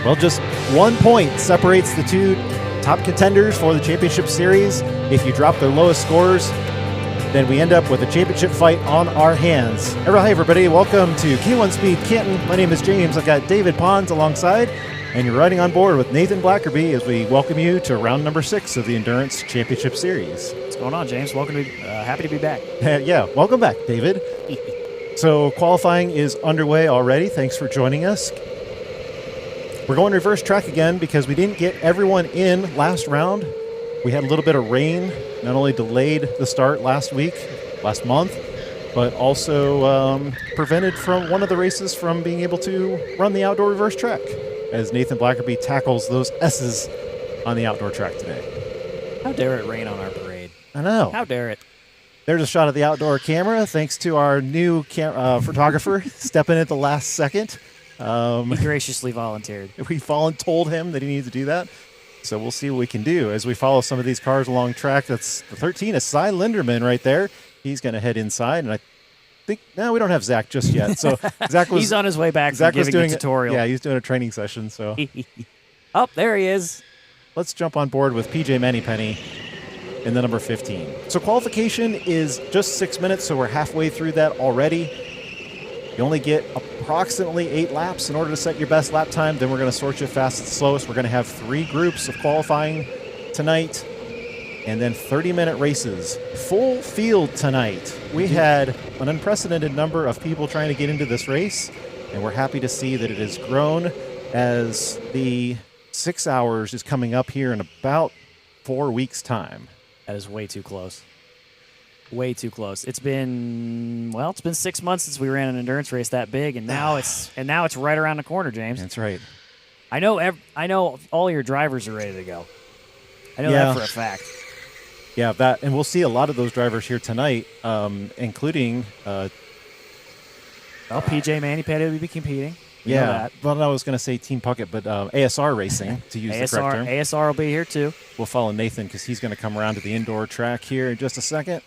Well, just 1 point separates the two top contenders for the championship series. If you drop their lowest scores, then we end up with a championship fight on our hands. Hi, everybody. Welcome to K1 Speed Canton. My name is James. I've got David Pons alongside, and you're riding on board with Nathan Blackerby as we welcome you to round number 6 of the Endurance Championship Series. What's going on, James? Welcome to happy to be back. Yeah, welcome back, David. So qualifying is underway already. Thanks for joining us. We're going reverse track again because we didn't get everyone in last round. We had a little bit of rain, not only delayed the start last month, but also prevented from one of the races from being able to run the outdoor reverse track as Nathan Blackerby tackles those S's on the outdoor track today. How dare it rain on our parade? I know. How dare it? There's a shot of the outdoor camera thanks to our new photographer stepping in at the last second. He graciously volunteered. We told him that he needed to do that. So we'll see what we can do as we follow some of these cars along track. That's the 13 is Cy Linderman right there. He's going to head inside. And I think, no, we don't have Zach just yet. So Zach was... He's on his way back Zach from was giving doing the tutorial. Yeah, he's doing a training session. So Oh, there he is. Let's jump on board with PJ Mannypenny in the number 15. So qualification is just 6 minutes, so we're halfway through that already. You only get approximately 8 laps in order to set your best lap time. Then we're going to sort you fastest and slowest. We're going to have 3 groups of qualifying tonight, and then 30-minute races. Full field tonight. We had an unprecedented number of people trying to get into this race, and we're happy to see that it has grown as the 6 hours is coming up here in about 4 weeks' time. That is way too close. Way too close. It's been 6 months since we ran an endurance race that big, and now it's right around the corner, James. That's right. I know all your drivers are ready to go. I know that for a fact. Yeah, that, and we'll see a lot of those drivers here tonight, including PJ Mannypenny will be competing. We know that. Well, I was going to say Team Puckett, but ASR Racing, to use the correct term. ASR will be here too. We'll follow Nathan because he's going to come around to the indoor track here in just a second.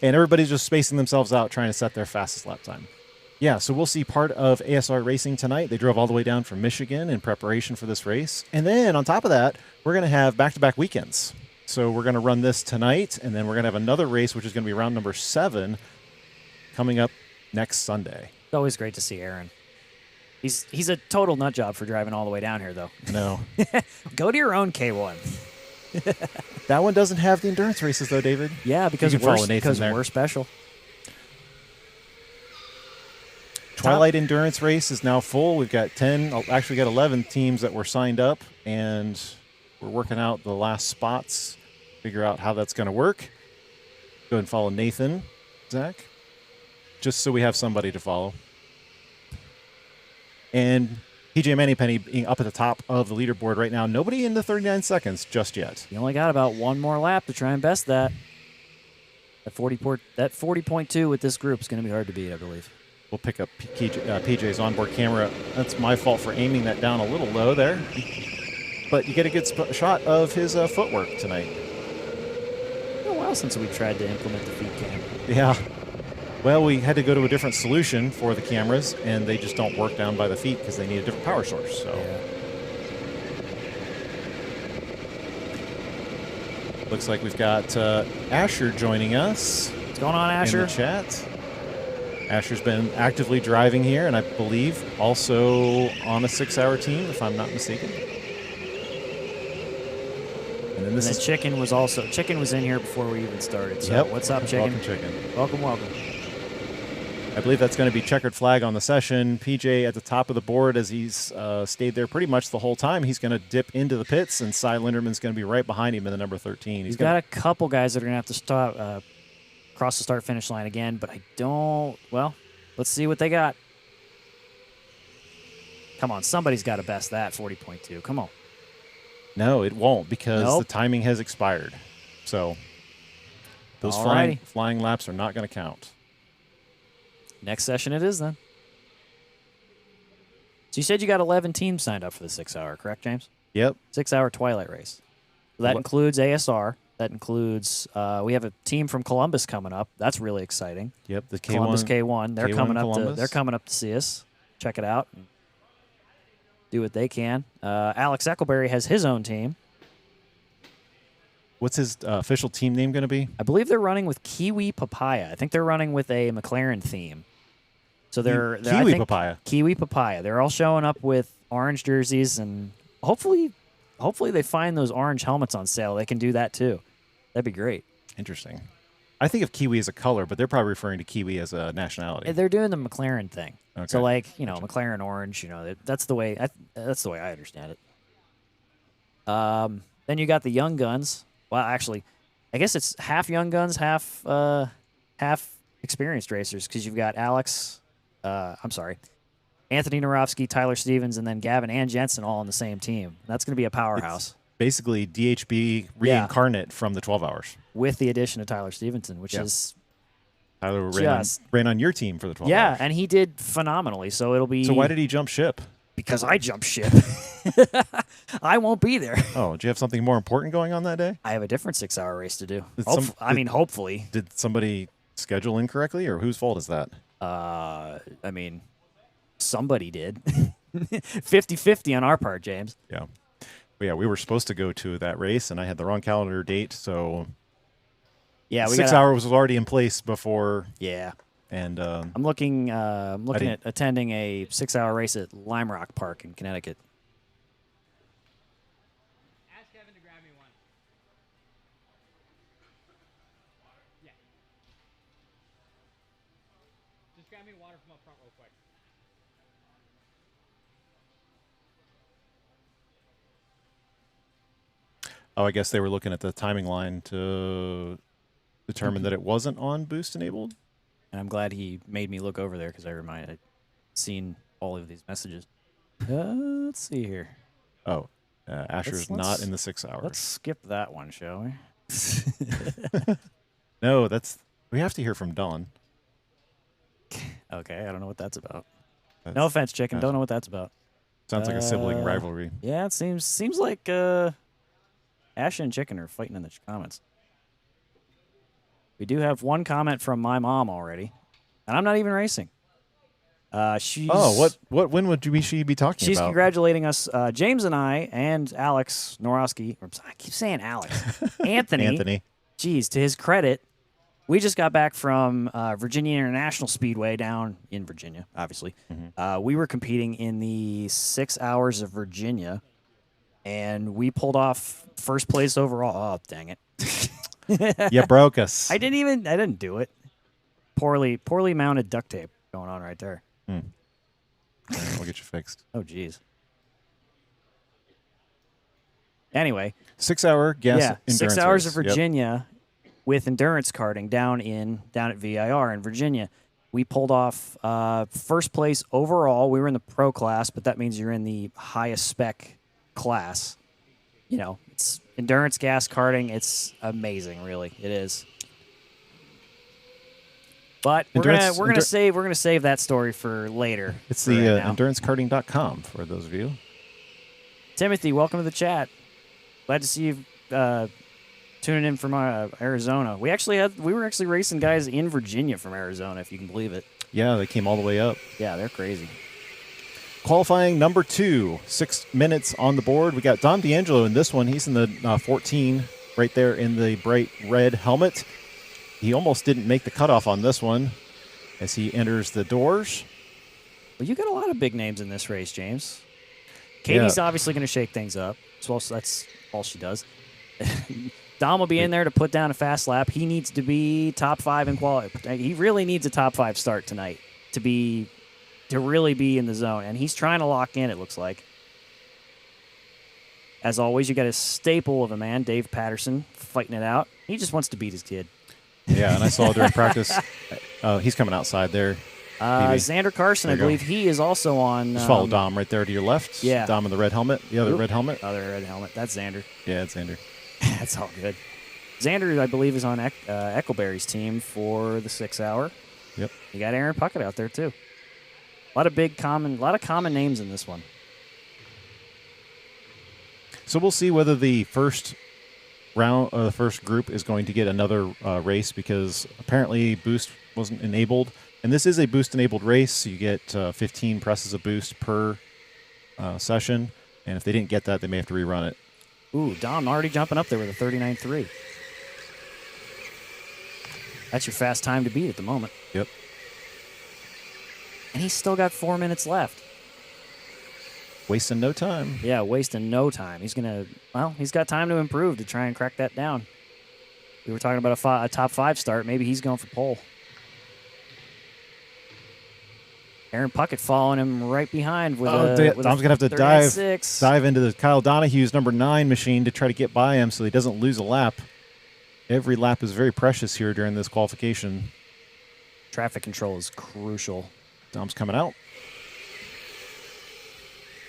And everybody's just spacing themselves out, trying to set their fastest lap time. Yeah, so we'll see part of ASR Racing tonight. They drove all the way down from Michigan in preparation for this race. And then on top of that, we're going to have back-to-back weekends. So we're going to run this tonight, and then we're going to have another race, which is going to be round number 7, coming up next Sunday. It's always great to see Aaron. He's a total nut job for driving all the way down here, though. No. Go to your own K1. That one doesn't have the endurance races, though, David. Yeah, because we're special. Twilight Endurance race is now full. We've got 11 teams that were signed up, and we're working out the last spots, figure out how that's going to work. Go ahead and follow Nathan, Zach, just so we have somebody to follow. And PJ Mannypenny being up at the top of the leaderboard right now. Nobody in the 39 seconds just yet. You only got about one more lap to try and best that. That 40.2 with this group is going to be hard to beat, I believe. We'll pick up PJ's onboard camera. That's my fault for aiming that down a little low there. But you get a good shot of his footwork tonight. It's been a while since we tried to implement the feet cam. Yeah. Well, we had to go to a different solution for the cameras, and they just don't work down by the feet because they need a different power source. So, Looks like we've got Asher joining us. What's going on, Asher? In the chat. Asher's been actively driving here, and I believe also on a 6-hour team, if I'm not mistaken. And then Chicken was in here before we even started. So What's up, Chicken? Welcome, Chicken. Welcome. I believe that's going to be checkered flag on the session. PJ at the top of the board as he's stayed there pretty much the whole time. He's going to dip into the pits, and Cy Linderman's going to be right behind him in the number 13. He's got a couple guys that are going to have to stop, cross the start-finish line again, but let's see what they got. Come on, somebody's got to best that 40.2. Come on. No, it won't because the timing has expired. So those flying laps are not going to count. Next session it is then. So you said you got 11 teams signed up for the 6-hour, correct, James? Yep. 6-hour Twilight race. So that includes ASR. That includes, we have a team from Columbus coming up. That's really exciting. Yep, the K1. Columbus K1. They're K1 coming up. Columbus. They're coming up to see us. Check it out. do what they can. Alex Eccleberry has his own team. What's his official team name going to be? I believe they're running with Kiwi Papaya. I think they're running with a McLaren theme. So they're I Kiwi think, Papaya. Kiwi Papaya. They're all showing up with orange jerseys, and hopefully they find those orange helmets on sale. They can do that too. That'd be great. Interesting. I think of Kiwi as a color, but they're probably referring to Kiwi as a nationality. They're doing the McLaren thing. Okay. So McLaren orange. That's the way I understand it. Then you got the Young Guns. Well, actually, I guess it's half Young Guns, half experienced racers, because you've got Anthony Narovsky, Tyler Stevens, and then Gavin and Jensen all on the same team. That's going to be a powerhouse. It's basically DHB reincarnate from the 12 hours. With the addition of Tyler Stevenson, which is Tyler ran on your team for the 12 hours. Yeah, and he did phenomenally. So it'll be. So why did he jump ship? Because I jumped ship. I won't be there. Oh, do you have something more important going on that day? I have a different 6-hour race to do. Hopefully. Did somebody schedule incorrectly, or whose fault is that? Somebody did. 50-50 on our part, James. Yeah. Yeah, we were supposed to go to that race, and I had the wrong calendar date, so 6 hours was already in place before. Yeah. And I'm looking at attending a 6-hour race at Lime Rock Park in Connecticut. Ask Kevin to grab me one. Yeah. Just grab me water from up front real quick. Oh, I guess they were looking at the timing line to determine that it wasn't on boost enabled. And I'm glad he made me look over there because I'd seen all of these messages. Let's see here. Oh, Asher's not in the 6 hours. Let's skip that one, shall we? No, we have to hear from Dawn. Okay, I don't know what that's about. No offense, chicken. Don't know what that's about. Sounds like a sibling rivalry. Yeah, it seems like Asher and Chicken are fighting in the comments. We do have one comment from my mom already, and I'm not even racing. What win would she be talking about? She's congratulating us, James and I, and Alex Norowski. I keep saying Alex. Anthony. Geez, to his credit, we just got back from Virginia International Speedway down in Virginia, obviously. Mm-hmm. We were competing in the 6 hours of Virginia, and we pulled off first place overall. Oh, dang it. You broke us. I didn't do it. Poorly mounted duct tape going on right there. We'll get you fixed. Oh, geez. Anyway. 6 hour endurance 6 hours race. of Virginia with endurance karting down at VIR in Virginia. We pulled off first place overall. We were in the pro class, but that means you're in the highest spec class. It's endurance gas karting. It's amazing, really. It is. But we're gonna save that story for later. It's the endurancekarting.com for those of you. Timothy, welcome to the chat. Glad to see you tuning in from Arizona. We were actually racing guys in Virginia from Arizona, if you can believe it. Yeah, they came all the way up. Yeah, they're crazy. Qualifying number 2, 6 minutes on the board. We got Dom D'Angelo in this one. He's in the 14 right there in the bright red helmet. He almost didn't make the cutoff on this one as he enters the doors. Well, you got a lot of big names in this race, James. Katie's obviously going to shake things up. So that's all she does. Dom will be in there to put down a fast lap. He needs to be top 5 in quality. He really needs a top 5 start tonight to really be in the zone. And he's trying to lock in, it looks like. As always, you got a staple of a man, Dave Patterson, fighting it out. He just wants to beat his kid. Yeah, and I saw during practice, he's coming outside there. Xander Carson, I believe he is also on. Just follow Dom right there to your left. Yeah. Dom in the red helmet. The other red helmet. Other red helmet. That's Xander. Yeah, it's Xander. That's all good. Xander, I believe, is on Eccleberry's team for the 6 hour. Yep. You got Aaron Puckett out there too. A lot of common names in this one. So we'll see whether the first round, the first group is going to get another race, because apparently boost wasn't enabled, and this is a boost enabled race. So you get 15 presses of boost per session. And if they didn't get that, they may have to rerun it. Ooh, Dom already jumping up there with a 39.3. That's your fast time to beat at the moment. Yep. And he's still got 4 minutes left. Wasting no time. Yeah, wasting no time. He's he's got time to improve to try and crack that down. We were talking about a top 5 start. Maybe he's going for pole. Aaron Puckett following him right behind with Dom's going to have to 39.6. dive into the Kyle Donahue's number 9 machine to try to get by him so he doesn't lose a lap. Every lap is very precious here during this qualification. Traffic control is crucial. Dom's coming out.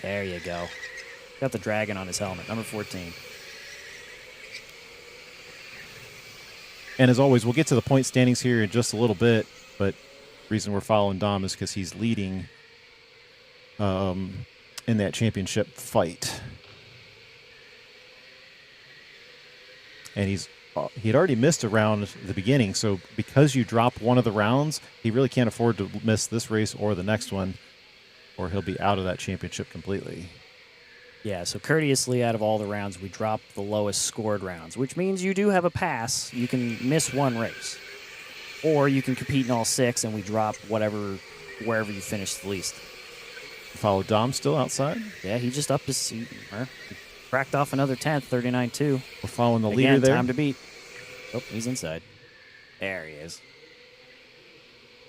There you go. Got the dragon on his helmet, number 14. And as always, we'll get to the point standings here in just a little bit, but the reason we're following Dom is because he's leading in that championship fight. And he had already missed a round at the beginning, so because you drop one of the rounds, he really can't afford to miss this race or the next one, or he'll be out of that championship completely. Yeah, so courteously out of all the rounds, we drop the lowest scored rounds, which means you do have a pass. You can miss one race. Or you can compete in all 6, and we drop wherever you finish the least. Follow Dom still outside. Yeah, he just upped his cracked off another 10th, 39.2. We're following the Again, leader there. Time to beat. Oh, he's inside. There he is.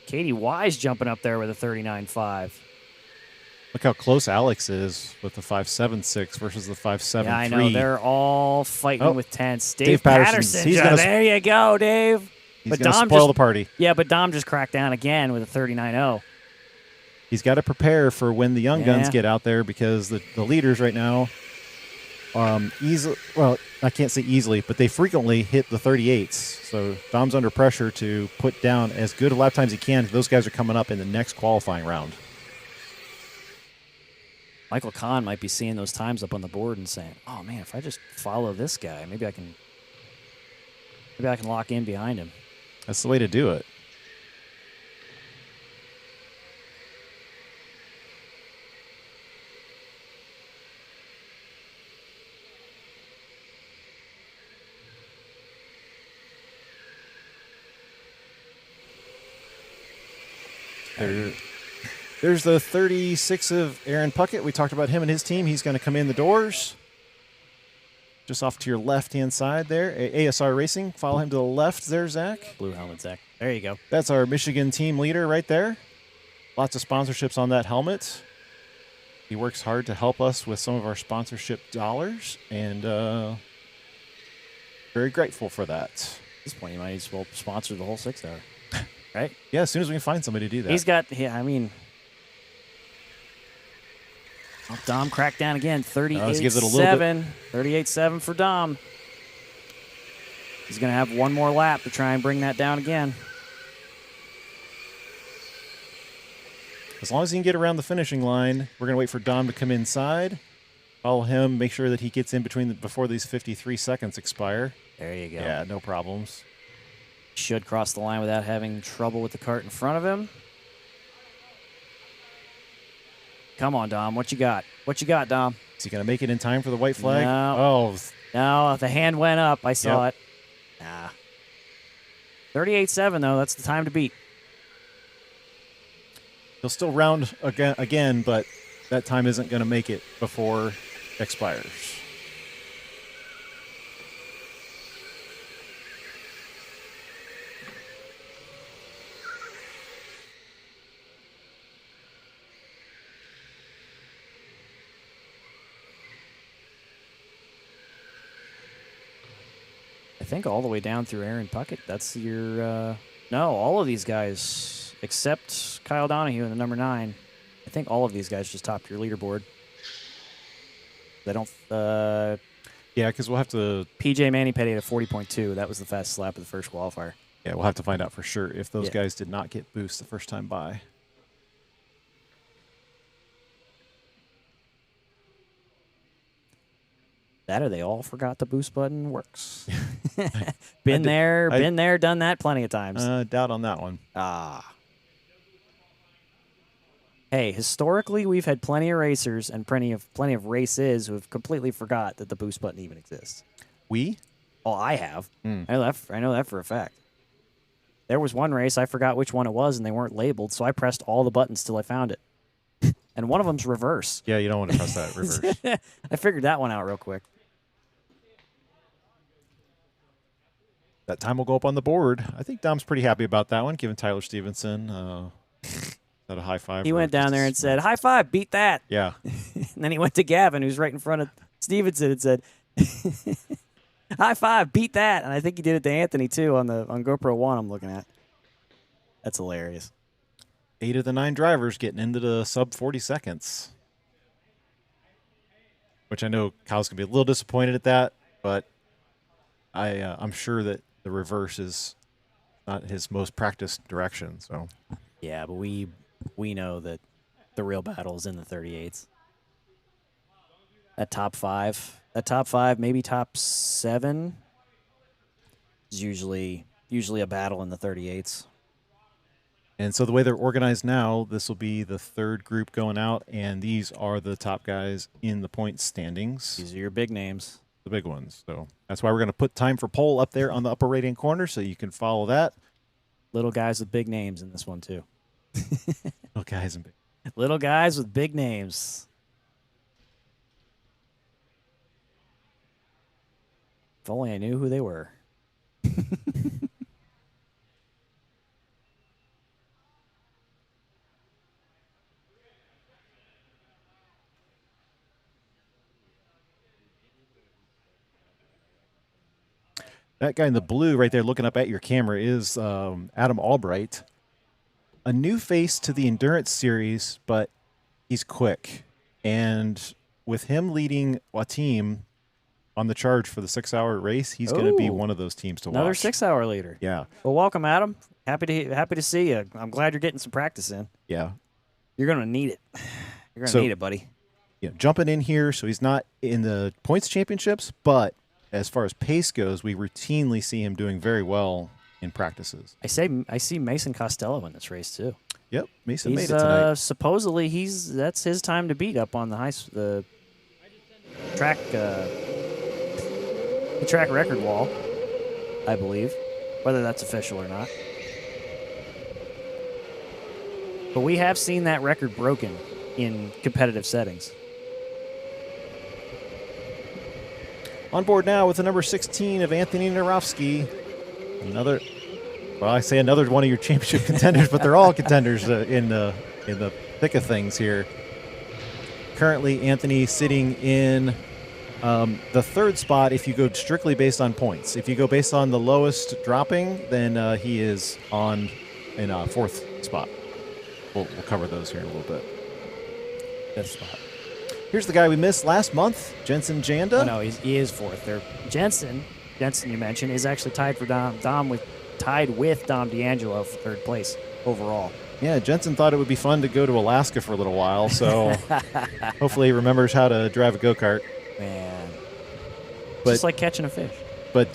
Katie Wise jumping up there with a 39.5. Look how close Alex is with the 5.76 versus the 5.73. Yeah, I know. They're all fighting with tenths. Dave Patterson's- Patterson. There you go, Dave. He's going to spoil the party. Yeah, but Dom just cracked down again with a 39.0. He's got to prepare for when the young guns get out there because the leaders right now, I can't say easily, but they frequently hit the 38s. So Dom's under pressure to put down as good of lap times as he can. Those guys are coming up in the next qualifying round. Michael Kahn might be seeing those times up on the board and saying, "Oh man, if I just follow this guy, maybe I can lock in behind him." That's the way to do it. There's the 36 of Aaron Puckett. We talked about him and his team. He's going to come in the doors. Just off to your left-hand side there. ASR Racing. Follow him to the left there, Zach. Blue helmet, Zach. There you go. That's our Michigan team leader right there. Lots of sponsorships on that helmet. He works hard to help us with some of our sponsorship dollars, and very grateful for that. At this point, you might as well sponsor the whole 6 hour, right? Yeah, as soon as we can find somebody to do that. He's got, Dom cracked down again, 38.7. 38.7 for Dom. He's going to have one more lap to try and bring that down again. As long as he can get around the finishing line, we're going to wait for Dom to come inside. Follow him, make sure that he gets in before these 53 seconds expire. There you go. Yeah, no problems. Should cross the line without having trouble with the cart in front of him. Come on, Dom. What you got? What you got, Dom? Is he going to make it in time for the white flag? No. No, the hand went up. I saw Yep. it. Nah. 38.7, though. That's the time to beat. He'll still round again, but that time isn't going to make it before it expires. I think all the way down through Aaron Puckett. That's your no, all of these guys except Kyle Donahue in the number 9. I think all of these guys just topped your leaderboard. They don't Yeah, because we'll have to. PJ Manny-Petty at a 40.2. That was the fastest lap of the first qualifier. Yeah, we'll have to find out for sure if those guys did not get boost the first time by. That or they all forgot the boost button works. Been there, done that plenty of times. Doubt on that one. Ah. Hey, historically, we've had plenty of racers and plenty of races who have completely forgot that the boost button even exists. We? Oh, I have. Hmm. I know that for a fact. There was one race I forgot which one it was, and they weren't labeled, so I pressed all the buttons till I found it. And one of them's reverse. Yeah, you don't want to press that reverse. I figured that one out real quick. That time will go up on the board. I think Dom's pretty happy about that one, giving Tyler Stevenson that a high five. He or went down just a there and smile. said, "High five, beat that." Yeah. And then he went to Gavin, who's right in front of Stevenson, and said, "High five, beat that." And I think he did it to Anthony too on GoPro 1 I'm looking at. That's hilarious. 8 of the 9 drivers getting into the sub 40 seconds. Which I know Kyle's going to be a little disappointed at that, but I'm sure that the reverse is not his most practiced direction. So Yeah, but we know that the real battle is in the 38s. That top five, maybe top 7 is usually a battle in the 38s. And so the way they're organized now, this will be the 3rd group going out, and these are the top guys in the point standings, These are your big names. the big ones. So that's why we're going to put time for poll up there on the upper right-hand corner so you can follow that. Little guys with big names in this one too. Oh, guys and big. Little guys with big names. If only I knew who they were. That guy in the blue right there looking up at your camera is Adam Albright. A new face to the Endurance series, but he's quick. And with him leading a team on the charge for the 6-hour race, he's going to be Ooh. one of those teams to Another watch. 6-hour leader. Yeah, Well, welcome, Adam. Happy to see you. I'm glad you're getting some practice in. yeah. You're gonna need it. You're gonna So- need it, buddy. Jumping in here, so he's not in the points championships, but as far as pace goes, we routinely see him doing very well in practices. I see Mason Costello in this race too. Yep, Mason He's made it tonight. supposedly that's his time to beat up on the track record wall, I believe, whether that's official or not. But we have seen that record broken in competitive settings. On board now with the number 16 of Anthony Narofsky. Another one of your championship contenders, but they're all contenders in the thick of things here. Currently, Anthony sitting in the 3rd spot if you go strictly based on points. If you go based on the lowest dropping, then he is in 4th spot. We'll cover those here in a little bit. 5th spot. Here's the guy we missed last month, Jensen Janda. Oh, no, he is 4th. There, Jensen you mentioned is actually tied for tied with Dom D'Angelo for 3rd place overall. Yeah, Jensen thought it would be fun to go to Alaska for a little while, so hopefully he remembers how to drive a go-kart. Man, But- just like catching a fish. But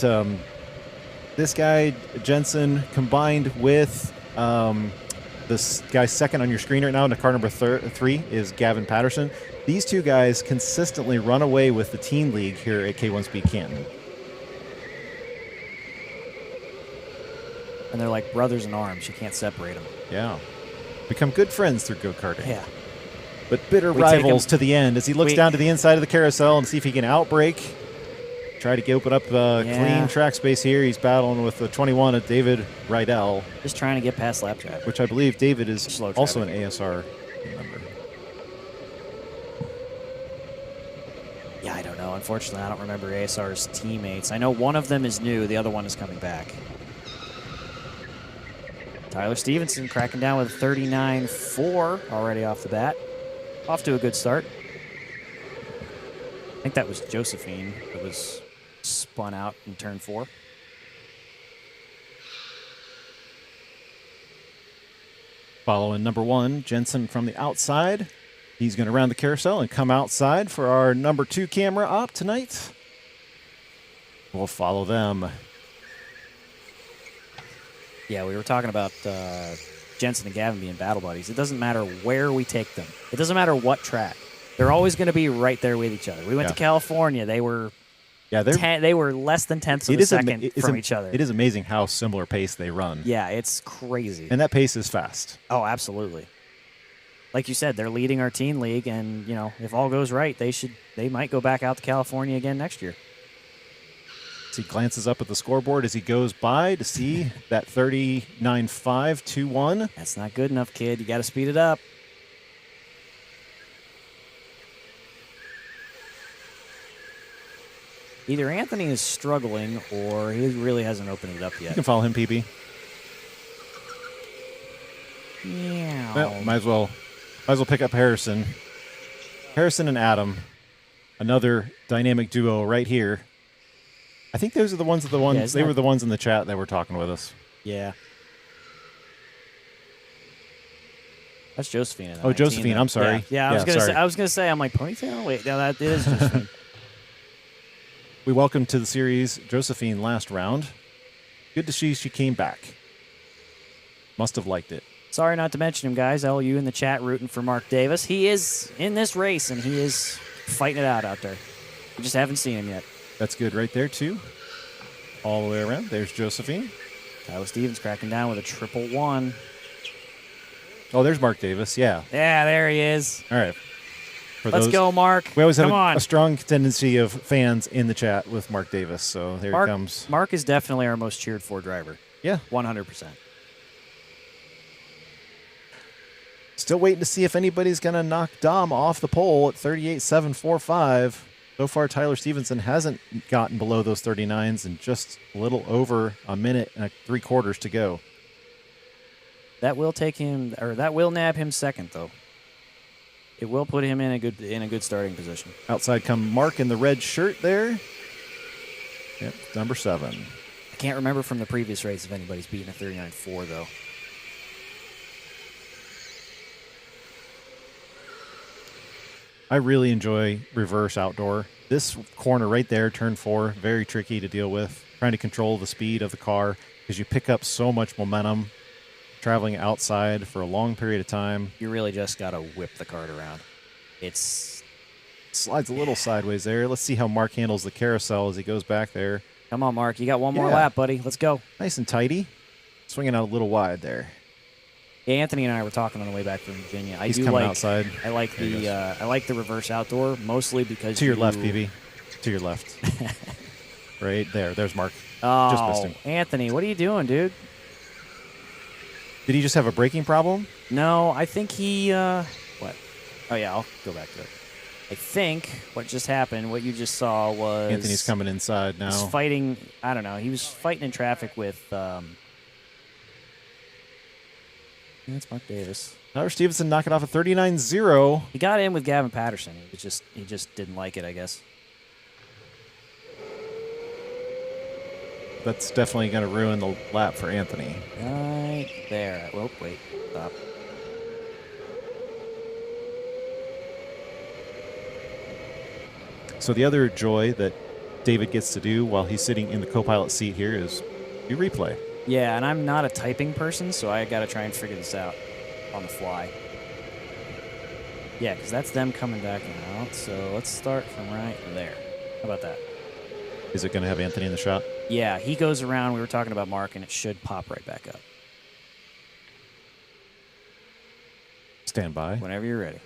this guy, Jensen, combined with this guy second on your screen right now in the car number 3 is Gavin Patterson. These 2 guys consistently run away with the teen league here at K1 Speed Canton. And they're like brothers in arms. You can't separate them. Yeah. Become good friends through go-karting. Yeah. But bitter We take rivals him- to the end as he looks we- down to the inside of the carousel and see if he can outbrake. Try to open up Yeah. clean track space here. He's battling with the 21 of David Rydell, Just trying to get past lap traffic. which I believe David is Slow also an traffic. ASR member. Yeah, I don't know. Unfortunately, I don't remember ASR's teammates. I know one of them is new. The other one is coming back. Tyler Stevenson cracking down with a 39.4 already off the bat. Off to a good start. I think that was Josephine that was spun out in turn 4. Following number 1, Jensen from the outside. He's going to round the carousel and come outside for our number 2 camera op tonight. We'll follow them. Yeah, we were talking about Jensen and Gavin being battle buddies. It doesn't matter where we take them. It doesn't matter what track. They're always going to be right there with each other. We went to California. They were they were less than tenths of a second from each other. It is amazing how similar pace they run. Yeah, it's crazy. And that pace is fast. Oh, absolutely. Like you said, they're leading our teen league, and if all goes right, they might go back out to California again next year. He glances up at the scoreboard as he goes by to see that 39.521. That's not good enough, kid. You got to speed it up. Either Anthony is struggling or he really hasn't opened it up yet. You can follow him, PB. Yeah. Well, might as well pick up Harrison. Harrison and Adam, another dynamic duo right here. I think those are the ones they were the ones in the chat that were talking with us. Yeah. That's Josephine. Oh, Josephine. Though. I'm sorry. Yeah, I was gonna say. I'm like ponytail. Wait, no, that is Josephine. We welcomed to the series Josephine last round. Good to see she came back. Must have liked it. Sorry not to mention him, guys. LU in the chat rooting for Mark Davis. He is in this race, and he is fighting it out there. We just haven't seen him yet. That's good right there, too. All the way around. There's Josephine. Tyler Stevens cracking down with a 111. Oh, there's Mark Davis. Yeah. Yeah, there he is. All right. Let's go, Mark. We always have a strong tendency of fans in the chat with Mark Davis, so there he comes. Mark is definitely our most cheered for driver. Yeah. 100%. Still waiting to see if anybody's going to knock Dom off the pole at 38.745. So far, Tyler Stevenson hasn't gotten below those 39s and just a little over a minute and 3/4 to go. That will take him, or that will nab him second, though. It will put him in a good starting position. Outside come Mark in the red shirt there. Yep, number 7. I can't remember from the previous race if anybody's beaten a 39.4, though. I really enjoy reverse outdoor. This corner right there, turn 4, very tricky to deal with. Trying to control the speed of the car because you pick up so much momentum traveling outside for a long period of time. You really just got to whip the cart around. It slides a little sideways there. Let's see how Mark handles the carousel as he goes back there. Come on, Mark. You got one more lap, buddy. Let's go. Nice and tidy. Swinging out a little wide there. Yeah, Anthony and I were talking on the way back from Virginia. He's coming outside. I like the reverse outdoor mostly because to your left, PB. To your left. Right there. There's Mark. Oh, just missed him. Anthony, what are you doing, dude? Did he just have a braking problem? No, I think he. What? Oh yeah, I'll go back to it. I think what just happened, what you just saw was Anthony's coming inside now. He's fighting. I don't know. He was fighting in traffic with. That's Mark Davis. Tyler Stevenson knocking off a 39.0. He got in with Gavin Patterson. He just didn't like it, I guess. That's definitely going to ruin the lap for Anthony. Right there. Well, wait. Stop. So the other joy that David gets to do while he's sitting in the co-pilot seat here is do replay. Yeah, and I'm not a typing person, so I got to try and figure this out on the fly. Yeah, because that's them coming back out. So let's start from right there. How about that? Is it going to have Anthony in the shot? Yeah, he goes around. We were talking about Mark, and it should pop right back up. Stand by. Whenever you're ready.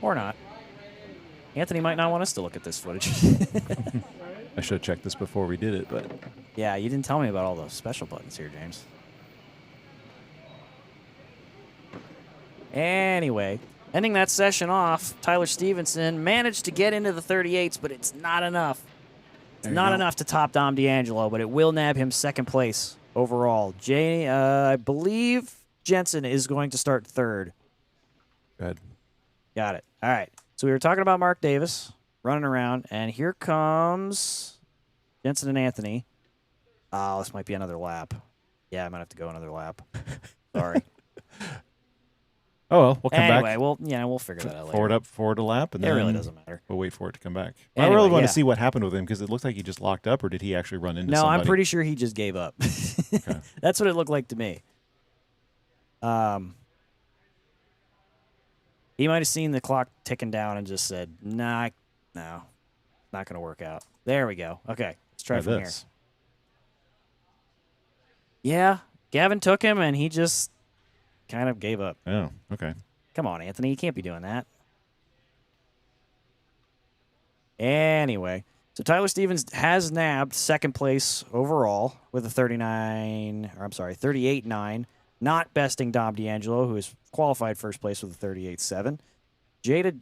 Or not. Anthony might not want us to look at this footage. I should have checked this before we did it, but... Yeah, you didn't tell me about all those special buttons here, James. Anyway, ending that session off, Tyler Stevenson managed to get into the 38s, but it's not enough. It's not enough to top Dom D'Angelo, but it will nab him second place overall. I believe Jensen is going to start third. Good. Got it. All right. So we were talking about Mark Davis running around, and here comes Jensen and Anthony. Oh, this might be another lap. Yeah, I might have to go another lap. Sorry. Oh well, we'll come Anyway, back. we'll figure that out later. Forward a lap, and It then really doesn't matter. we'll wait for it to come back. I Anyway, really want yeah. to see what happened with him because it looked like he just locked up, or did he actually run into No, somebody? I'm pretty sure he just gave up. Okay. That's what it looked like to me. He might have seen the clock ticking down and just said, "Nah, no, not going to work out." There we go. Okay, let's try from here. Yeah, Gavin took him, and he just kind of gave up. Oh, okay. Come on, Anthony. You can't be doing that. Anyway, so Tyler Stevens has nabbed second place overall with a 38.9, not besting Dom D'Angelo, who is qualified first place with a 38.7. Janda?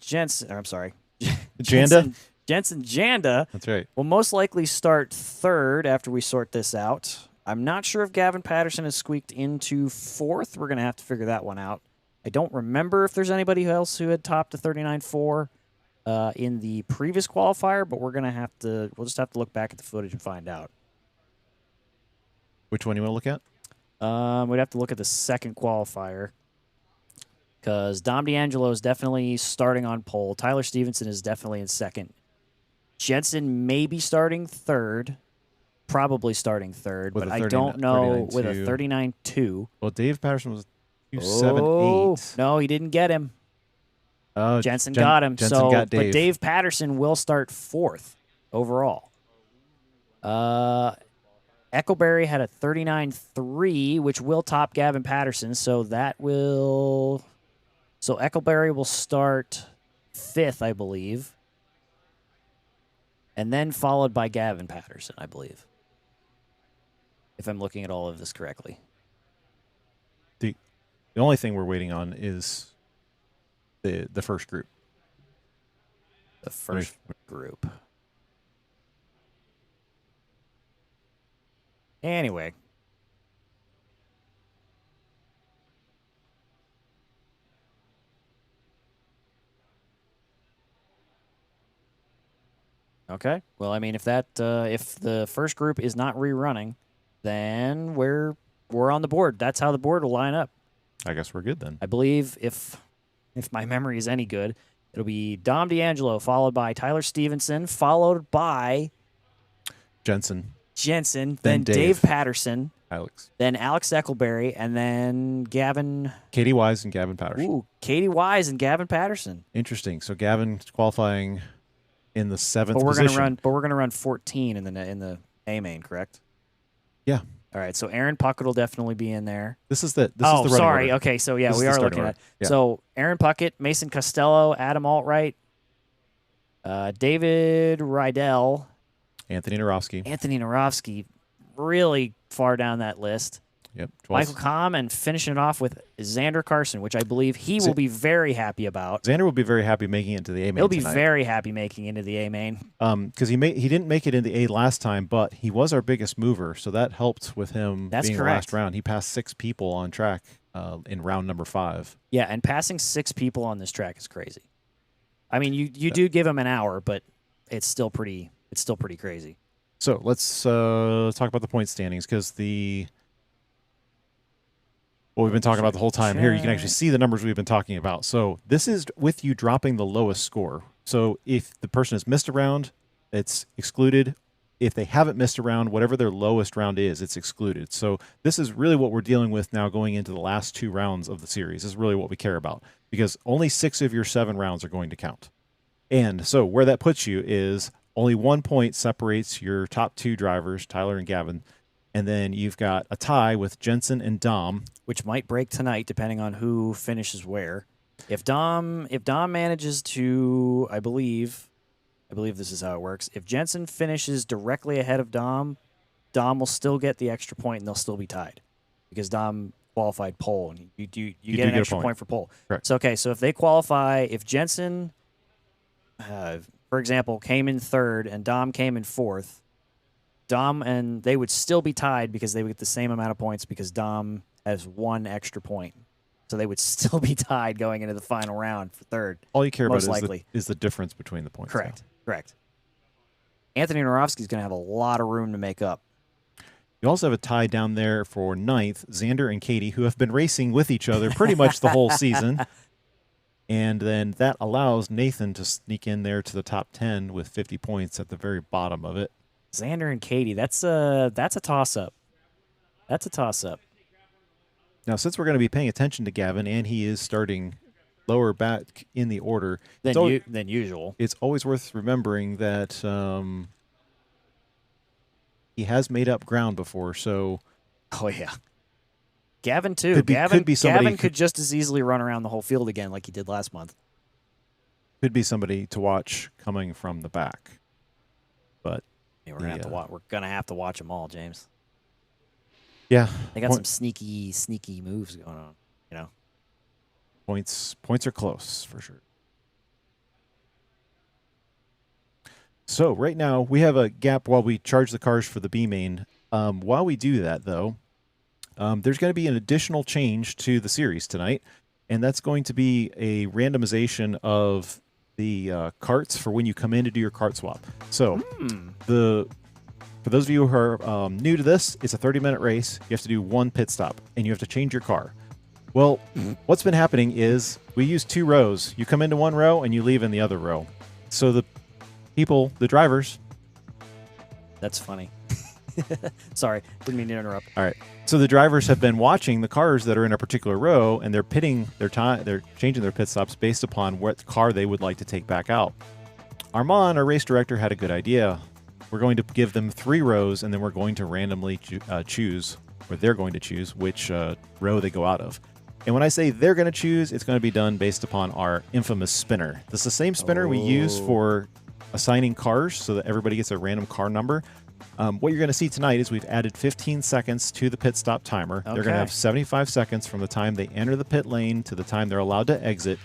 Jensen Janda That's right. will most likely start third after we sort this out. I'm not sure if Gavin Patterson has squeaked into fourth. We're going to have to figure that one out. I don't remember if there's anybody else who had topped a 39.4 in the previous qualifier, but we'll just have to look back at the footage and find out. Which one you want to look at? We'd have to look at the second qualifier because Dom D'Angelo is definitely starting on pole. Tyler Stevenson is definitely in second. Jensen may be starting third, probably starting third, With but a I don't know 39.2. with a 39.2. Well, Dave Patterson was Oh, 2.78. no, he didn't get him. Oh, Jensen got him. Jensen got Dave. But Dave Patterson will start fourth overall. Eckleberry had a 39.3, which will top Gavin Patterson. So Eckleberry will start fifth, I believe, and then followed by Gavin Patterson, I believe, if I'm looking at all of this correctly. The only thing we're waiting on is the first group. The first group. Anyway. Okay. Well, I mean, if the first group is not rerunning, then we're on the board. That's how the board will line up. I guess we're good then. I believe if my memory is any good, it'll be Dom D'Angelo followed by Tyler Stevenson, followed by Jensen, then Dave. Patterson, Alex, then Alex Eckleberry, and then Gavin. Katie Wise, and Gavin Patterson. Ooh, Katie Wise and Gavin Patterson. Interesting. So Gavin's qualifying in the seventh But we're position. gonna run 14 in the A main, correct? Yeah. All right. So Aaron Puckett will definitely be in there. This is the Oh, running sorry. order. Okay. So yeah, This is we the are starting looking order. at. Yeah. So Aaron Puckett, Mason Costello, Adam Altright, David Rydell, Anthony Narovsky, really far down that list. Yep. 12th. Michael Kahm, and finishing it off with Xander Carson, which I believe he will be very happy about. Xander will be very happy making it to the A main. He'll be tonight. very happy making into the A main. Because he didn't make it in the A last time, but he was our biggest mover, so that helped with him That's being correct. the last round. He passed 6 people on track in round number 5. Yeah, and passing 6 people on this track is crazy. I mean, you do give him an hour, but it's still pretty crazy. So let's talk about the point standings because what we've been talking about the whole time here, you can actually see the numbers we've been talking about. So this is with you dropping the lowest score. So if the person has missed a round, it's excluded. If they haven't missed a round, whatever their lowest round is, it's excluded. So this is really what we're dealing with now going into the last 2 rounds of the series. This is really what we care about because only 6 of your 7 rounds are going to count. And so where that puts you is only 1 point separates your top 2 drivers, Tyler and Gavin. And then you've got a tie with Jensen and Dom, which might break tonight depending on who finishes where. If Dom manages to, I believe this is how it works. If Jensen finishes directly ahead of Dom will still get the extra point and they'll still be tied because Dom qualified pole and you get an extra point for pole. Correct. So okay, so if they qualify, if Jensen, for example, came in third and Dom came in fourth, Dom and they would still be tied because they would get the same amount of points because Dom has 1 extra point. So they would still be tied going into the final round for third. all you care most about likely. is the difference between the points. Correct. Anthony Narovsky is going to have a lot of room to make up. You also have a tie down there for 9th, Xander and Katie, who have been racing with each other pretty much the whole season. And then that allows Nathan to sneak in there to the top 10 with 50 points at the very bottom of it. Xander and Katie, that's a toss-up. That's a toss-up. Now, since we're going to be paying attention to Gavin, and he is starting lower back in the order Than usual. it's always worth remembering that he has made up ground before. So, Oh, yeah. Gavin, too. Could be somebody Gavin could just as easily run around the whole field again like he did last month. could be somebody to watch coming from the back. But Yeah, we're gonna have to watch them all, James. yeah, They got some sneaky moves going on. You know. points are close for sure. So right now we have a gap while we charge the cars for the B main. While we do that, though, there's going to be an additional change to the series tonight, and that's going to be a randomization of the carts for when you come in to do your cart swap. So for those of you who are new to this, it's a 30-minute race. You have to do one pit stop, and you have to change your car. Well, what's been happening is we use 2 rows. You come into one row, and you leave in the other row. So the drivers... That's funny. Sorry, didn't mean to interrupt. All right. So the drivers have been watching the cars that are in a particular row, and they're pitting their time. They're changing their pit stops based upon what car they would like to take back out. Armand, our race director, had a good idea. We're going to give them 3 rows, and then we're going to randomly choose, or they're going to choose which row they go out of. And when I say they're going to choose, it's going to be done based upon our infamous spinner. This is the same spinner we use for assigning cars so that everybody gets a random car number. What you're going to see tonight is we've added 15 seconds to the pit stop timer. Okay. They're going to have 75 seconds from the time they enter the pit lane to the time they're allowed to exit.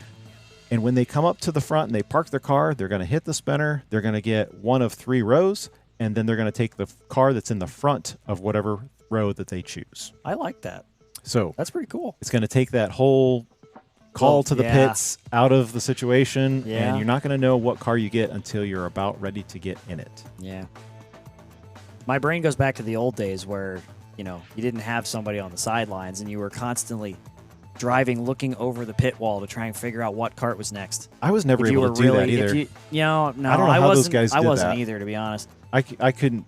And when they come up to the front and they park their car, they're going to hit the spinner. They're going to get one of 3 rows, and then they're going to take the car that's in the front of whatever row that they choose. I like that. So That's pretty cool. it's going to take that whole call to the pits out of the situation, Yeah. and you're not going to know what car you get until you're about ready to get in it. Yeah. My brain goes back to the old days where, you didn't have somebody on the sidelines and you were constantly driving, looking over the pit wall to try and figure out what cart was next. I was never able to do that either. No, I don't know I how wasn't. those guys I did wasn't that. either, to be honest. I couldn't.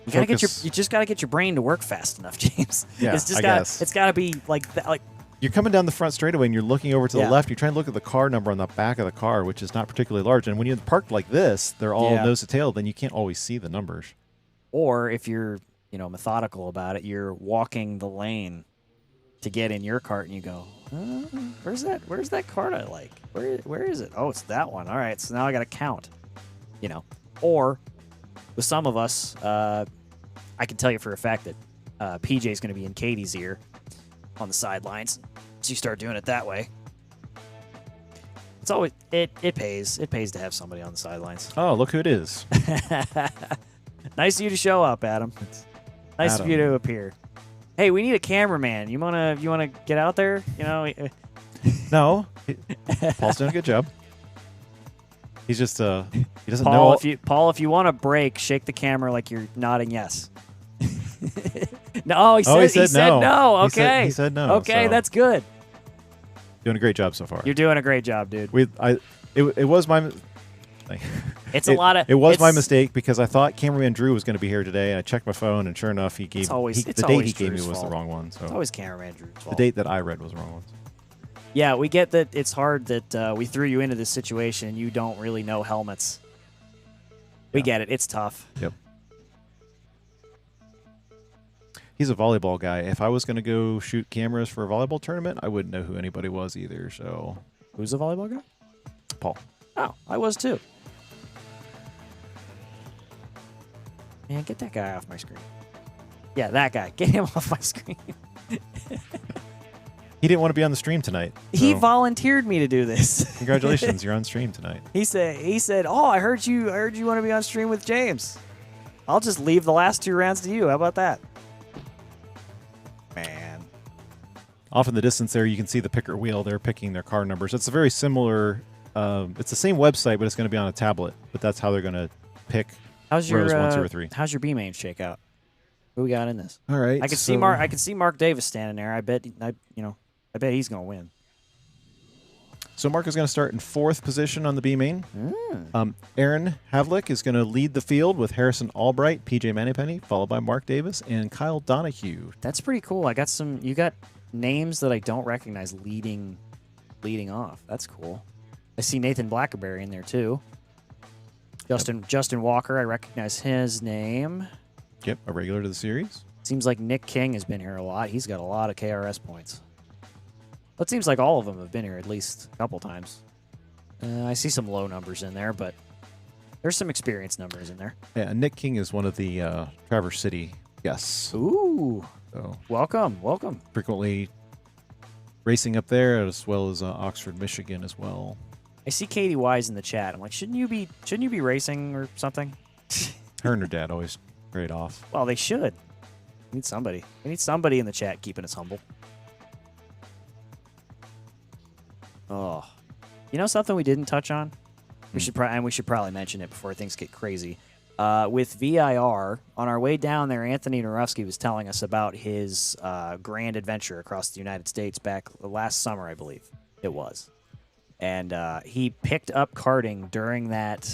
You just gotta get your brain to work fast enough, James. Yeah, I guess. It's gotta be like that. Like You're coming down the front straightaway and you're looking over to the Yeah. left. You're trying to look at the car number on the back of the car, which is not particularly large. And when you're parked like this, they're all Yeah. nose to tail. Then you can't always see the numbers. or if you're methodical about it, you're walking the lane to get in your cart, and you go, where's that cart I like? Where is it? Oh, it's that one. All right, so now I got to count. Or with some of us, I can tell you for a fact that PJ is going to be in Katie's ear on the sidelines. So you start doing it that way. It's always it pays. It pays to have somebody on the sidelines. Oh, look who it is. Nice of you to show up, Adam. Nice Adam. of you to appear. Hey, we need a cameraman. You wanna get out there? No, Paul's doing a good job. He's just he doesn't Paul, know. if you want to break, shake the camera like you're nodding yes. No, he said no. Okay, he said no. Okay, so that's good. doing a great job so far. You're doing a great job, dude. It was my. It's a lot of. It was my it's- mistake because I thought cameraman Drew was going to be here today, and I checked my phone, and sure enough, he gave always the date he always gave me Drew's was fault. the wrong one. So It's always cameraman Drew's the fault. date that I read was the wrong one. Yeah, we get that it's hard that we threw you into this situation and you don't really know helmets. We Yeah. get it. It's tough. Yep. He's a volleyball guy. If I was going to go shoot cameras for a volleyball tournament, I wouldn't know who anybody was either. So Who's the volleyball guy? Paul. Oh, I was too. Man, get that guy off my screen. Yeah, that guy. Get him off my screen. He didn't want to be on the stream tonight. He so volunteered me to do this. congratulations, you're on stream tonight. He said, "Oh, I heard you want to be on stream with James. I'll just leave the last 2 rounds to you. How about that?" Man. Off in the distance there, you can see the picker wheel. They're picking their car numbers. It's a very similar. It's the same website, but it's going to be on a tablet. But that's how they're going to pick How's your rows 1, 2, or 3. How's your B main shake out? Who we got in this? All right. I could see Mark. I could see Mark Davis standing there. I bet. I bet he's gonna win. So Mark is going to start in 4th position on the B main. Aaron Havlick is going to lead the field with Harrison Albright, PJ Manipenny, followed by Mark Davis and Kyle Donahue. That's pretty cool. I got some. You got names that I don't recognize leading off. That's cool. I see Nathan Blackerberry in there too. Justin Walker. I recognize his name. Yep, a regular to the series. Seems like Nick King has been here a lot. He's got a lot of KRS points. But it seems like all of them have been here at least a couple times. I see some low numbers in there, but there's some experience numbers in there. Yeah, Nick King is one of the Traverse City guests. Ooh. So Welcome. frequently racing up there, as well as Oxford, Michigan as well. I see Katie Wise in the chat. I'm like, shouldn't you be racing or something? Her and her dad always trade off. Well, they should. We need somebody. We need somebody in the chat keeping us humble. Oh, you know something we didn't touch on? We should probably mention it before things get crazy. With VIR, on our way down there, Anthony Narowski was telling us about his grand adventure across the United States back last summer, I believe it was. And he picked up karting during that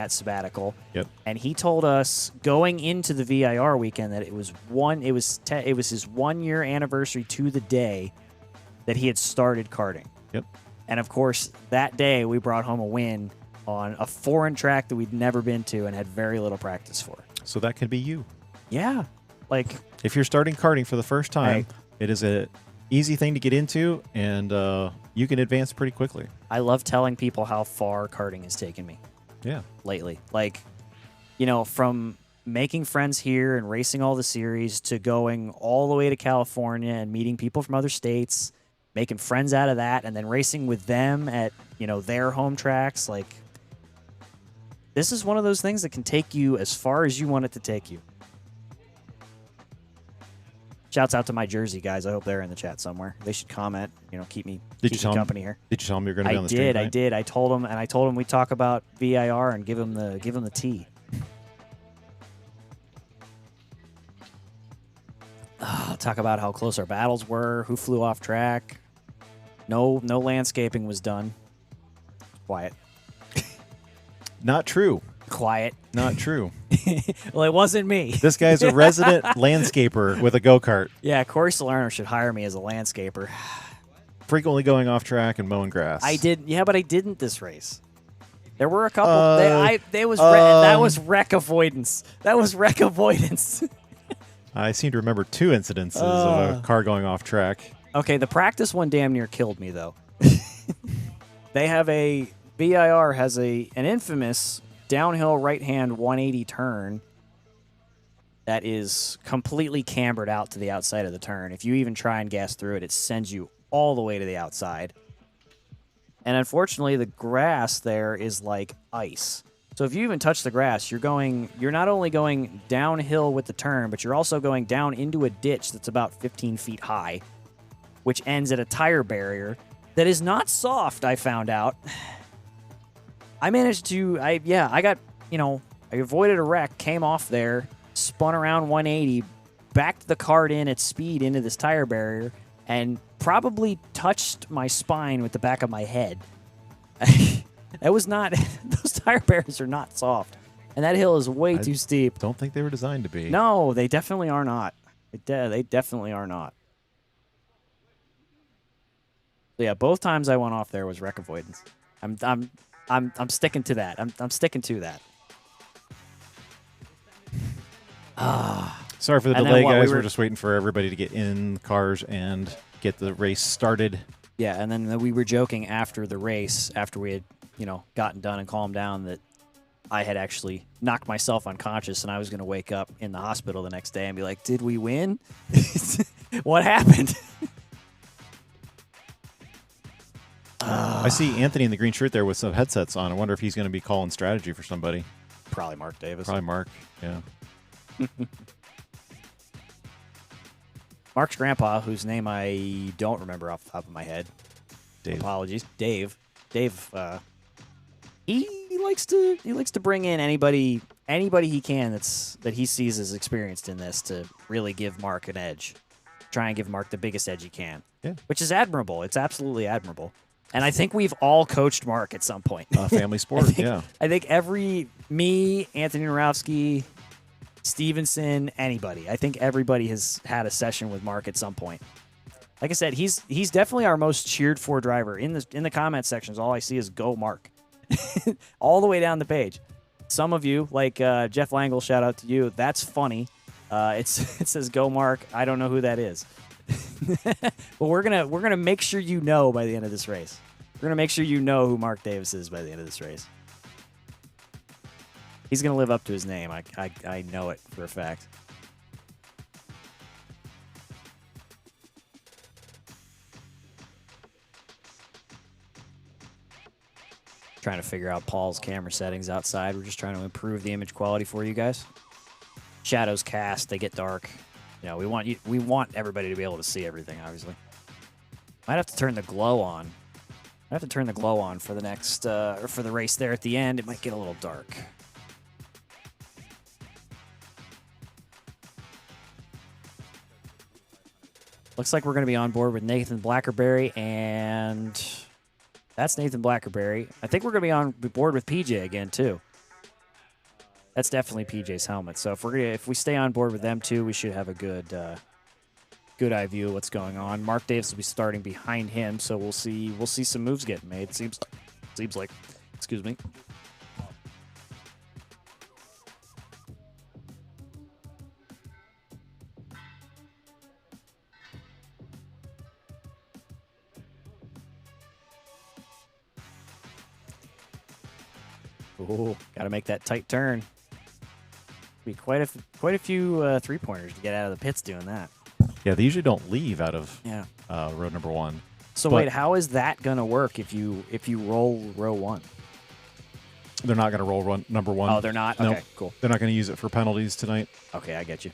sabbatical. Yep. And he told us going into the VIR weekend that it was his 1 year anniversary to the day that he had started karting. Yep. And of course, that day we brought home a win on a foreign track that we'd never been to and had very little practice for. So that could be you. Yeah. Like, if you're starting karting for the first time, Hey. it is a easy thing to get into, and you can advance pretty quickly. I love telling people how far karting has taken me Yeah. lately. Like, from making friends here and racing all the series to going all the way to California and meeting people from other states, making friends out of that, and then racing with them at, their home tracks. Like, this is one of those things that can take you as far as you want it to take you. Shouts out to my Jersey guys. I hope they're in the chat somewhere. They should comment, keep me company here. Did you tell them you're going to be on the stream? I did. I told them we'd talk about VIR and give them the tea. Talk about how close our battles were, who flew off track. No landscaping was done. Quiet. Not true. Quiet. Not true. Well, it wasn't me. This guy's a resident landscaper with a go-kart. Yeah, Corey Salerno should hire me as a landscaper. Frequently going off track and mowing grass. I did. Yeah, but I didn't this race. There were a couple. That was wreck avoidance. That was wreck avoidance. I seem to remember 2 incidences of a car going off track. Okay, the practice one damn near killed me, though. VIR has an infamous downhill right-hand 180 turn that is completely cambered out to the outside of the turn. If you even try and gas through it, it sends you all the way to the outside. And unfortunately, the grass there is like ice. So if you even touch the grass, you're not only going downhill with the turn, but you're also going down into a ditch that's about 15 feet high, which ends at a tire barrier that is not soft, I found out. I avoided a wreck, came off there, spun around 180, backed the cart in at speed into this tire barrier, and probably touched my spine with the back of my head. That was not, those tire barriers are not soft. And that hill is way too steep. Don't think they were designed to be. No, they definitely are not. They definitely are not. So yeah, both times I went off there was wreck avoidance. I'm sticking to that. I'm sticking to that. Sorry for the delay, guys. We're just waiting for everybody to get in the cars and get the race started. Yeah, and then we were joking after the race, after we had, gotten done and calmed down, that I had actually knocked myself unconscious and I was going to wake up in the hospital the next day and be like, did we win? What happened? I see Anthony in the green shirt there with some headsets on. I wonder if he's going to be calling strategy for somebody. Probably Mark Davis. Probably Mark, yeah. Mark's grandpa, whose name I don't remember off the top of my head. Dave. Apologies. Dave. He he likes to bring in anybody he can that he sees as experienced in this to really give Mark an edge. Try and give Mark the biggest edge he can. Yeah. Which is admirable. It's absolutely admirable. And I think we've all coached Mark at some point. Family sport, yeah. I think me, Anthony Narowski, Stevenson, anybody. I think everybody has had a session with Mark at some point. Like I said, he's definitely our most cheered for driver. In the comment sections, all I see is go Mark. All the way down the page. Some of you, like Jeff Langle, shout out to you. That's funny. It says go Mark. I don't know who that is. But we're gonna make sure you know by the end of this race. We're gonna make sure you know who Mark Davis is by the end of this race. He's gonna live up to his name. I know it for a fact. Trying to figure out Paul's camera settings outside. We're just trying to improve the image quality for you guys. Shadows cast, they get dark. You know, we want everybody to be able to see everything, obviously. Might have to turn the glow on. I have to turn the glow on for the next or for the race there at the end. It might get a little dark. Looks like we're going to be on board with Nathan Blackerberry, and that's Nathan Blackerberry. I think we're going to be on board with PJ again too. That's definitely PJ's helmet. So if we stay on board with them too, we should have a good eye view of what's going on. Mark Davis will be starting behind him, so we'll see some moves getting made. Seems like. Excuse me. Oh, got to make that tight turn. Be quite a few 3-pointers to get out of the pits doing that. Yeah, they usually don't leave out of Yeah. road number 1. So But wait, how is that gonna work if you roll row 1? they're not going to roll number 1. Oh, they're not? No. Okay, cool. They're not going to use it for penalties tonight. Okay, I get you.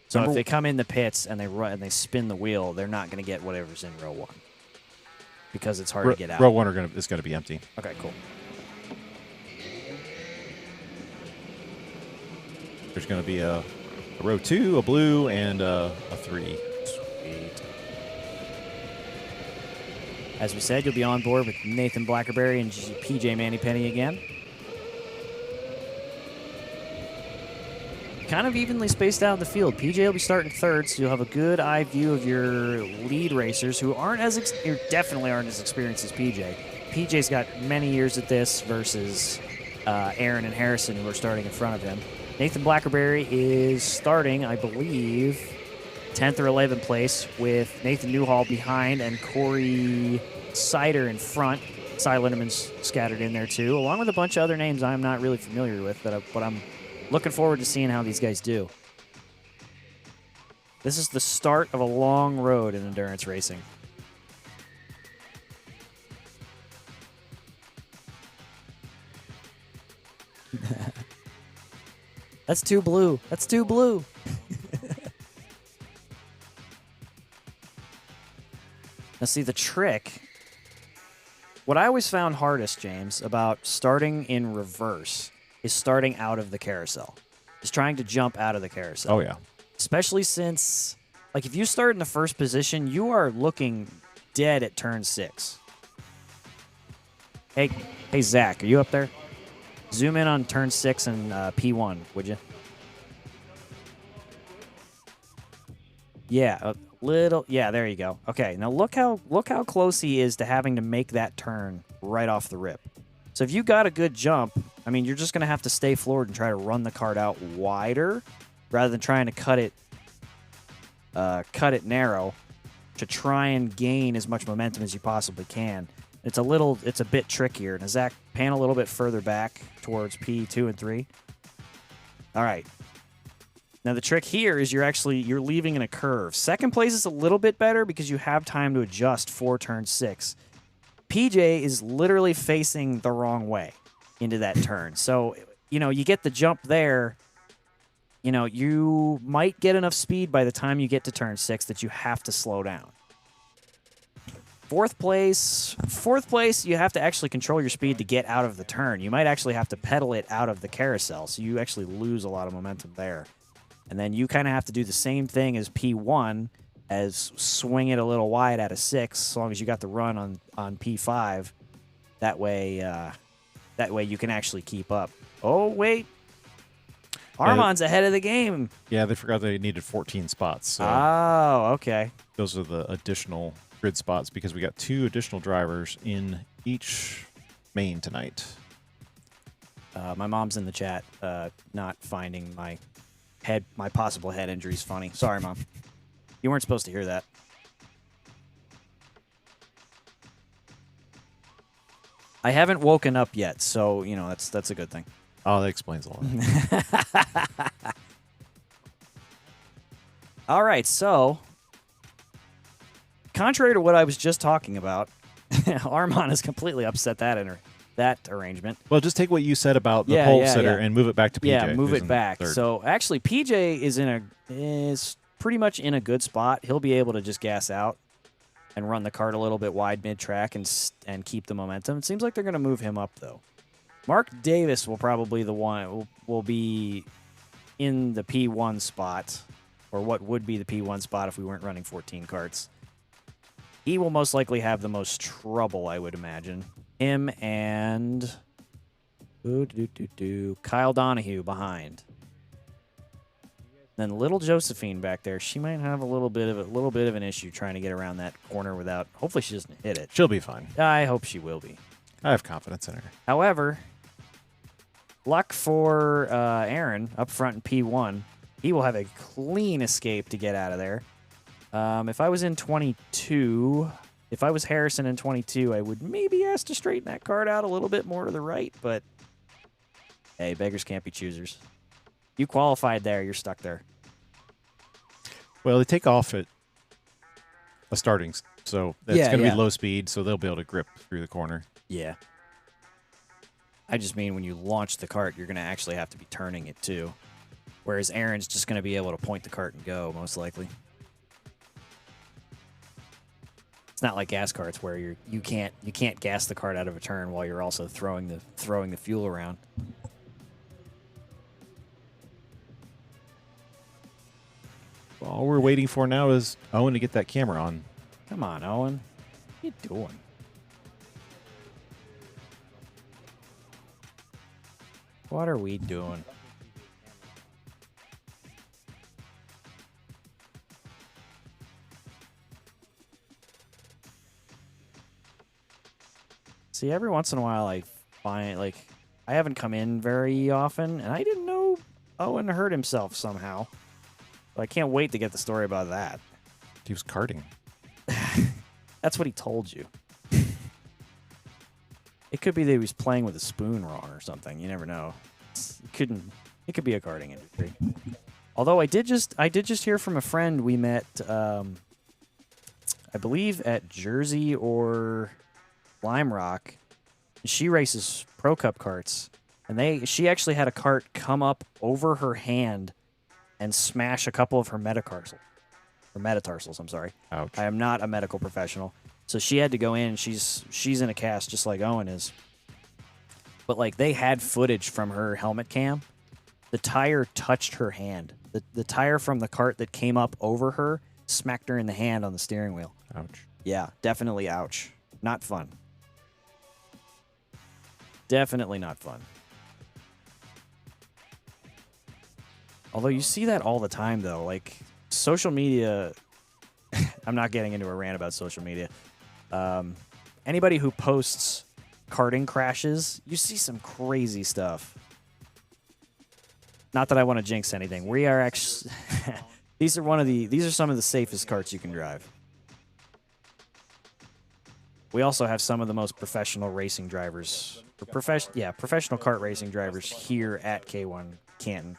So if they come in the pits and they run and they spin the wheel, they're not going to get whatever's in row 1 because it's hard to get out. Row 1 is going to be empty. Okay, cool. There's going to be a row 2, a blue, and a 3. Sweet. As we said, you'll be on board with Nathan Blackerberry and PJ Mannypenny again. Kind of evenly spaced out in the field. PJ will be starting third, so you'll have a good eye view of your lead racers who definitely aren't as experienced as PJ. PJ's got many years at this versus Aaron and Harrison, who are starting in front of him. Nathan Blackerberry is starting, I believe, 10th or 11th place with Nathan Newhall behind and Corey Sider in front. Cy Lindeman's scattered in there too, along with a bunch of other names I'm not really familiar with, but I'm looking forward to seeing how these guys do. This is the start of a long road in endurance racing. That's too blue. That's too blue. Now, see, the trick, what I always found hardest, James, about starting in reverse is starting out of the carousel. Is trying to jump out of the carousel. Oh, yeah. Especially since, like, if you start in the first position, you are looking dead at turn 6. Hey, Zach, are you up there? Zoom in on turn 6 and P1, would you? Yeah, a little. Yeah, there you go. Okay, now look how close he is to having to make that turn right off the rip. So if you got a good jump, I mean, you're just going to have to stay floored and try to run the kart out wider rather than trying to cut it narrow to try and gain as much momentum as you possibly can. It's a bit trickier. Now, Zach, pan a little bit further back towards P2 and 3. All right. Now, the trick here is you're leaving in a curve. Second place is a little bit better because you have time to adjust for turn 6. PJ is literally facing the wrong way into that turn. So, you get the jump there. You might get enough speed by the time you get to turn 6 that you have to slow down. Fourth place, you have to actually control your speed to get out of the turn. You might actually have to pedal it out of the carousel, so you actually lose a lot of momentum there. And then you kind of have to do the same thing as P1, as swing it a little wide out of 6, as long as you got the run on P5. That way you can actually keep up. Oh, wait. Armand's ahead of the game. Yeah, they forgot they needed 14 spots. So Oh, okay. those are the additional grid spots because we got 2 additional drivers in each main tonight. My mom's in the chat, not finding my possible head injuries funny. Sorry, Mom. You weren't supposed to hear that. I haven't woken up yet, so you know that's a good thing. Oh, that explains a lot. All right, so contrary to what I was just talking about, Armand has completely upset that arrangement. Well, just take what you said about the Yeah, pole yeah, sitter yeah. and move it back to PJ. Yeah, move who's it in back. third. So actually, PJ is pretty much in a good spot. He'll be able to just gas out and run the cart a little bit wide mid-track and keep the momentum. It seems like they're going to move him up, though. Mark Davis will probably will be in the P1 spot, or what would be the P1 spot if we weren't running 14 carts. He will most likely have the most trouble, I would imagine. Him and Kyle Donahue behind. Then little Josephine back there, she might have a little bit of an issue trying to get around that corner without. Hopefully, she doesn't hit it. She'll be fine. I hope she will be. I have confidence in her. However, luck for Aaron up front in P1. He will have a clean escape to get out of there. If I was in 22, if I was Harrison in 22, I would maybe ask to straighten that card out a little bit more to the right. But hey, beggars can't be choosers. You qualified there. You're stuck there. Well, they take off at a starting, so that's going to be low speed, so they'll be able to grip through the corner. Yeah. I just mean when you launch the cart, you're going to actually have to be turning it too. Whereas Aaron's just going to be able to point the cart and go, most likely. It's not like gas carts where you can't gas the cart out of a turn while you're also throwing the fuel around. All we're waiting for now is Owen to get that camera on. Come on, Owen. What are you doing? What are we doing? See, every once in a while I find, like, I haven't come in very often, and I didn't know Owen hurt himself somehow. But I can't wait to get the story about that. He was karting. That's what he told you. It could be that he was playing with a spoon wrong or something. You never know. It could be a karting industry. Although I did just hear from a friend we met, I believe at Jersey or Lime Rock. She races Pro Cup karts, and she actually had a cart come up over her hand and smash a couple of her metatarsals. I'm sorry. Ouch. I am not a medical professional, so she had to go in. She's in a cast just like Owen is. But like they had footage from her helmet cam. The tire touched her hand. The tire from the cart that came up over her smacked her in the hand on the steering wheel. Ouch. Yeah, definitely ouch. Not fun. Definitely not fun. Although you see that all the time, though. Like, social media... I'm not getting into a rant about social media. Anybody who posts karting crashes, you see some crazy stuff. Not that I want to jinx anything. We are actually... These are some of the safest karts you can drive. We also have some of the most professional racing drivers... professional kart racing drivers here at K1 Canton.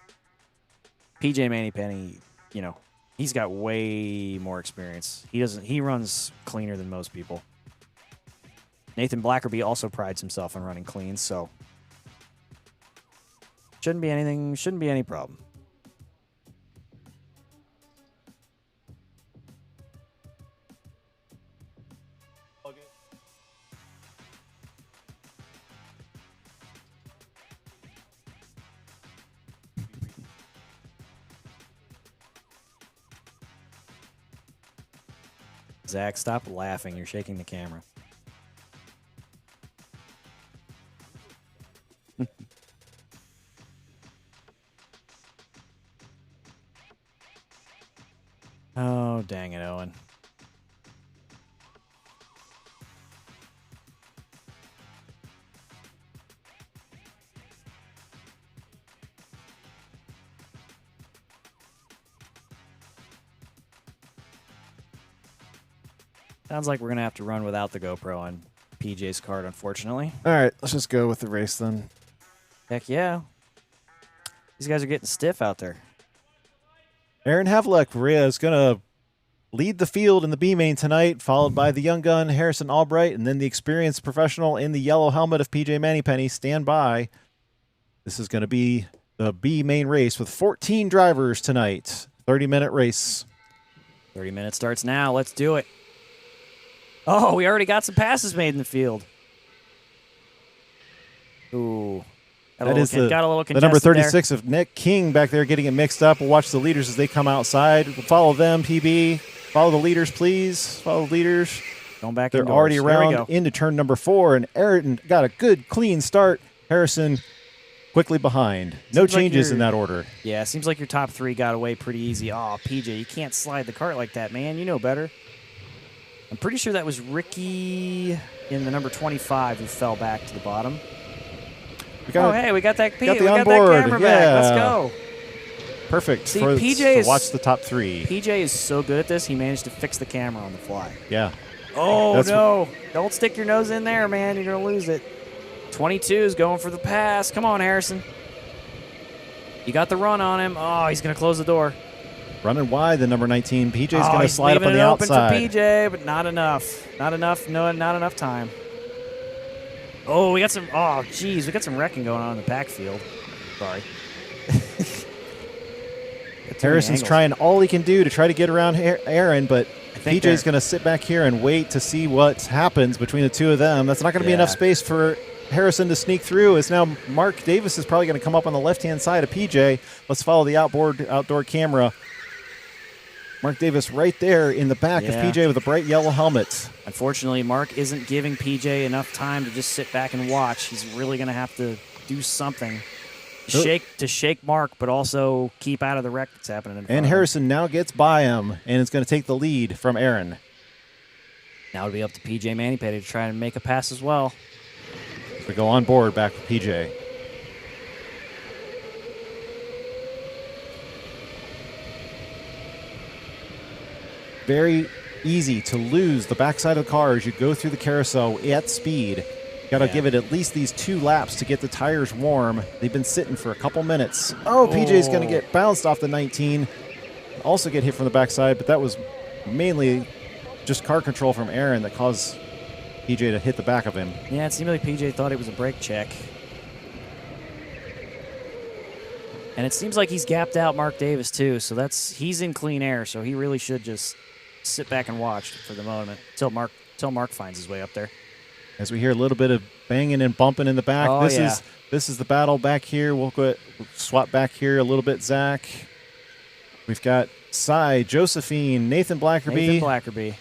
PJ Mannypenny, you know, he's got way more experience. He runs cleaner than most people. Nathan Blackerby also prides himself on running clean, so shouldn't be any problem. Zach, stop laughing. You're shaking the camera. Oh, dang it, Owen. Sounds like we're going to have to run without the GoPro on PJ's card, unfortunately. All right, let's just go with the race then. Heck yeah. These guys are getting stiff out there. Aaron Havlick is going to lead the field in the B main tonight, followed by the young gun Harrison Albright, and then the experienced professional in the yellow helmet of PJ Mannypenny. Stand by. This is going to be the B main race with 14 drivers tonight. 30-minute race. 30 minutes starts now. Let's do it. Oh, we already got some passes made in the field. Ooh. That is got a little the number contested 36 of Nick King back there getting it mixed up. We'll watch the leaders as they come outside. We'll follow them, PB. Follow the leaders, please. Follow the leaders. Going back They're indoors. already Here we around go. into turn number 4, and Aaron got a good, clean start. Harrison quickly behind. No Seems like changes in you're- that order. Yeah, it seems like your top 3 got away pretty easy. Oh, PJ, you can't slide the cart like that, man. You know better. I'm pretty sure that was Ricky in the number 25 who fell back to the bottom. We got Hey, we got that got the we got onboard, that camera back. Let's yeah. go. perfect See, for PJ to is- watch the top 3. PJ is so good at this, he managed to fix the camera on the fly. Yeah. Oh, That's no. Don't stick your nose in there, man. You're going to lose it. 22 is going for the pass. Come on, Harrison. You got the run on him. Oh, he's going to close the door. Running wide, the number 19. PJ's Oh, going to he's slide up leaving on the it open outside. for PJ, but not enough. Not enough. No, not enough time. Oh, we got some. Oh, geez, we got some wrecking going on in the backfield. Sorry. Got too many Harrison's angles. trying all he can do to try to get around Aaron, but think PJ's they're- going to sit back here and wait to see what happens between the two of them. That's not going to be Yeah. enough space for Harrison to sneak through. As now Mark Davis is probably going to come up on the left-hand side of PJ. Let's follow the outdoor camera. Mark Davis right there in the back of Yeah. PJ with a bright yellow helmet. Unfortunately, Mark isn't giving PJ enough time to just sit back and watch. He's really going to have to do something to shake Mark, but also keep out of the wreck that's happening in front And of him. Harrison now gets by him, and it's going to take the lead from Aaron. Now it'll be up to PJ Mannypenny to try and make a pass as well. We go on board back with PJ. Very easy to lose the backside of the car as you go through the carousel at speed. Got to Yeah. give it at least these 2 laps to get the tires warm. They've been sitting for a couple minutes. Oh, PJ's going to get bounced off the 19. Also get hit from the backside, but that was mainly just car control from Aaron that caused PJ to hit the back of him. Yeah, it seemed like PJ thought it was a brake check. And it seems like he's gapped out Mark Davis too, so he's in clean air, so he really should just sit back and watch for the moment till Mark finds his way up there. As we hear a little bit of banging and bumping in the back. Oh, this yeah. is the battle back here. We'll swap back here a little bit, Zach. We've got Cy, Josephine, Nathan Blackerby. Nathan Blackerby.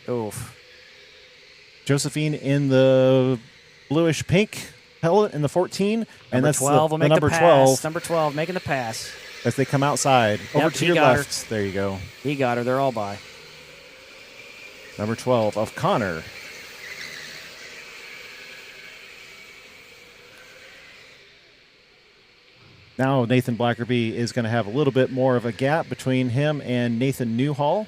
Oof. Josephine in the bluish pink helmet in the 14. And Number that's 12 will the make number the pass. 12 Number 12 making the pass. as they come outside. Over Yep, to he your got her. left. There you go. He got her. They're all by. Number 12 of Connor. Now Nathan Blackerby is going to have a little bit more of a gap between him and Nathan Newhall.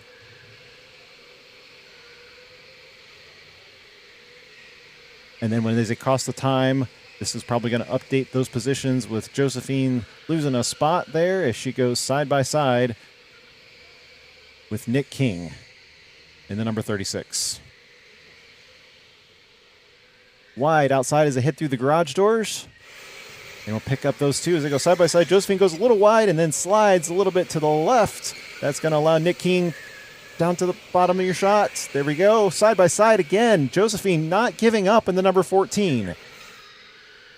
And then when they cross the time, this is probably going to update those positions with Josephine losing a spot there as she goes side by side with Nick King in the number 36. Wide outside as they head through the garage doors. And we'll pick up those two as they go side by side. Josephine goes a little wide and then slides a little bit to the left. That's going to allow Nick King down to the bottom of your shots. There we go. Side by side again. Josephine not giving up in the number 14.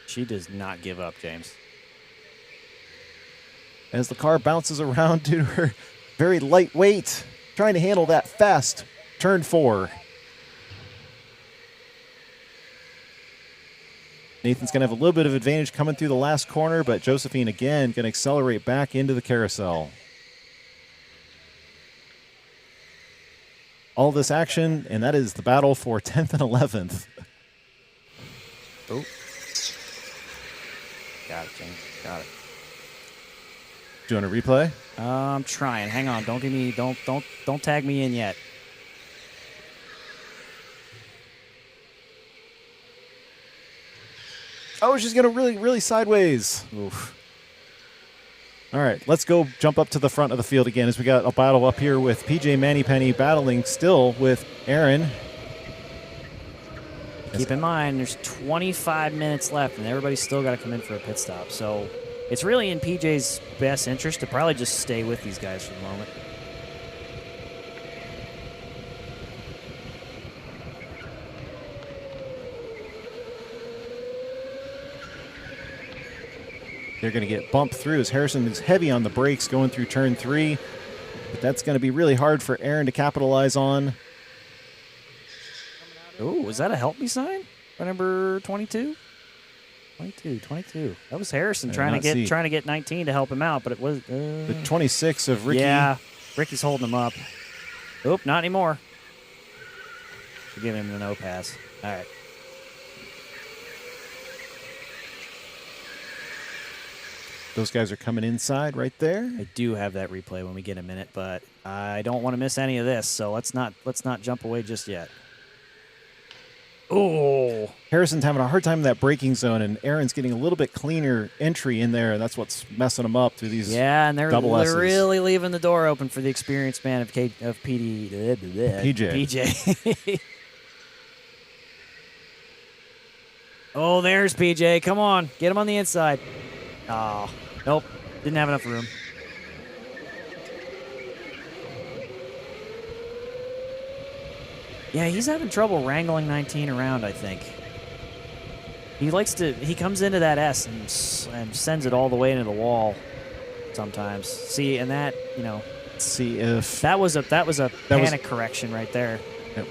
She does not give up, James. As the car bounces around due to her very light weight, trying to handle that fast turn 4. Nathan's going to have a little bit of advantage coming through the last corner, but Josephine again going to accelerate back into the carousel. All this action, and that is the battle for 10th and 11th. Oh. Got it, James. Got it. Do you want a replay? I'm trying. Hang on. Don't tag me in yet. Oh, she's going to really sideways. Oof. All right, let's go jump up to the front of the field again as we got a battle up here with PJ Mannypenny battling still with Aaron. Keep in mind, there's 25 minutes left, and everybody's still got to come in for a pit stop. So it's really in PJ's best interest to probably just stay with these guys for the moment. They're going to get bumped through as Harrison is heavy on the brakes going through turn 3. But that's going to be really hard for Aaron to capitalize on. Oh, was that a help me sign for number 22? 22. That was Harrison trying to get 19 to help him out, but it was the 26 of Ricky. Yeah, Ricky's holding him up. Oop, not anymore. We're giving him the no pass. All right. Those guys are coming inside right there. I do have that replay when we get a minute, but I don't want to miss any of this, so let's not jump away just yet. Oh, Harrison's having a hard time in that braking zone, and Aaron's getting a little bit cleaner entry in there, and that's what's messing them up through these and they're S's. really leaving the door open for the experienced man of PJ. Oh, there's PJ. Come on, get him on the inside. Oh, nope, didn't have enough room. Yeah, he's having trouble wrangling 19 around, I think. He comes into that S and sends it all the way into the wall sometimes. See, and that, see if that was a panic correction right there.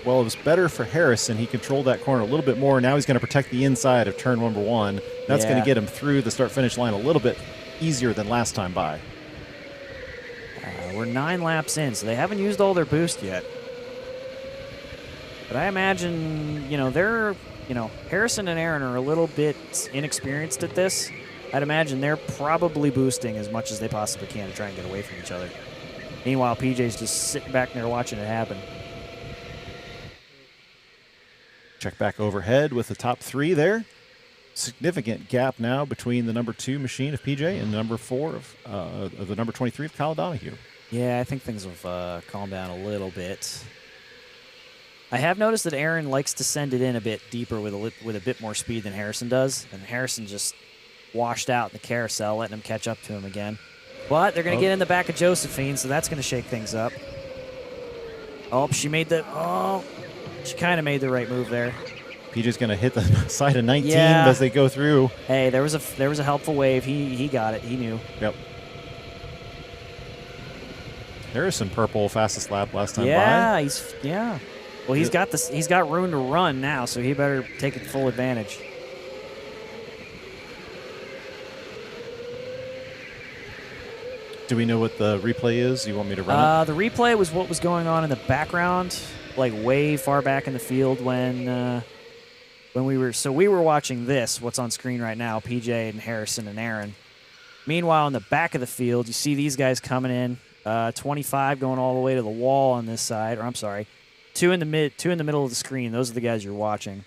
Well, it was better for Harrison. He controlled that corner a little bit more. Now he's going to protect the inside of turn number 1. That's going to get him through the start-finish line a little bit easier than last time by. We're 9 laps in, so they haven't used all their boost yet. But I imagine, Harrison and Aaron are a little bit inexperienced at this. I'd imagine they're probably boosting as much as they possibly can to try and get away from each other. Meanwhile, PJ's just sitting back there watching it happen. Check back overhead with the top 3 there. Significant gap now between the number 2 machine of PJ and the number 4 of the number 23 of Kyle Donahue. Yeah, I think things have calmed down a little bit. I have noticed that Aaron likes to send it in a bit deeper with a bit more speed than Harrison does, and Harrison just washed out in the carousel, letting him catch up to him again. But they're going to get in the back of Josephine, so that's going to shake things up. Oh, she kind of made the right move there. PJ's going to hit the side of 19 as they go through. Hey, there was a helpful wave. He got it. He knew. Yep. Harrison purple fastest lap last time by. Yeah. Well, he's got room to run now, so he better take it full advantage. Do we know what the replay is? You want me to run it? The replay was what was going on in the background, like way far back in the field when we were watching this, what's on screen right now, PJ and Harrison and Aaron. Meanwhile, in the back of the field, you see these guys coming in, 25 going all the way to the wall on this side, or I'm sorry, 2 in the middle of the screen. Those are the guys you're watching.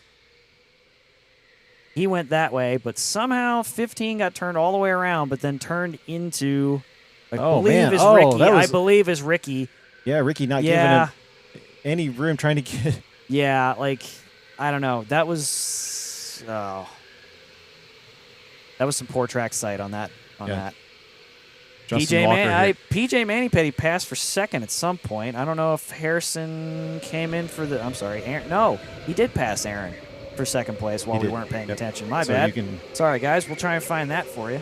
He went that way, but somehow 15 got turned all the way around, but then turned into, I believe is Ricky. Yeah, Ricky not giving him any room, trying to get. Yeah, I don't know. That was some poor track sight on that. Justin Walker here. PJ Manipedi passed for second at some point. I don't know if Harrison came in for the. I'm sorry, Aaron. No, he did pass Aaron for second place while we weren't paying attention. My bad. Sorry, guys. We'll try and find that for you.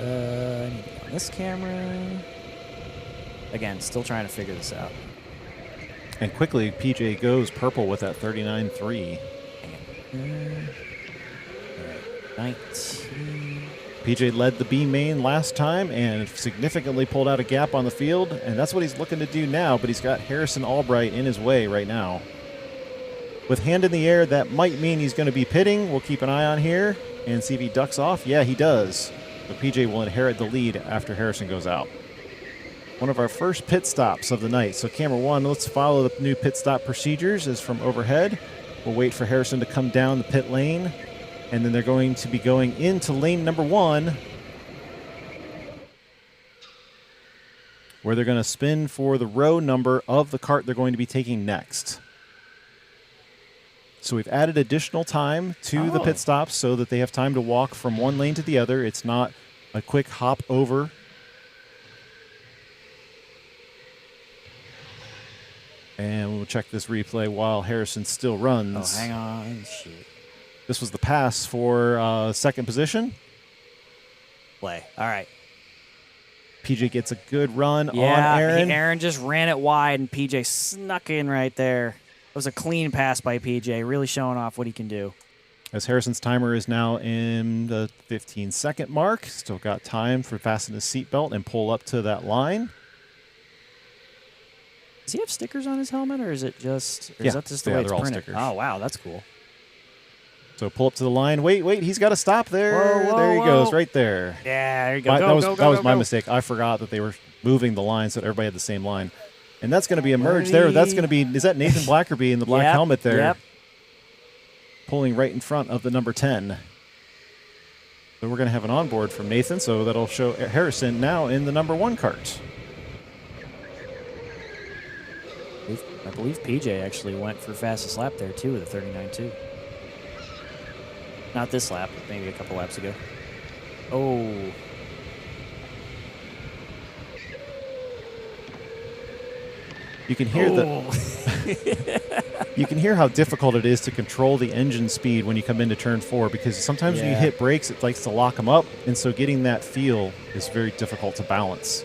I need to get on this camera. Again, still trying to figure this out. And quickly, PJ goes purple with that 39.3. 19. PJ led the B main last time and significantly pulled out a gap on the field, and that's what he's looking to do now, but he's got Harrison Albright in his way right now. With hand in the air, that might mean he's going to be pitting. We'll keep an eye on here and see if he ducks off. Yeah, he does. But PJ will inherit the lead after Harrison goes out. One of our first pit stops of the night. So camera one, let's follow the new pit stop procedures is from overhead. We'll wait for Harrison to come down the pit lane. And then they're going to be going into lane number 1, where they're going to spin for the row number of the kart they're going to be taking next. So we've added additional time to the pit stops so that they have time to walk from one lane to the other. It's not a quick hop over. And we'll check this replay while Harrison still runs. Oh, hang on. Shit. This was the pass for second position. Play. All right. PJ gets a good run on Yeah, Aaron. Aaron just ran it wide, and PJ snuck in right there. It was a clean pass by PJ, really showing off what he can do. As Harrison's timer is now in the 15-second mark. Still got time for fasten his seatbelt and pull up to that line. Does he have stickers on his helmet, or is it just? Or Yeah, is that just the way it's they're all printed? stickers. Oh wow, that's cool. So pull up to the line. Wait, he's got to stop there. Whoa, there he goes, whoa. right there. Yeah, there you go. That was my mistake. I forgot that they were moving the line so that everybody had the same line. And that's going to be a merge there. That's going to be, is that Nathan Blackerby in the black helmet there? Yep. Pulling right in front of the number 10. So we're going to have an onboard from Nathan, so that'll show Harrison now in the number 1 kart. I believe PJ actually went for fastest lap there too with a 39.2. Not this lap, but maybe a couple laps ago. Oh. You can hear you can hear how difficult it is to control the engine speed when you come into turn 4, because sometimes when you hit brakes, it likes to lock them up, and so getting that feel is very difficult to balance.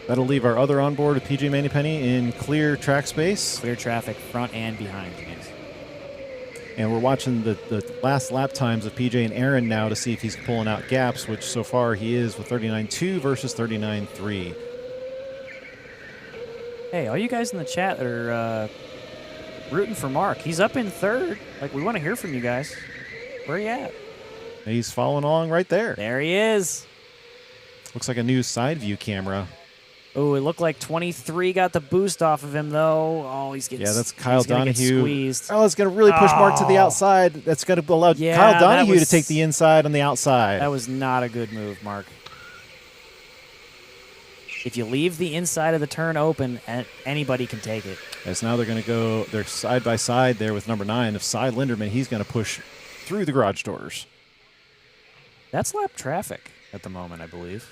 That'll leave our other onboard with PJ Manipeni in clear track space. Clear traffic front and behind, James. And we're watching the last lap times of PJ and Aaron now to see if he's pulling out gaps, which so far he is with 39.2 versus 39.3. Hey, all you guys in the chat that are rooting for Mark, he's up in third. Like, we want to hear from you guys. Where are you at? He's following along right there. There he is. Looks like a new side view camera. Oh, it looked like 23 got the boost off of him, though. Oh, he's getting that's Kyle Donahue. Squeezed. Oh, it's going to really push Mark to the outside. That's going to allow Kyle Donahue to take the inside on the outside. That was not a good move, Mark. If you leave the inside of the turn open, anybody can take it. As now they're going to go, they're side by side there with number 9. If Cy Linderman, he's going to push through the garage doors. That's lap traffic at the moment, I believe.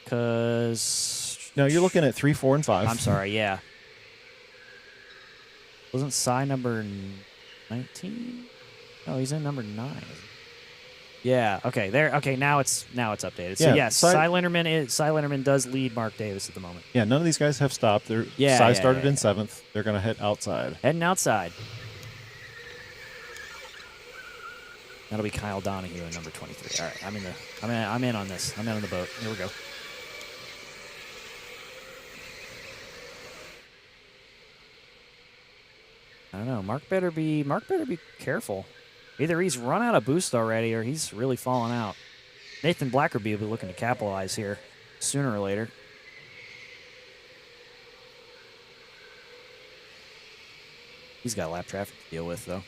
Because... No, you're looking at 3, 4, and 5. I'm sorry, yeah. Wasn't Cy number 19? No, he's in number 9. Yeah, okay. There. Okay, now it's updated. So yes, Cy Linderman does lead Mark Davis at the moment. Yeah, none of these guys have stopped. Cy started in 7th. They're going to head outside. Heading outside. That'll be Kyle Donahue in number 23. All right, I'm in on this. I'm in on the boat. Here we go. I don't know. Mark better be careful. Either he's run out of boost already or he's really fallen out. Nathan Blackerby will be looking to capitalize here sooner or later. He's got lap traffic to deal with, though.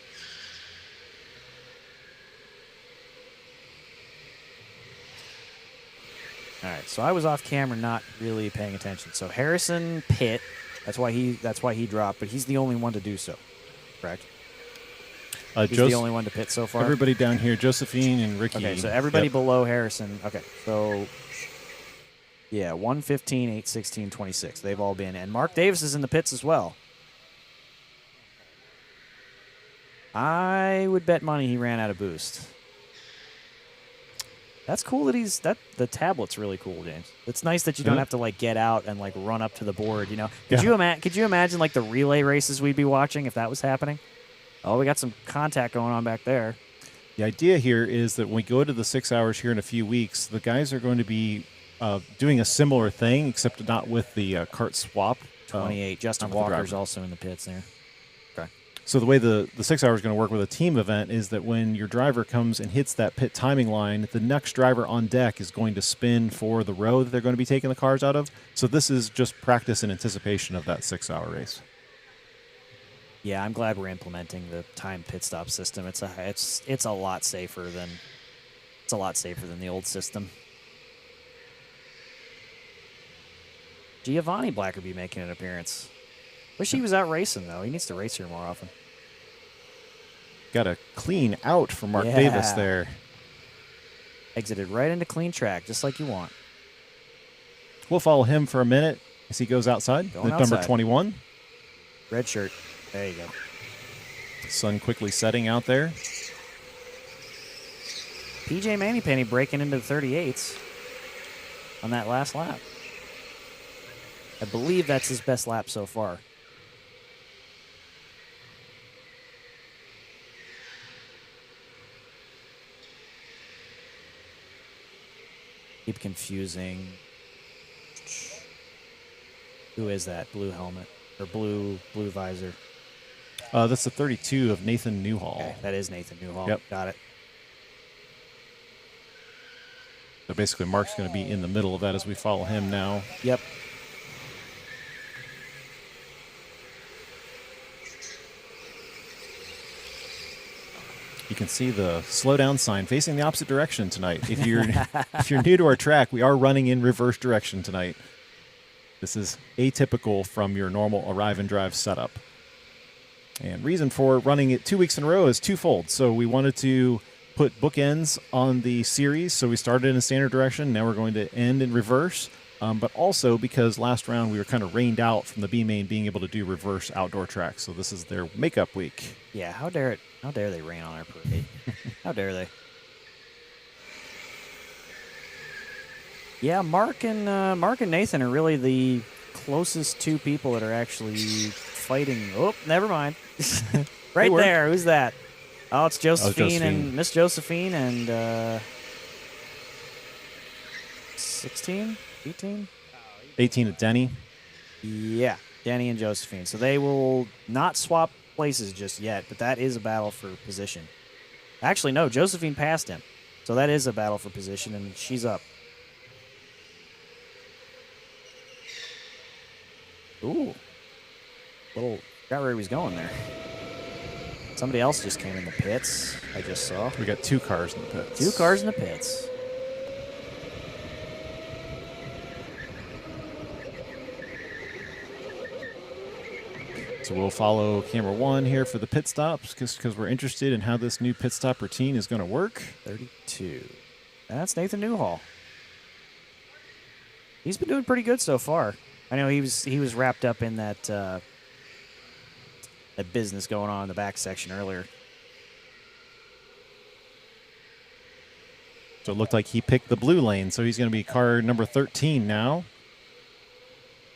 All right, so I was off camera not really paying attention. So Harrison pit, that's why he dropped, but he's the only one to do so. Correct. He's Jos- the only one to pit so far. Everybody down here, Josephine and Ricky. Okay, so everybody Yep. below Harrison. Okay, so yeah, 115, 816, 26. They've all been, and Mark Davis is in the pits as well. I would bet money he ran out of boost. That's cool that the tablet's really cool, James. It's nice that you don't Yeah. have to like get out and like run up to the board. You know, Yeah. could you imagine like the relay races we'd be watching if that was happening? Oh, we got some contact going on back there. The idea here is that when we go to the 6 hours here in a few weeks, the guys are going to be doing a similar thing, except not with the kart swap. 28. Justin not with the Walker's driver. also in the pits there. Okay. So the way the 6 hours is going to work with a team event is that when your driver comes and hits that pit timing line, the next driver on deck is going to spin for the row that they're going to be taking the cars out of. So this is just practice in anticipation of that 6 hour race. Yeah, I'm glad we're implementing the time pit stop system. It's a lot safer than the old system. Giovanni Blackerby making an appearance. Wish he was out racing though. He needs to race here more often. Got a clean out for Mark Yeah. Davis there. Exited right into clean track, just like you want. We'll follow him for a minute as he goes outside. Going Number outside. 21. Red shirt. There you go. Sun quickly setting out there. PJ Mannypenny breaking into the 38s on that last lap. I believe that's his best lap so far. Keep confusing. Who is that? Blue helmet or blue visor? That's the 32 of Nathan Newhall. Okay, that is Nathan Newhall. Yep. Got it. So basically, Mark's going to be in the middle of that as we follow him now. Yep. You can see the slow down sign facing the opposite direction tonight. If you're new to our track, we are running in reverse direction tonight. This is atypical from your normal arrive and drive setup. And reason for running it 2 weeks in a row is twofold. So we wanted to put bookends on the series. So we started in a standard direction. Now we're going to end in reverse. But also because last round we were kind of rained out from the B main being able to do reverse outdoor tracks. So this is their makeup week. Yeah. How dare they rain on our parade? How dare they? Yeah, Mark and Nathan are really the closest two people that are actually fighting. Oh, never mind. Right work. there. Who's that? Oh, it's Josephine, Josephine. and Miss Josephine and 16, 18. 18 at Denny. Yeah, Danny and Josephine. So they will not swap places just yet, but that is a battle for position. Actually, no, Josephine passed him. So that is a battle for position, and she's up. Ooh. Got where he was going there. Somebody else just came in the pits, I just saw. We got 2 cars in the pits. 2 cars in the pits. So we'll follow camera 1 here for the pit stops because we're interested in how this new pit stop routine is going to work. 32. That's Nathan Newhall. He's been doing pretty good so far. I know he was wrapped up in that that business going on in the back section earlier. So it looked like he picked the blue lane, so he's going to be car number 13 now.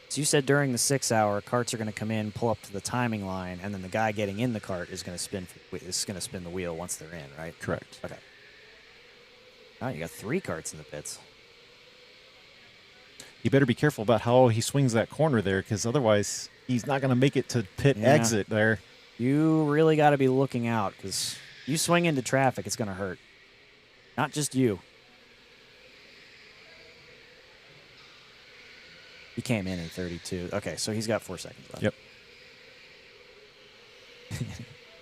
So you said during the 6 hour, carts are going to come in, pull up to the timing line, and then the guy getting in the cart is going to spin the wheel once they're in, right? Correct. Okay. All right, you got 3 carts in the pits. You better be careful about how he swings that corner there because otherwise he's not going to make it to pit Yeah. exit there. You really got to be looking out because you swing into traffic, it's going to hurt. Not just you. He came in 32. Okay, so he's got 4 seconds left. Yep.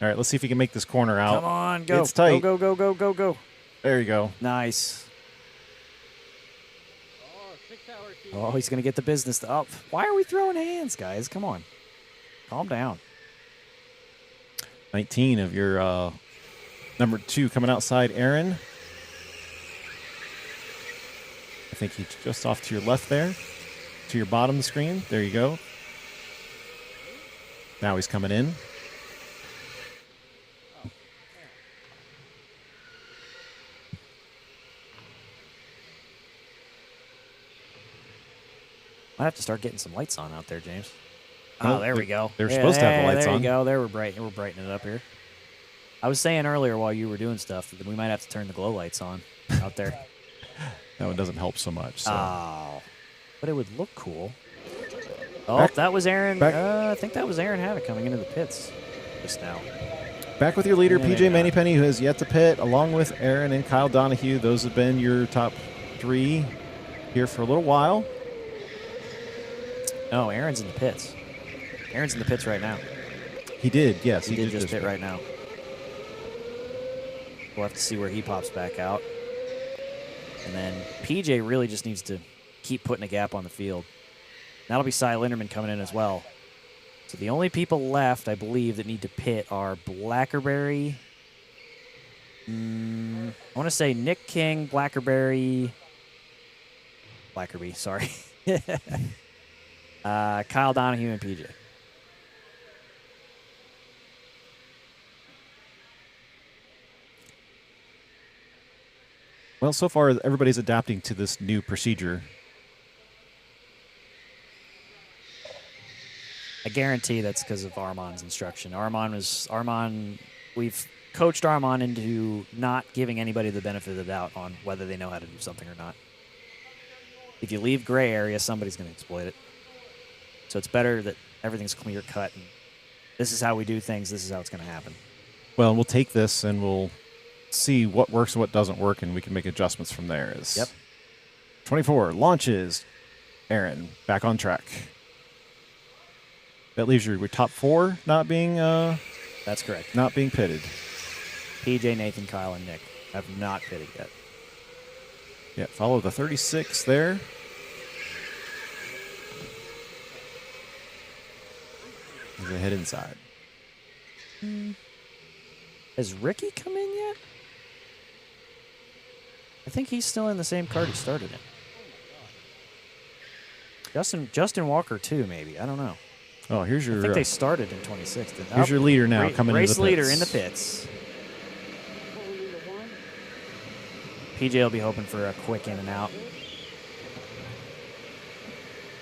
All right, let's see if he can make this corner out. Come on, go. It's tight. Go, go, go, go, go, go. There you go. Nice. Oh, 6 hour team. Oh, he's going to get the business up. Why are we throwing hands, guys? Come on. Calm down. 19 of your number 2 coming outside, Aaron. I think he's just off to your left there, to your bottom of the screen. There you go. Now he's coming in. I have to start getting some lights on out there, James. Well, Oh, there we go. they're supposed to have the lights there on. There you go. We're brightening it up here. I was saying earlier while you were doing stuff that we might have to turn the glow lights on out there. That one doesn't help so much. So. Oh, but it would look cool. Oh, Back- that was Aaron. back- I think that was Aaron Havoc coming into the pits just now. Back with your leader, Yeah, PJ maybe not. Mannypenny, who has yet to pit, along with Aaron and Kyle Donahue. Those have been your top 3 here for a little while. No, Aaron's in the pits. Aaron's in the pits right now. He did, yes. He did just pit right now. We'll have to see where he pops back out. And then PJ really just needs to keep putting a gap on the field. That'll be Cy Linderman coming in as well. So the only people left, I believe, that need to pit are Blackerberry. I want to say Nick King, Blackerby, sorry. Kyle Donahue and PJ. Well, so far, everybody's adapting to this new procedure. I guarantee that's because of Armand's instruction. We've coached Armand into not giving anybody the benefit of the doubt on whether they know how to do something or not. If you leave gray area, somebody's going to exploit it. So it's better that everything's clear cut. And this is how we do things. This is how it's going to happen. Well, we'll take this and we'll see what works and what doesn't work, and we can make adjustments from there. Yep. 24 launches. Aaron, back on track. That leaves your top 4 not being That's correct. not being pitted. PJ, Nathan, Kyle, and Nick have not pitted yet. Yeah, follow the 36 there. As they head inside. Has Ricky come in yet? I think he's still in the same cart he started in. Justin Walker too, maybe. I don't know. Oh, here's I your think they started in 26. here's your leader now coming race into the leader pits. in the pits. PJ will be hoping for a quick in and out.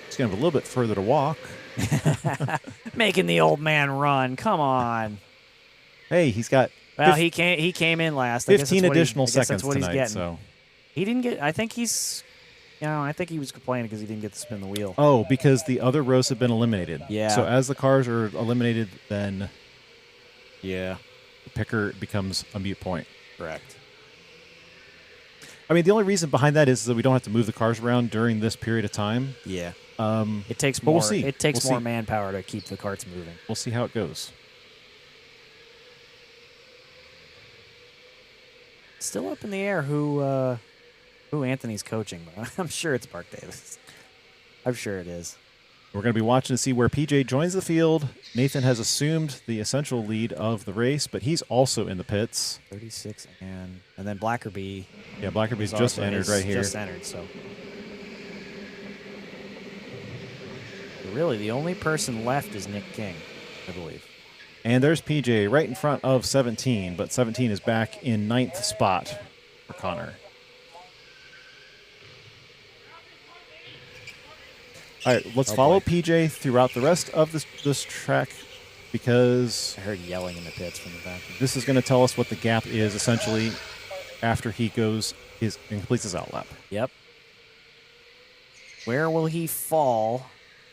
He's gonna have a little bit further to walk. Making the old man run. Come on. Hey, he's got Well, he came in last. I guess 15 that's what additional I guess that's seconds what he's tonight. getting. So, He didn't get. I think he's. I think he was complaining because he didn't get to spin the wheel. oh, because the other rows have been eliminated. Yeah. So as the cars are eliminated, then Yeah. the picker becomes a mute point. Correct. I mean, the only reason behind that is that we don't have to move the cars around during this period of time. Yeah. Um, It takes But more. we'll see. It takes We'll more see. manpower to keep the carts moving. we'll see how it goes. Still up in the air who Anthony's coaching, but I'm sure it's Mark Davis. I'm sure it is. We're going to be watching to see where PJ joins the field. Nathan has assumed the essential lead of the race, but he's also in the pits. 36 and then Blackerby. Yeah, Blackerby's is just also- entered is right here. Just entered, so. Really, the only person left is Nick King, I believe. And there's PJ right in front of 17, but 17 is back in 9th spot for Connor. All right, let's Oh, follow boy. PJ throughout the rest of this track because I heard yelling in the pits from the back. this is going to tell us what the gap is essentially after he goes and completes his outlap. Yep. Where will he fall?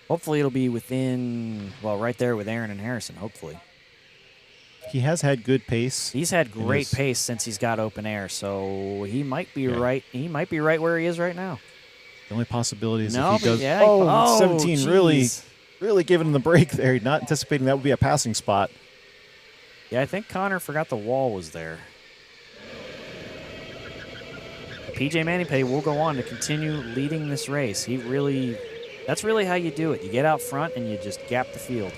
Hopefully it'll be within, well, right there with Aaron and Harrison, hopefully. He has had good pace. He's had great his- pace since he's got open air, so he might be Yeah. right. He might be right where he is right now. The only possibility is No, if he but does. yeah, oh, 17 really, jeez. really giving him the break there. Not anticipating that would be a passing spot. Yeah, I think Connor forgot the wall was there. PJ Manipay will go on to continue leading this race. That's really how you do it. You get out front and you just gap the field.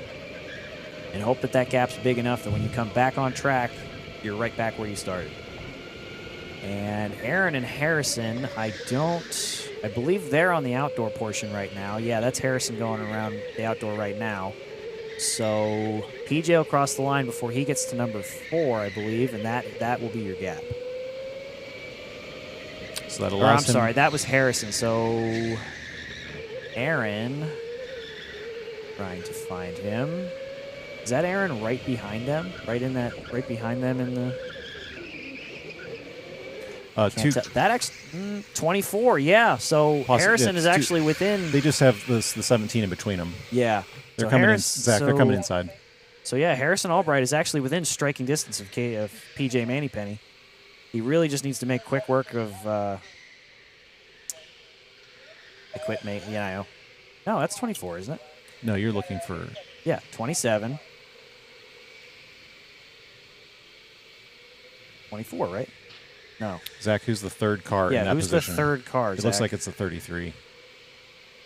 and hope that that gap's big enough that when you come back on track, you're right back where you started. And Aaron and Harrison, I believe they're on the outdoor portion right now. Yeah, that's Harrison going around the outdoor right now. So PJ will cross the line before he gets to number 4, I believe, and that will be your gap. So that Or, allows I'm sorry, that was Harrison. So Aaron, trying to find him. Is that Aaron right behind them? Right behind them in the. That actually 24. Yeah. So Harrison is actually within. They just have the 17 in between them. Yeah. They're coming in, Zach. They're coming inside. So yeah, Harrison Albright is actually within striking distance of PJ Mannypenny. He really just needs to make quick work of. Yeah, I know. No, that's 24, isn't it? No, you're looking for. Yeah, 27. 24, right? No. Zach, who's the third car in that who's position? the third car, It Zach? looks like it's the 33.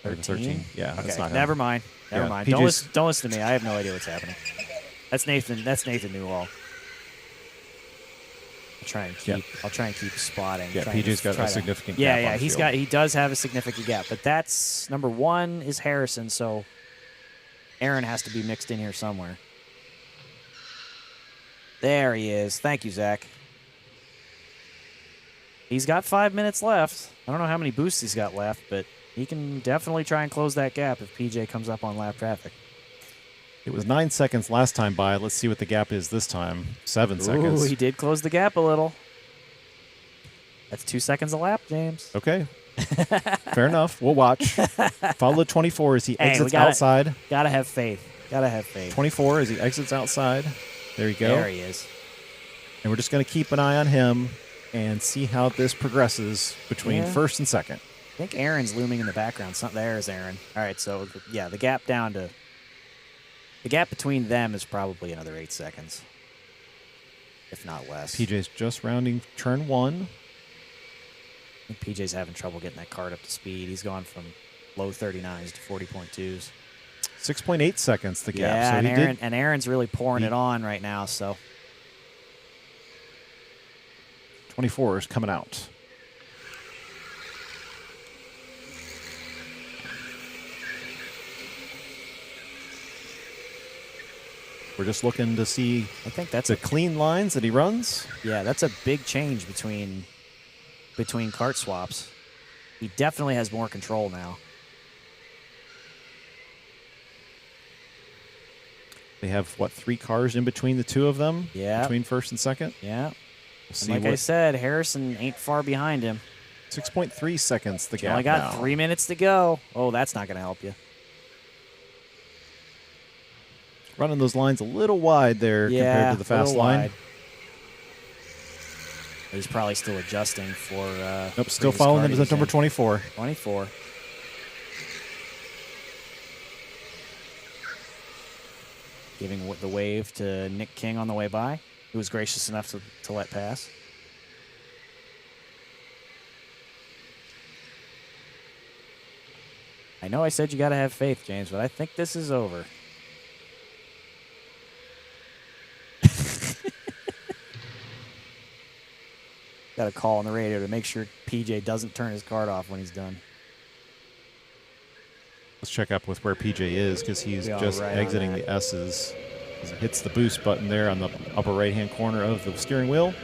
13? Or the 13. Yeah, okay, that's not him. never mind. Never Yeah, mind. PJ's Don't listen to me. I have no idea what's happening. That's Nathan Newell. I'll try and keep spotting. Yeah, PJ's got a significant gap. Yeah, on the field. he does have a significant gap. But that's number 1 is Harrison, so Aaron has to be mixed in here somewhere. There he is. Thank you, Zach. He's got 5 minutes left. I don't know how many boosts he's got left, but he can definitely try and close that gap if PJ comes up on lap traffic. It was 9 seconds last time by. Let's see what the gap is this time. 7 seconds. Ooh, he did close the gap a little. That's 2 seconds a lap, James. Okay. Fair enough. We'll watch. Follow the 24 as he exits outside. Gotta have faith. 24 as he exits outside. There you go. There he is. And we're just going to keep an eye on him and see how this progresses between first and second. I think Aaron's looming in the background. There's Aaron. All right, so yeah, the gap between them is probably another 8 seconds, if not less. PJ's just rounding turn 1. I think PJ's having trouble getting that cart up to speed. He's gone from low 39s to 40.2s. 6.8 seconds the gap. Yeah, so and Aaron's really pouring it on right now. So 24 is coming out. We're just looking to see. I think that's the clean lines that he runs. Yeah, that's a big change between kart swaps. He definitely has more control now. They have, 3 cars in between the two of them? Yeah. Between first and second? Yeah. We'll see like I said, Harrison ain't far behind him. 6.3 seconds the gap only got now. 3 minutes to go. Oh, that's not going to help you. Running those lines a little wide there compared to the fast line. Wide. He's probably still adjusting for. Nope, still following them as number 24. 24. Giving the wave to Nick King on the way by, who was gracious enough to let pass. I know I said you got to have faith, James, but I think this is over. Got a call on the radio to make sure PJ doesn't turn his cart off when he's done. Let's check up with where PJ is because he's just exiting the S's. As he hits the boost button there on the upper right-hand corner of the steering wheel.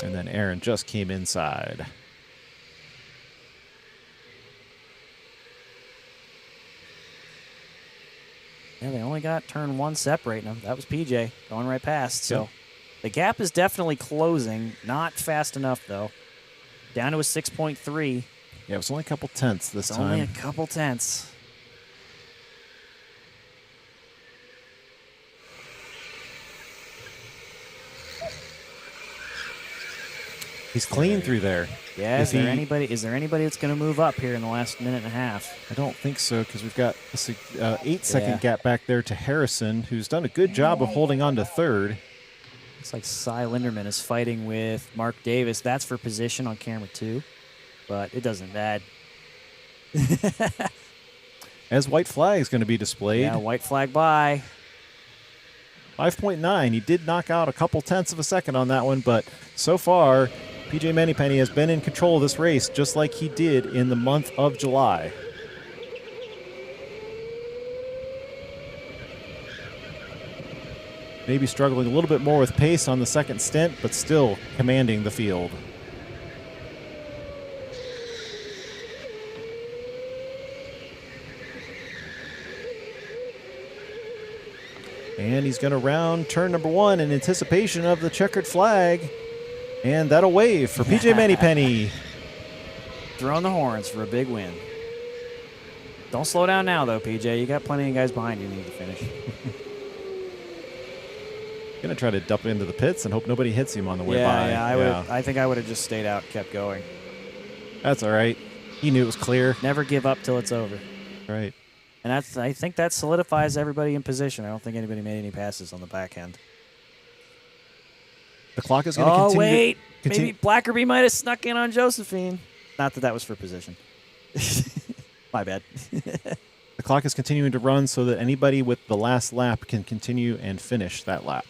And then Aaron just came inside. Yeah, they only got turn 1 separating them. That was PJ going right past. So the gap is definitely closing. Not fast enough, though. Down to a 6.3. Yeah, it was only a couple tenths this time. Only a couple tenths. He's clean through there. Yeah, is there anybody that's going to move up here in the last minute and a half? I don't think so because we've got a 8-second gap back there to Harrison, who's done a good job of holding on to third. Looks like Cy Linderman is fighting with Mark Davis. That's for position on camera 2, but it doesn't matter. As white flag is going to be displayed. Yeah, white flag by. 5.9. He did knock out a couple tenths of a second on that one, but so far, PJ Moneypenny has been in control of this race just like he did in the month of July. Maybe struggling a little bit more with pace on the second stint, but still commanding the field. And he's going to round turn number 1 in anticipation of the checkered flag. And that'll wave for PJ Moneypenny. Throwing the horns for a big win. Don't slow down now, though, PJ. You got plenty of guys behind you need to finish. Going to try to dump into the pits and hope nobody hits him on the way by. I think I would have just stayed out and kept going. That's all right. He knew it was clear. Never give up till it's over. Right. And I think that solidifies everybody in position. I don't think anybody made any passes on the back end. The clock is going to continue. Oh, wait. Maybe Blackerby might have snuck in on Josephine. Not that that was for position. My bad. The clock is continuing to run so that anybody with the last lap can continue and finish that lap.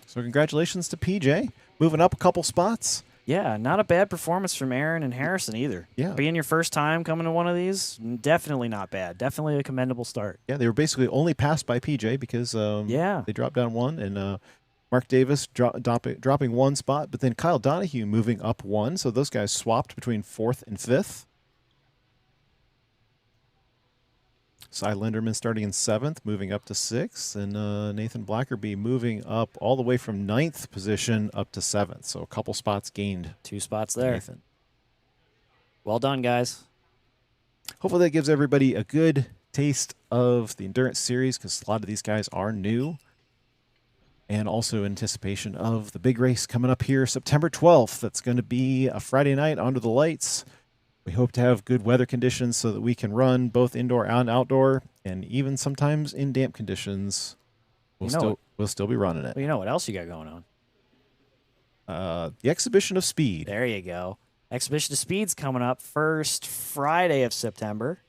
So congratulations to PJ. Moving up a couple spots. Yeah, not a bad performance from Aaron and Harrison either. Yeah. Being your first time coming to one of these, definitely not bad. Definitely a commendable start. Yeah, they were basically only passed by PJ because they dropped down one, and Mark Davis dropping one spot, but then Kyle Donahue moving up one. So those guys swapped between 4th and 5th. Cy Linderman starting in 7th, moving up to 6th, and Nathan Blackerby moving up all the way from 9th position up to 7th. So a couple spots gained. 2 spots there. Nathan. Well done, guys. Hopefully that gives everybody a good taste of the Endurance Series because a lot of these guys are new. And also anticipation of the big race coming up here September 12th. That's going to be a Friday night under the lights. We hope to have good weather conditions so that we can run both indoor and outdoor, and even sometimes in damp conditions. We'll still be running it. Well, you know what else you got going on? The Exhibition of Speed. There you go. Exhibition of Speed's coming up first Friday of September.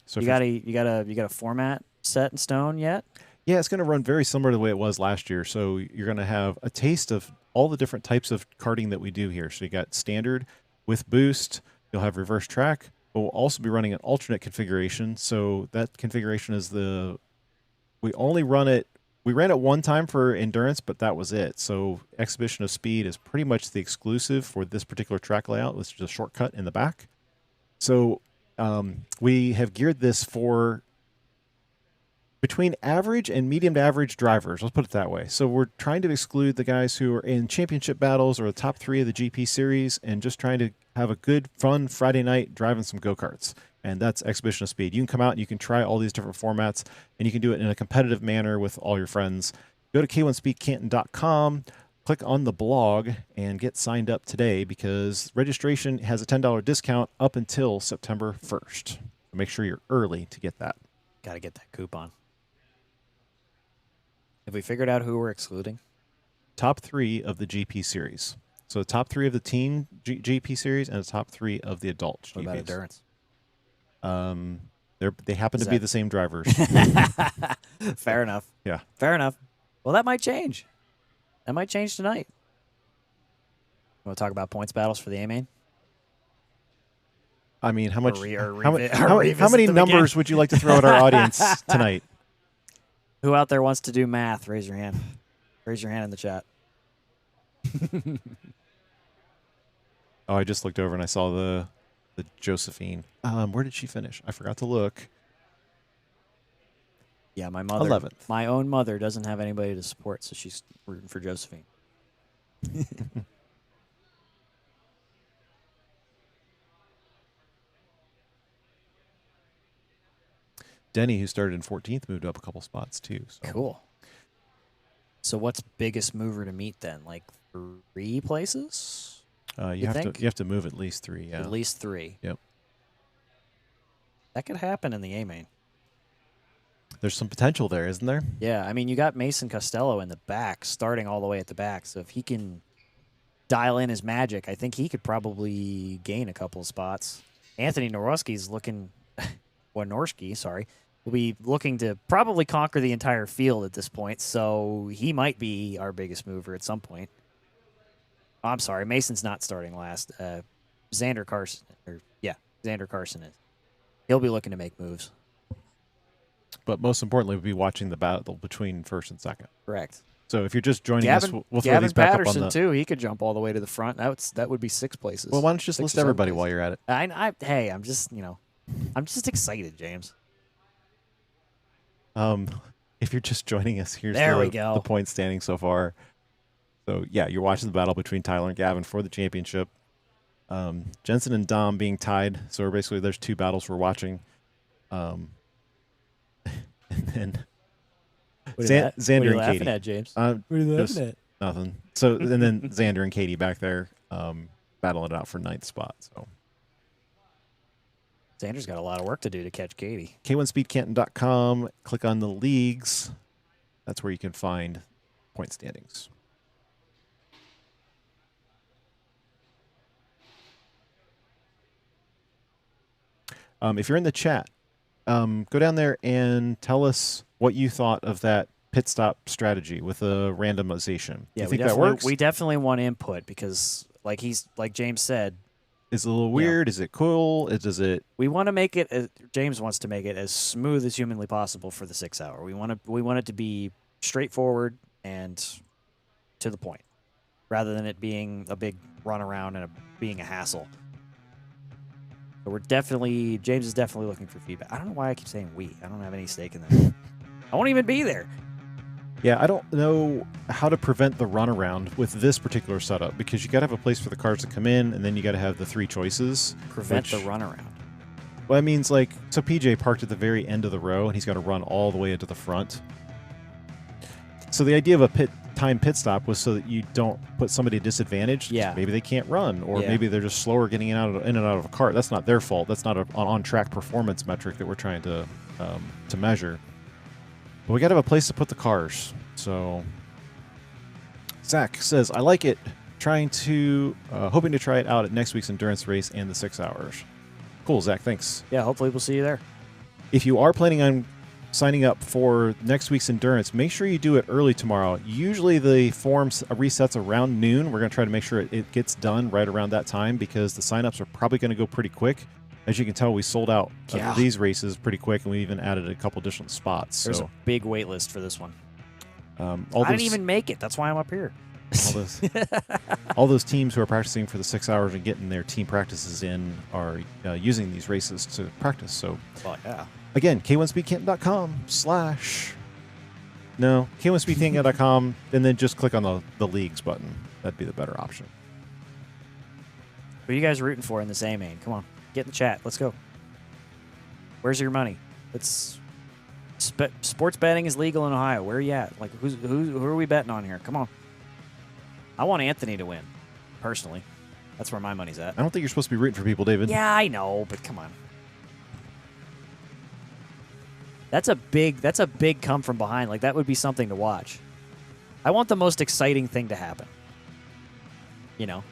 So you got a format set in stone yet? Yeah, it's going to run very similar to the way it was last year. So you're going to have a taste of all the different types of karting that we do here. So you got standard with boost. You'll have reverse track, but we'll also be running an alternate configuration. So that configuration is we ran it one time for endurance, but that was it. So Exhibition of Speed is pretty much the exclusive for this particular track layout, which is a shortcut in the back. So we have geared this for between average and medium to average drivers. Let's put it that way. So we're trying to exclude the guys who are in championship battles or the top 3 of the GP series and just trying to have a good, fun Friday night driving some go-karts. And that's Exhibition of Speed. You can come out and you can try all these different formats, and you can do it in a competitive manner with all your friends. Go to k1speedcanton.com, click on the blog, and get signed up today because registration has a $10 discount up until September 1st. So make sure you're early to get that. Got to get that coupon. Have we figured out who we're excluding? Top 3 of the GP series. So the top 3 of the teen GP series and the top 3 of the adult GPs. What about endurance? They happen to be the same drivers. Fair enough. Yeah. Fair enough. Well, that might change. That might change tonight. Want to talk about points battles for the A-main? I mean, how much? How many numbers would you like to throw at our audience tonight? Who out there wants to do math? Raise your hand. Raise your hand in the chat. Oh, I just looked over and I saw the Josephine. Where did she finish? I forgot to look. Yeah, my mother. 11th. My own mother doesn't have anybody to support, so she's rooting for Josephine. Denny, who started in 14th, moved up a couple spots too. So. Cool. So what's biggest mover to meet then? Like 3 places? You have to move at least 3. Yeah. At least 3. Yep. That could happen in the A-main. There's some potential there, isn't there? Yeah, I mean, you got Mason Costello in the back, starting all the way at the back. So if he can dial in his magic, I think he could probably gain a couple of spots. Anthony Norowski's looking, Norski, sorry, will be looking to probably conquer the entire field at this point. So he might be our biggest mover at some point. Oh, I'm sorry, Mason's not starting last. Xander Carson, Xander Carson is. He'll be looking to make moves. But most importantly, we'll be watching the battle between first and second. Correct. So if you're just joining us, we'll throw Gavin these back Patterson up on the. too. He could jump all the way to the front. That would be 6 places. Well, why don't you just 6 list or 7 everybody places. while you're at it? Hey, I'm just I'm just excited, James. If you're just joining us, here's There we go. the point standing so far. So yeah, you're watching the battle between Tyler and Gavin for the championship. Jensen and Dom being tied. So basically, there's 2 battles we're watching. And then Xander what are you and laughing Katie. at, James? What are you laughing at? Nothing. So and then Xander and Katie back there battling it out for 9th spot. So Xander's got a lot of work to do to catch Katie. K1SpeedCanton.com. Click on the leagues. That's where you can find point standings. If you're in the chat, go down there and tell us what you thought of that pit stop strategy with the randomization. Do Yeah, you think that works? We definitely want input because, like James said, Is it a little weird? Is it cool? Does it? we want to make it. James wants to make it as smooth as humanly possible for the 6 hour. We want it to be straightforward and to the point, rather than it being a big runaround and being a hassle. So James is definitely looking for feedback. I don't know why I keep saying we. I don't have any stake in that. I won't even be there. Yeah, I don't know how to prevent the runaround with this particular setup because you got to have a place for the cars to come in, and then you got to have the 3 choices. Prevent the runaround. Well, that means so PJ parked at the very end of the row, and he's got to run all the way into the front. So the idea of a pit stop was so that you don't put somebody at disadvantage. Yeah. Maybe they can't run, or Yeah. maybe they're just slower getting in and out of a cart. That's not their fault. That's not an on-track performance metric that we're trying to measure. But we got to have a place to put the cars. So Zach says, I like it. Hoping to try it out at next week's endurance race and the 6 hours. Cool, Zach. Thanks. Yeah, hopefully we'll see you there. If you are planning on signing up for next week's endurance, make sure you do it early tomorrow. Usually the form resets around noon. We're going to try to make sure it gets done right around that time because the signups are probably going to go pretty quick. As you can tell, we sold out of these races pretty quick, and we even added a couple additional spots. There's a big wait list for this one. I I didn't even make it. That's why I'm up here. all those teams who are practicing for the 6 hours and getting their team practices in are using these races to practice. So, Well, yeah. again, K1SpeedCanton.com/ No, K1SpeedCanton.com, and then just click on the leagues button. That'd be the better option. Who are you guys rooting for in this A main? Come on, get in the chat. Let's go. Where's your money? Sports betting is legal in Ohio. Where are you at? Like, who are we betting on here? Come on. I want Anthony to win, personally. That's where my money's at. I don't think you're supposed to be rooting for people, David. Yeah, I know, but come on. That's a big come from behind. Like, that would be something to watch. I want the most exciting thing to happen. You know?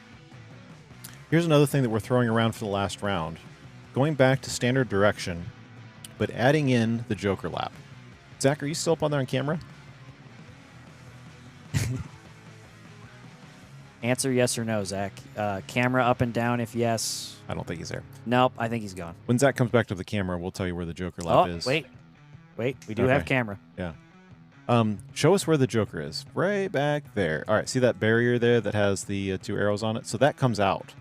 Here's another thing that we're throwing around for the last round. Going back to standard direction, but adding in the Joker lap. Zach, are you still up on there on camera? Answer yes or no, Zach. Camera up and down if yes. I don't think he's there. Nope, I think he's gone. When Zach comes back to the camera, we'll tell you where the Joker lap is. Wait, we do have camera. Yeah. Show us where the Joker is. Right back there. All right, see that barrier there that has the 2 arrows on it? So that comes out.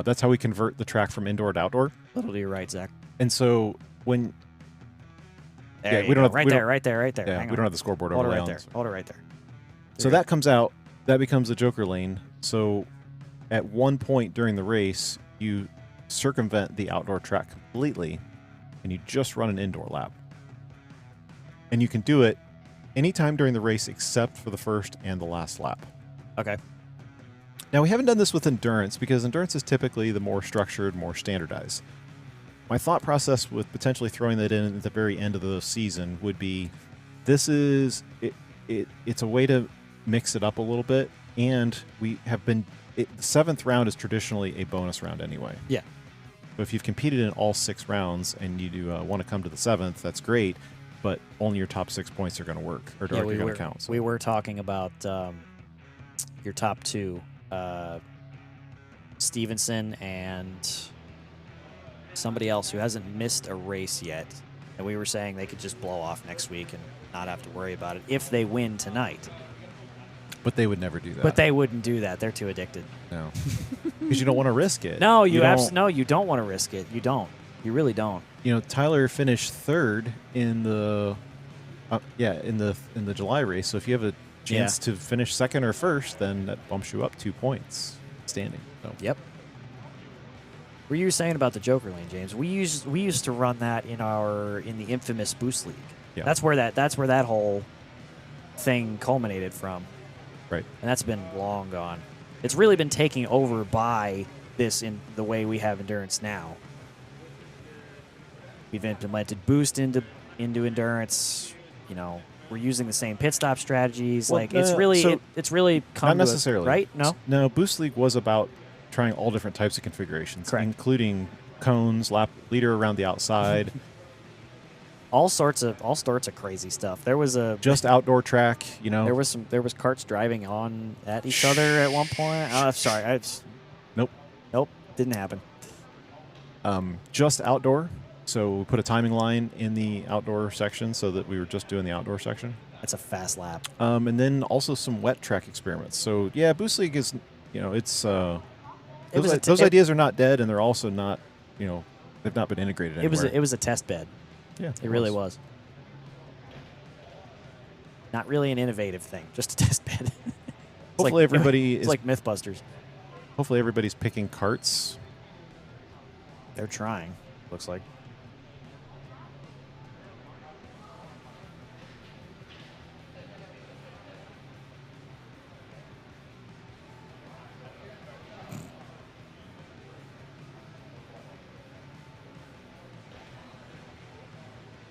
That's how we convert the track from indoor to outdoor. Little to your right, Zach. And so when... There we you don't go. have, right we there, don't- right there, right there. Yeah, Hang we on. don't have the scoreboard Hold it overlay right on. there. Hold it right there. So that comes out. That becomes the Joker lane. So at one point during the race, you circumvent the outdoor track completely, and you just run an indoor lap. And you can do it anytime during the race except for the first and the last lap. Okay. Now, we haven't done this with endurance because endurance is typically the more structured, more standardized. my thought process with potentially throwing that in at the very end of the season would be, this is it's a way to mix it up a little bit, and we have been the 7th round is traditionally a bonus round anyway. Yeah. So if you've competed in all 6 rounds and you do want to come to the 7th, that's great, but only your top 6 points are going to work or are going to count. So. We were talking about your top 2, Stevenson and somebody else who hasn't missed a race yet, and we were saying they could just blow off next week and not have to worry about it if they win tonight. But they would never do that. But they wouldn't do that. They're too addicted. No, because you don't want to risk it. No, you don't want to risk it. You don't. You really don't. You know, Tyler finished 3rd in the in the July race. So if you have a chance to finish 2nd or 1st, then that bumps you up 2 points standing. So. Yep. What you were saying about the Joker lane, James? We used to run that in the infamous Boost League. Yeah. That's where that whole thing culminated from. Right. And that's been long gone. It's really been taken over by this in the way we have Endurance now. We've implemented Boost into Endurance. You know, we're using the same pit stop strategies. Well, it's really come not necessarily right. No, Boost League was about trying all different types of configurations, correct, including cones, lap leader around the outside. all sorts of crazy stuff. There was a just outdoor track, you know. There was carts driving at each other at one point. Oh, sorry, nope, didn't happen. Just outdoor. So we put a timing line in the outdoor section so that we were just doing the outdoor section. That's a fast lap. And then also some wet track experiments. So yeah, Boost League is, you know, it's those ideas are not dead, and they're also not, you know, they've not been integrated anywhere. It was a test bed. Yeah, it really was. Not really an innovative thing, just a test bed. Hopefully everybody it's like Mythbusters. Hopefully everybody's picking carts. They're trying, looks like.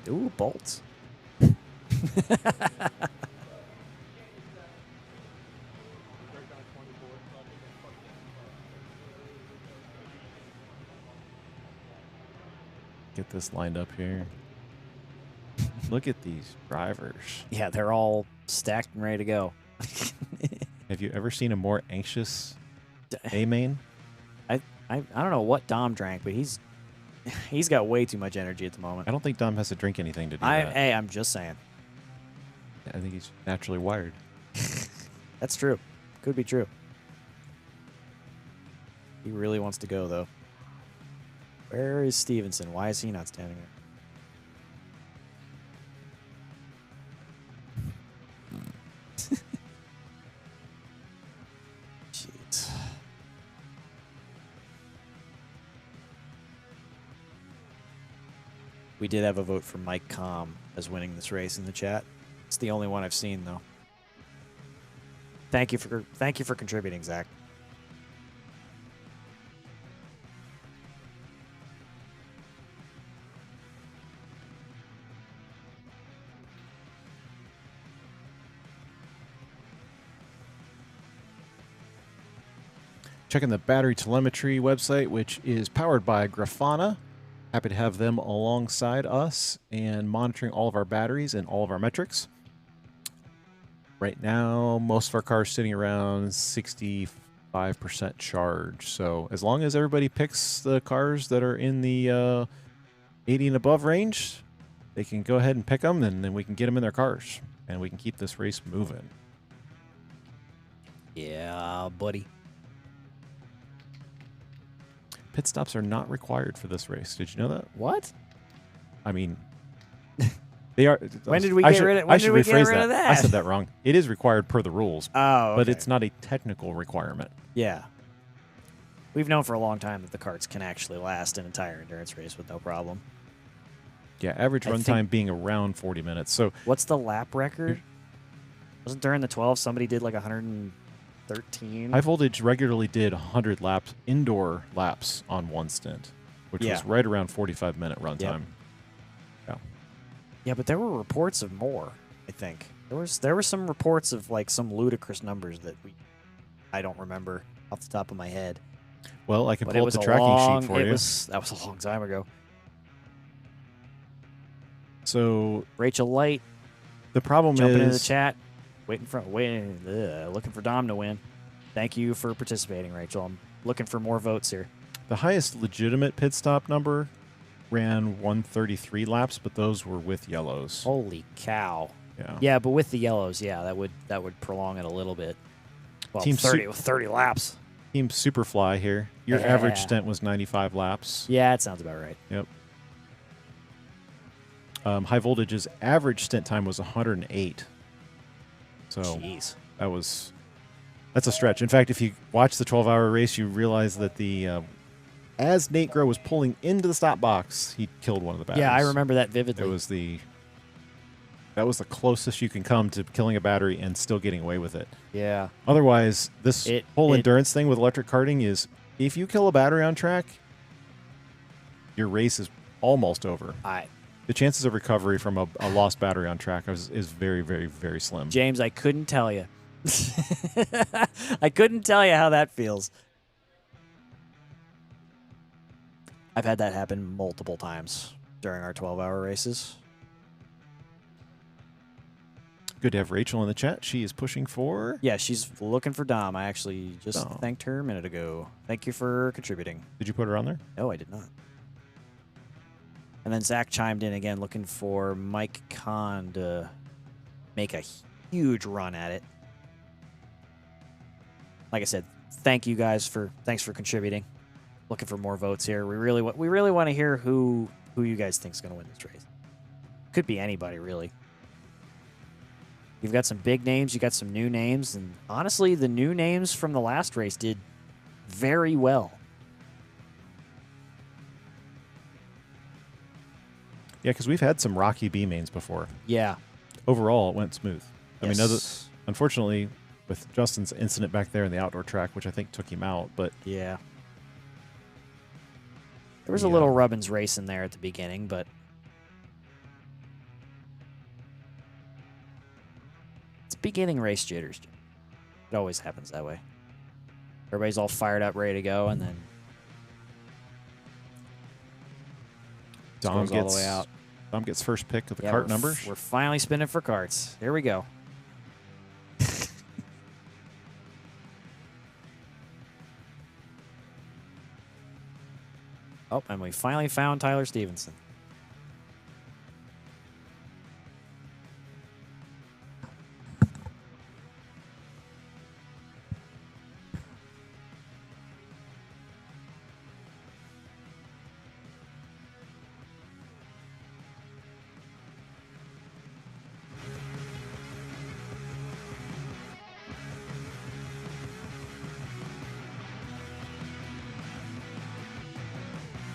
Ooh, bolts. Get this lined up here. Look at these drivers. Yeah, they're all stacked and ready to go. Have you ever seen a more anxious A-main? I don't know what Dom drank, but he's got way too much energy at the moment. I don't think Dom has to drink anything to do that. Hey, I'm just saying. I think he's naturally wired. That's true. Could be true. He really wants to go, though. Where is Stevenson? Why is he not standing there? Jeez. We did have a vote for Mike Com as winning this race in the chat. It's the only one I've seen, though. Thank you for contributing, Zach. Checking the battery telemetry website, which is powered by Grafana. Happy to have them alongside us and monitoring all of our batteries and all of our metrics. Right now, most of our cars sitting around 65% charge. So as long as everybody picks the cars that are in the 80 and above range, they can go ahead and pick them, and then we can get them in their cars, and we can keep this race moving. Yeah, buddy. Pit stops are not required for this race. Did you know that? What? I mean, they are. When did we get rid of that? I said that wrong. It is required per the rules, Oh, okay. but it's not a technical requirement. Yeah. We've known for a long time that the karts can actually last an entire endurance race with no problem. Yeah, average runtime being around 40 minutes. So what's the lap record? Wasn't during the 12 somebody did like 113? High Voltage regularly did 100 laps, indoor laps on one stint, which Yeah. was right around 45-minute runtime. Yep. Yeah. Yeah, but there were reports of more, I think. There were some reports of like some ludicrous numbers that I don't remember off the top of my head. Well, I can But pull it up was the a tracking long, sheet for it you. was that was a long time ago. So Rachel Light the problem jumping into the is chat, looking for Dom to win. Thank you for participating, Rachel. I'm looking for more votes here. the highest legitimate pit stop number ran 133 laps, but those were with yellows. Holy cow! Yeah. Yeah, but with the yellows, yeah, that would prolong it a little bit. Well, Team 30 laps. Team Superfly here. Your Yeah. average stint was 95 laps. Yeah, it sounds about right. Yep. High Voltage's average stint time was 108. So Jeez. that's a stretch. In fact, if you watch the 12-hour race, you realize that as Nate Groh was pulling into the stop box, he killed one of the batteries. Yeah, I remember that vividly. That was the closest you can come to killing a battery and still getting away with it. Yeah. Otherwise, this whole it- endurance thing with electric karting is if you kill a battery on track, your race is almost over. The chances of recovery from a lost battery on track is very, very, very slim. James, I couldn't tell you. I couldn't tell you how that feels. I've had that happen multiple times during our 12-hour races. Good to have Rachel in the chat. She is pushing for... Yeah, she's looking for Dom. I actually just Dom. thanked her a minute ago. Thank you for contributing. Did you put her on there? No, I did not. And then Zach chimed in again looking for Mike Kahn to make a huge run at it. Like I said, thanks for contributing. Looking for more votes here. We really want to hear who you guys think is going to win this race. Could be anybody, really. You've got some big names, you got some new names, and honestly, the new names from the last race did very well. Yeah, because we've had some rocky B mains before. Yeah. Overall, it went smooth. I mean, Yes. unfortunately, with Justin's incident back there in the outdoor track, which I think took him out, but Yeah. There was a Yeah. little Rubbins race in there at the beginning, but it's beginning race jitters. It always happens that way. Everybody's all fired up, ready to go, and then Dom goes all the way out. Dom gets first pick of the Yeah, cart we're numbers. We're finally spinning for carts. Here we go. Oh, and we finally found Tyler Stevenson.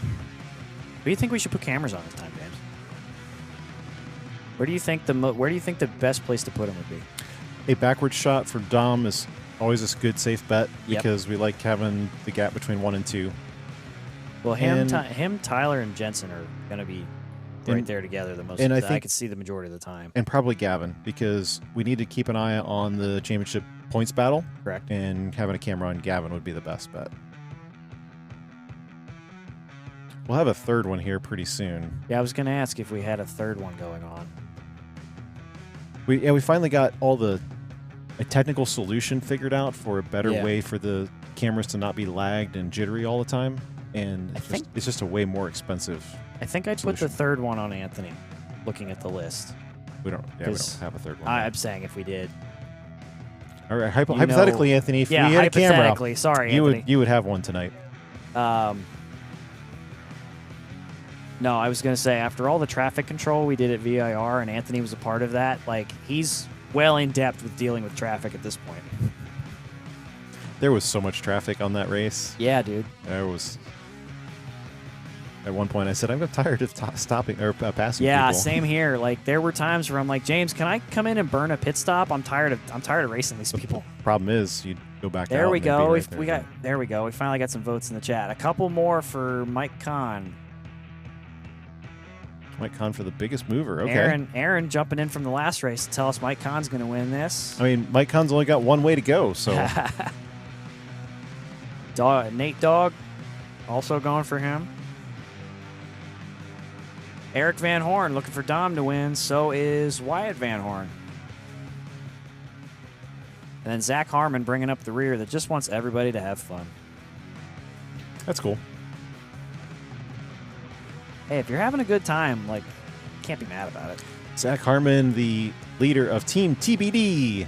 Where do you think we should put cameras on this time, James? Where do you think the best place to put them would be? A backward shot for Dom is always a good, safe bet Yep. because we like having the gap between 1 and 2. Well, And- Tyler, and Jensen are going to be right And- there together the most. and I I think- could see the majority of the time. And probably Gavin because we need to keep an eye on the championship points battle, Correct. and having a camera on Gavin would be the best bet. We'll have a third one here pretty soon. Yeah, I was going to ask if we had a third one going on. We finally got a technical solution figured out for a better Yeah. way for the cameras to not be lagged and jittery all the time, and it's just a way more expensive. I think I'd put the Solution. third one on Anthony, looking at the list. We don't 'Cause have a third one. I'm saying if we did. All right, you hypothetically, Anthony, if Yeah, we had a camera, hypothetically. Sorry, Anthony. you would have one tonight. No, I was going to say, after all the traffic control we did at VIR, and Anthony was a part of that, like, he's well in depth with dealing with traffic at this point. There was so much traffic on that race. Yeah, dude. There was. At one point, I said, I'm tired of stopping or passing Yeah, people. same here. Like there were times where I'm like, James, can I come in and burn a pit stop? I'm tired of racing these people. Problem is, you go back out. There we and they'd be go. right There we go. We finally got some votes in the chat. A couple more for Mike Kahn. Mike Kahn for the biggest mover. Okay. Aaron jumping in from the last race to tell us Mike Kahn's going to win this. I mean, Mike Kahn's only got one way to go, so. Nate Dogg also going for him. Eric Van Horn looking for Dom to win. So is Wyatt Van Horn. And then Zach Harmon bringing up the rear that just wants everybody to have fun. That's cool. Hey, if you're having a good time, like, can't be mad about it. Zach Harmon, the leader of Team TBD.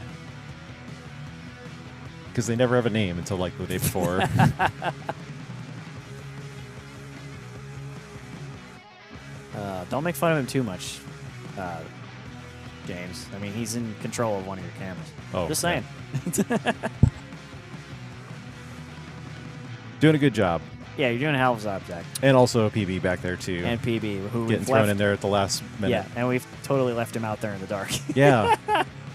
Because they never have a name until like the day before. Don't make fun of him too much, James. I mean, he's in control of one of your cameras. Oh, just saying. Yeah. Doing a good job. Yeah, you're doing a hell of a job, Zach. And also a PB back there, too. And PB, who getting we've thrown left, in there at the last minute. Yeah, and we've totally left him out there in the dark. Yeah.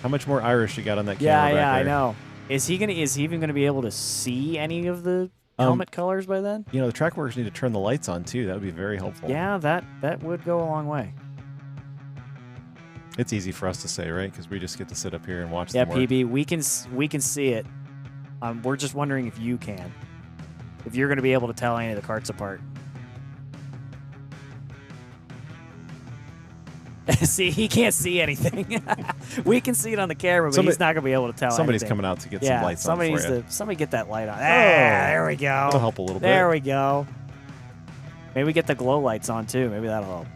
How much more Irish you got on that camera back yeah, there? I know. Is he even gonna be able to see any of the helmet colors by then? You know, the track workers need to turn the lights on, too. That would be very helpful. Yeah, that would go a long way. It's easy for us to say, right? Because we just get to sit up here and watch Yeah, them work. PB, we can see it. We're just wondering if you can. If you're going to be able to tell any of the carts apart. See, he can't see anything. We can see it on the camera, but he's not going to be able to tell Somebody's anything. coming out to get some lights on for you. Somebody get that light on. There we go. That'll help a little bit. There we go. Maybe we get the glow lights on, too. Maybe that'll help.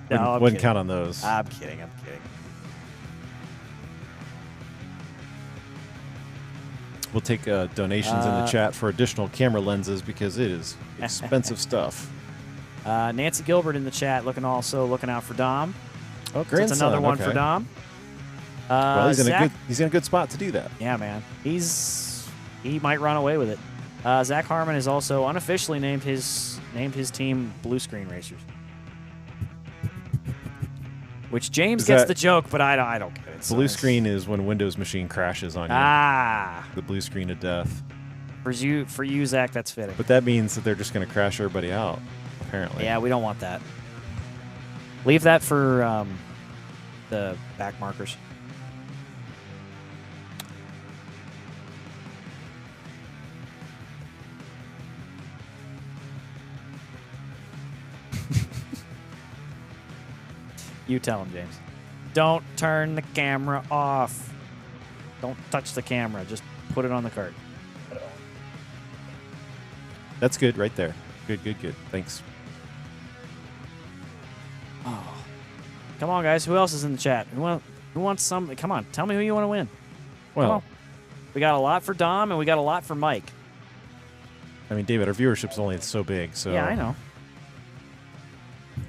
No, Wouldn't count on those. I'm kidding. We'll take donations in the chat for additional camera lenses because it is expensive stuff. Nancy Gilbert in the chat looking out for Dom. Oh, So grandson. that's another one for Dom. Well, he's Zach, in a good spot to do that. Yeah, man. He might run away with it. Zach Harmon is also unofficially named his team Blue Screen Racers. Which James gets the joke, but I don't get it. Blue screen is when Windows machine crashes on you. The blue screen of death. For you, Zach, that's fitting. But that means that they're just going to crash everybody out, apparently. Yeah, we don't want that. Leave that for the back markers. You tell him, James. Don't turn the camera off. Don't touch the camera. Just put it on the cart. That's good right there. Good. Thanks. Oh. Come on, guys. Who else is in the chat? Who wants some? Come on. Tell me who you want to win. Well, we got a lot for Dom, and we got a lot for Mike. I mean, David, our viewership's only so big, so... Yeah, I know.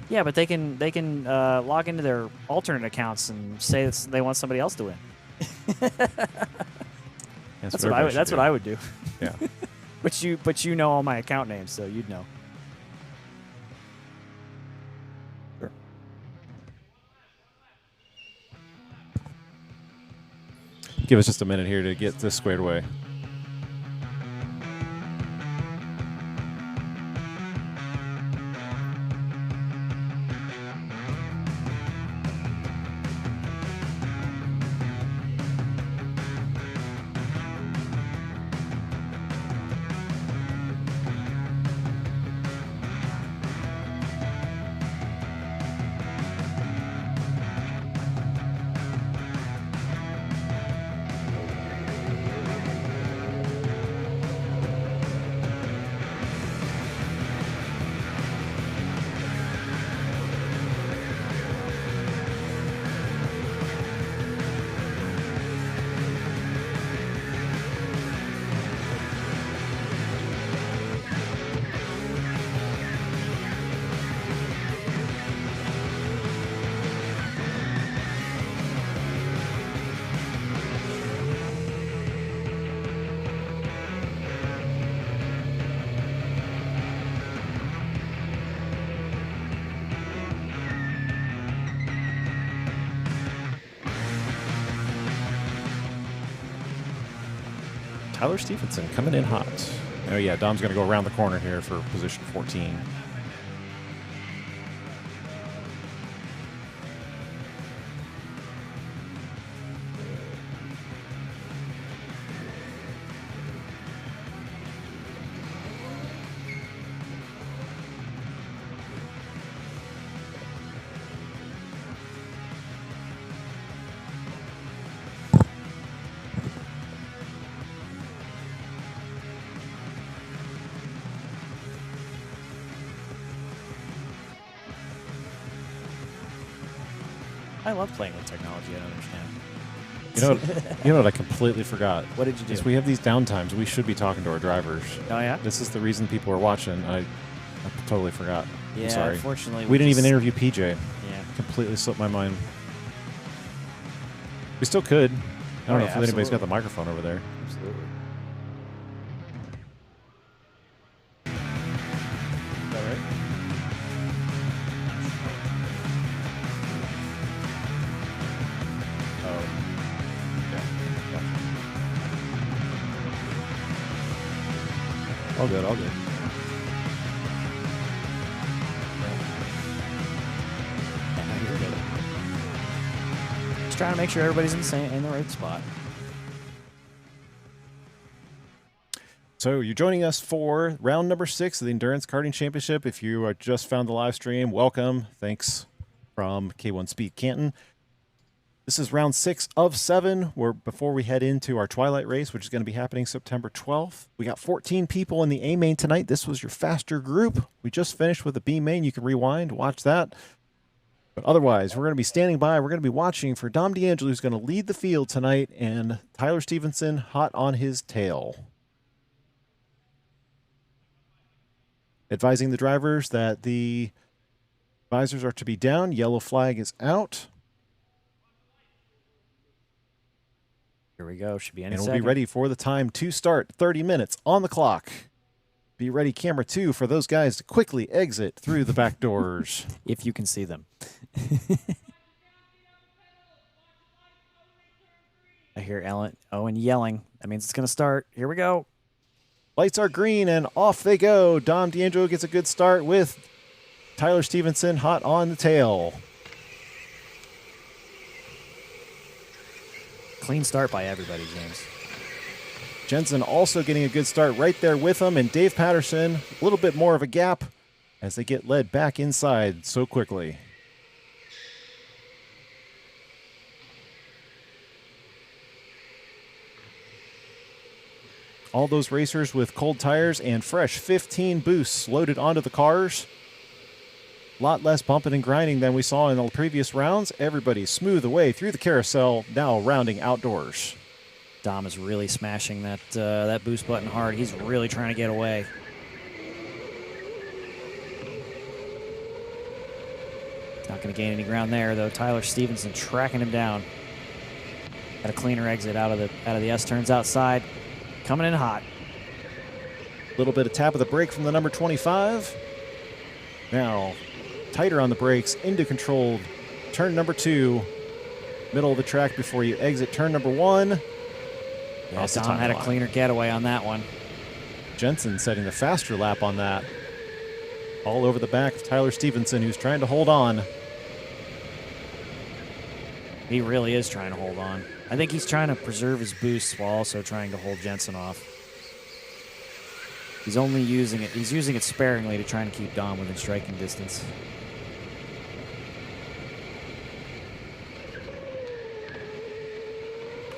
Yeah, but they can log into their alternate accounts and say they want somebody else to win. That's what I would do. Yeah. But you know all my account names, so you'd know. Sure. Give us just a minute here to get this squared away. Tyler Stevenson coming in hot. Oh, yeah, Dom's going to go around the corner here for position 14. I love playing with technology. I don't understand. You know what I completely forgot? What did you do? Is we have these downtimes. We should be talking to our drivers. Oh, yeah? This is the reason people are watching. I totally forgot. Yeah, I'm sorry. unfortunately. We didn't even just- interview PJ. Yeah. Completely slipped my mind. We still could. I don't know if anybody's got the microphone over there. Absolutely. Is that right? Oh. Yeah. Gotcha. All good, all good. Yeah, you're good. Just trying to make sure everybody's in the right spot. So you're joining us for round number 6 of the Endurance Karting Championship. If you just found the live stream, welcome. Thanks from K1 Speed Canton. This is round 6 of 7. Before we head into our Twilight race, which is going to be happening September 12th. We got 14 people in the A main tonight. This was your faster group. We just finished with the B main. You can rewind, watch that. But otherwise, we're going to be standing by. We're going to be watching for Dom DeAngelo, who's going to lead the field tonight, and Tyler Stevenson hot on his tail. Advising the drivers that the visors are to be down. Yellow flag is out. Here we go. Should be any And we'll second. be ready for the time to start. 30 minutes on the clock. Be ready, camera 2, for those guys to quickly exit through the back doors. If you can see them. I hear Owen yelling. That means it's going to start. Here we go. Lights are green, and off they go. Dom DeAngelo gets a good start with Tyler Stevenson hot on the tail. Clean start by everybody, James. Jensen also getting a good start right there with him, and Dave Patterson, a little bit more of a gap as they get led back inside so quickly. All those racers with cold tires and fresh 15 boosts loaded onto the cars. A lot less bumping and grinding than we saw in the previous rounds. Everybody smooth away through the carousel, now rounding outdoors. Dom is really smashing that boost button hard. He's really trying to get away. Not going to gain any ground there, though. Tyler Stevenson tracking him down. Got a cleaner exit out of the S turns outside. Coming in hot. A little bit of tap of the brake from the number 25. Now, tighter on the brakes, into controlled. Turn number 2, middle of the track before you exit turn number 1. Yeah, Dom had a cleaner getaway on that one. Jensen setting the faster lap on that. All over the back of Tyler Stevenson, who's trying to hold on. He really is trying to hold on. I think he's trying to preserve his boosts while also trying to hold Jensen off. He's only using it. He's using it sparingly to try and keep Dom within striking distance.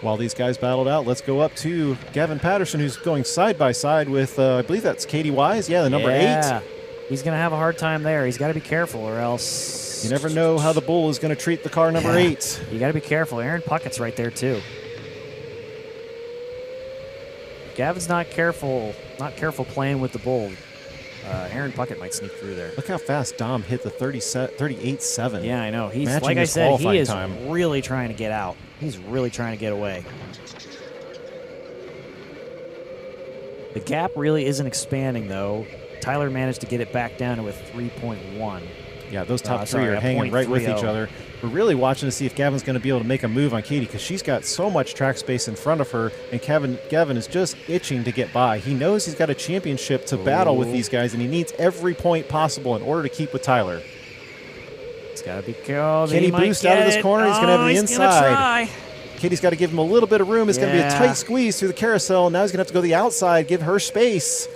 While these guys battled out, let's go up to Gavin Patterson, who's going side by side with, I believe that's Katie Wise. Yeah, the number 8. He's going to have a hard time there. He's got to be careful or else... You never know how the bull is going to treat the car number 8. You got to be careful. Aaron Puckett's right there, too. Gavin's not careful playing with the bull. Aaron Puckett might sneak through there. Look how fast Dom hit the 38.7. Yeah, I know. He's Matching like I his said, he is qualifying time. really trying to get out. He's really trying to get away. The gap really isn't expanding, though. Tyler managed to get it back down to a 3.1. Yeah, those top three are hanging right with each other. We're really watching to see if Gavin's going to be able to make a move on Katie because she's got so much track space in front of her, and Gavin is just itching to get by. He knows he's got a championship to battle with these guys, and he needs every point possible in order to keep with Tyler. He's got to be careful. Can he boost out of this corner? He's going to have the inside. Katie's got to give him a little bit of room. It's going to be a tight squeeze through the carousel. Now he's going to have to go to the outside, give her space.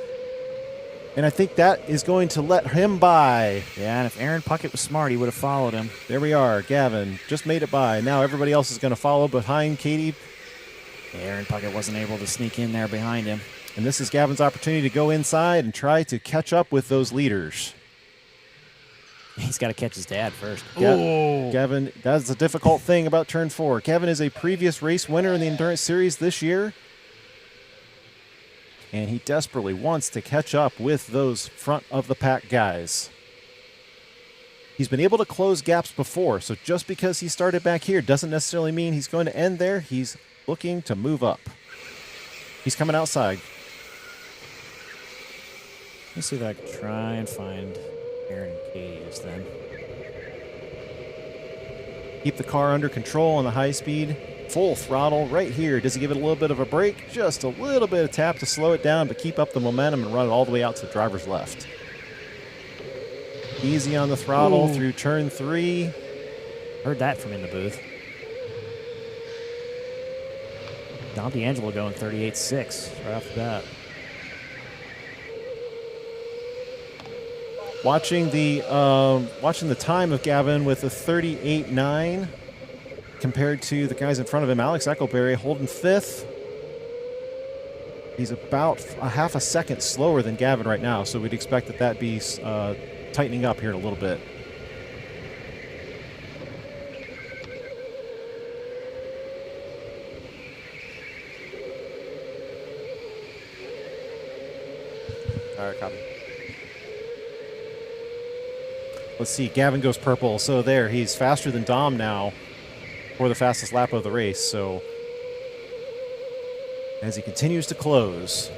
And I think that is going to let him by. Yeah, and if Aaron Puckett was smart, he would have followed him. There we are. Gavin just made it by. Now everybody else is going to follow behind Katie. Yeah, Aaron Puckett wasn't able to sneak in there behind him. And this is Gavin's opportunity to go inside and try to catch up with those leaders. He's got to catch his dad first. Gavin, that's the difficult thing about turn 4. Gavin is a previous race winner in the Endurance Series this year. And he desperately wants to catch up with those front of the pack guys. He's been able to close gaps before, so just because he started back here doesn't necessarily mean he's going to end there. He's looking to move up. He's coming outside. Let me see if I can try and find Aaron and Katie just then. Keep the car under control on the high speed. Full throttle right here. Does he give it a little bit of a brake? Just a little bit of tap to slow it down, but keep up the momentum and run it all the way out to the driver's left. Easy on the throttle through turn 3. Heard that from in the booth. Dom D'Angelo going 38.6 right off the bat. Watching the time of Gavin with a 38.9 compared to the guys in front of him. Alex Eckelberry holding 5th. He's about a half a second slower than Gavin right now, so we'd expect that that'd be tightening up here in a little bit. All right, copy. Let's see, Gavin goes purple. So there, he's faster than Dom now for the fastest lap of the race. So as he continues to close.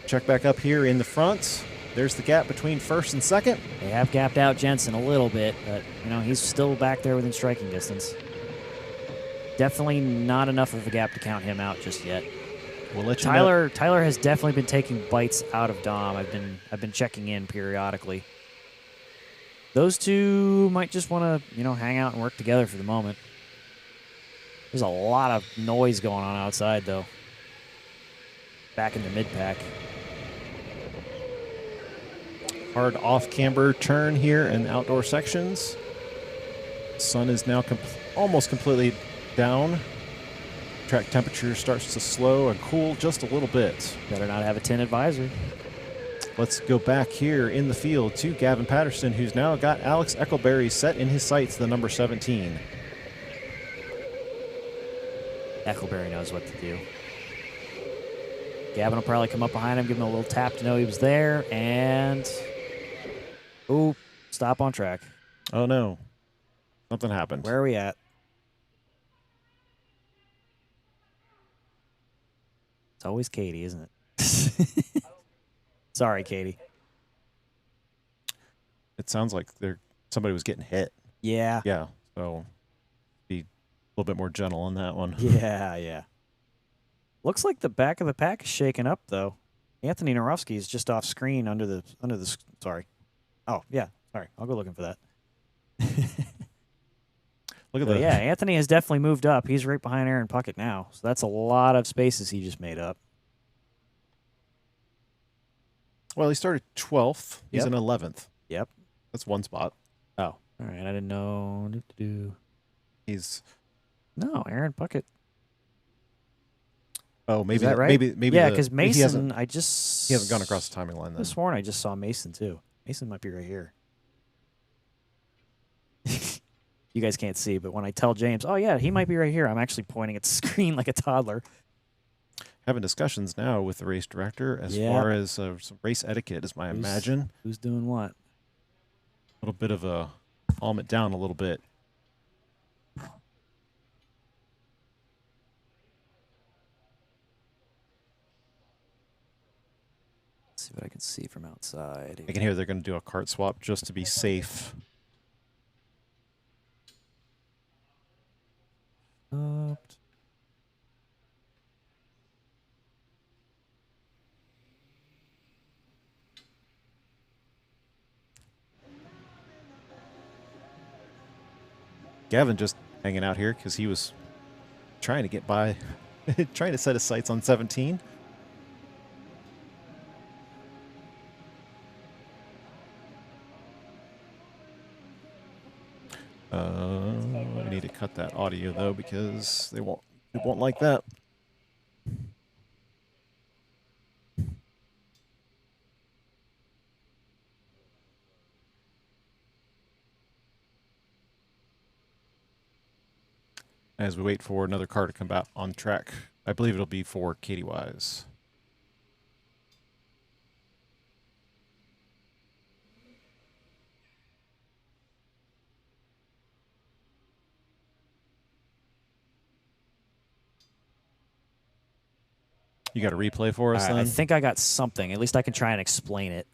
Check back up here in the front. There's the gap between first and second. They have gapped out Jensen a little bit, but he's still back there within striking distance. Definitely not enough of a gap to count him out just yet. We'll let you know. Tyler has definitely been taking bites out of Dom. I've been checking in periodically. Those two might just want to hang out and work together for the moment. There's a lot of noise going on outside though. Back in the mid pack. Hard off camber turn here in the outdoor sections. Sun is now almost completely down. Track temperature starts to slow and cool just a little bit. Better not have a tinted visor. Let's go back here in the field to Gavin Patterson, who's now got Alex Eckelberry set in his sights, the number 17. Eckelberry knows what to do. Gavin will probably come up behind him, give him a little tap to know he was there, and stop on track. Oh no, something happened. Where are we at? It's always Katie, isn't it? Sorry, Katie. It sounds like somebody was getting hit. Yeah. Yeah, so be a little bit more gentle on that one. Yeah. Looks like the back of the pack is shaking up, though. Anthony Narowski is just off screen under the. Sorry. Oh yeah. Sorry. I'll go looking for that. Look at that. Yeah, Anthony has definitely moved up. He's right behind Aaron Puckett now, so that's a lot of spaces he just made up. Well, he started 12th. He's Yep. in 11th. Yep. That's one spot. Oh, all right. I didn't know. No, Aaron Puckett. Oh, maybe Is that right? Maybe. Yeah, because Mason, he hasn't gone across the timing line. I Then could have sworn I just saw Mason too. Mason might be right here. You guys can't see, but when I tell James, oh yeah, he might be right here, I'm actually pointing at the screen like a toddler. Having discussions now with the race director as far as some race etiquette, is my imagine. Who's doing what? A little bit of a calm it down a little bit. Let's see see what I can see from outside. I can hear they're going to do a cart swap just to be safe. Stopped. Gavin just hanging out here because he was trying to get by, trying to set his sights on 17. I need to cut that audio though because they won't like that. As we wait for another car to come out on track, I believe it'll be for Katie Wise. You got a replay for us All right, then? I think I got something. At least I can try and explain it.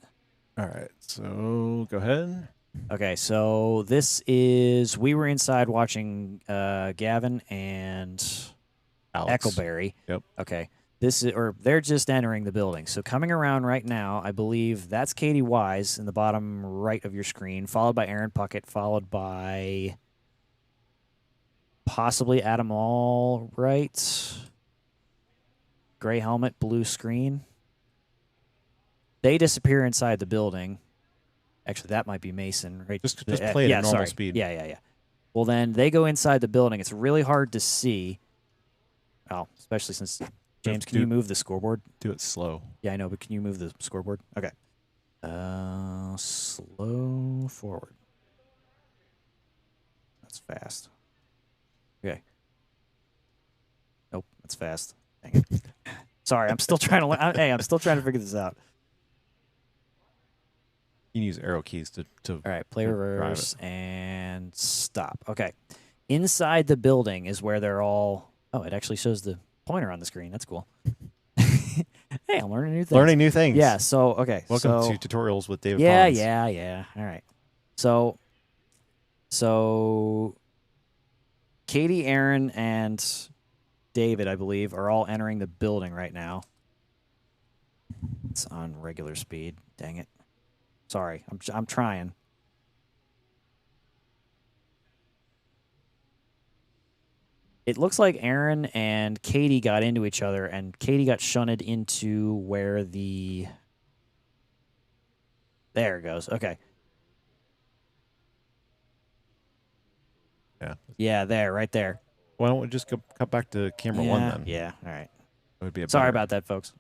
All right, so go ahead. Okay, so we were inside watching Gavin and Alex. Eckleberry. Yep. Okay. They're just entering the building. So coming around right now, I believe that's Katie Wise in the bottom right of your screen, followed by Aaron Puckett, followed by possibly Adam Allwright. Gray helmet, blue screen. They disappear inside the building. Actually, that might be Mason. Right? Just play it at normal sorry. speed. Yeah. Well, then they go inside the building. It's really hard to see. Oh, especially since James, can you move the scoreboard? Do it slow. Yeah, I know, but can you move the scoreboard? Okay. Slow forward. That's fast. Okay. Nope, that's fast. Dang it. Sorry, I'm still trying to. Hey, I'm still trying to figure this out. You can use arrow keys to All right, play to reverse drive it. and stop. Okay. Inside the building is where they're all. Oh, it actually shows the pointer on the screen. That's cool. Hey, I'm learning new things. Learning new things. Yeah. So okay. Welcome so, to Tutorials with David Yeah, Pons. yeah. All right. So Katie, Aaron, and David, I believe, are all entering the building right now. It's on regular speed. Dang it. Sorry. I'm trying. It looks like Aaron and Katie got into each other, and Katie got shunted into where the... There it goes. Okay. Yeah. Yeah, there, right there. Why don't we just cut back to camera one then? Yeah, all right. That would be a Sorry better- about that, folks.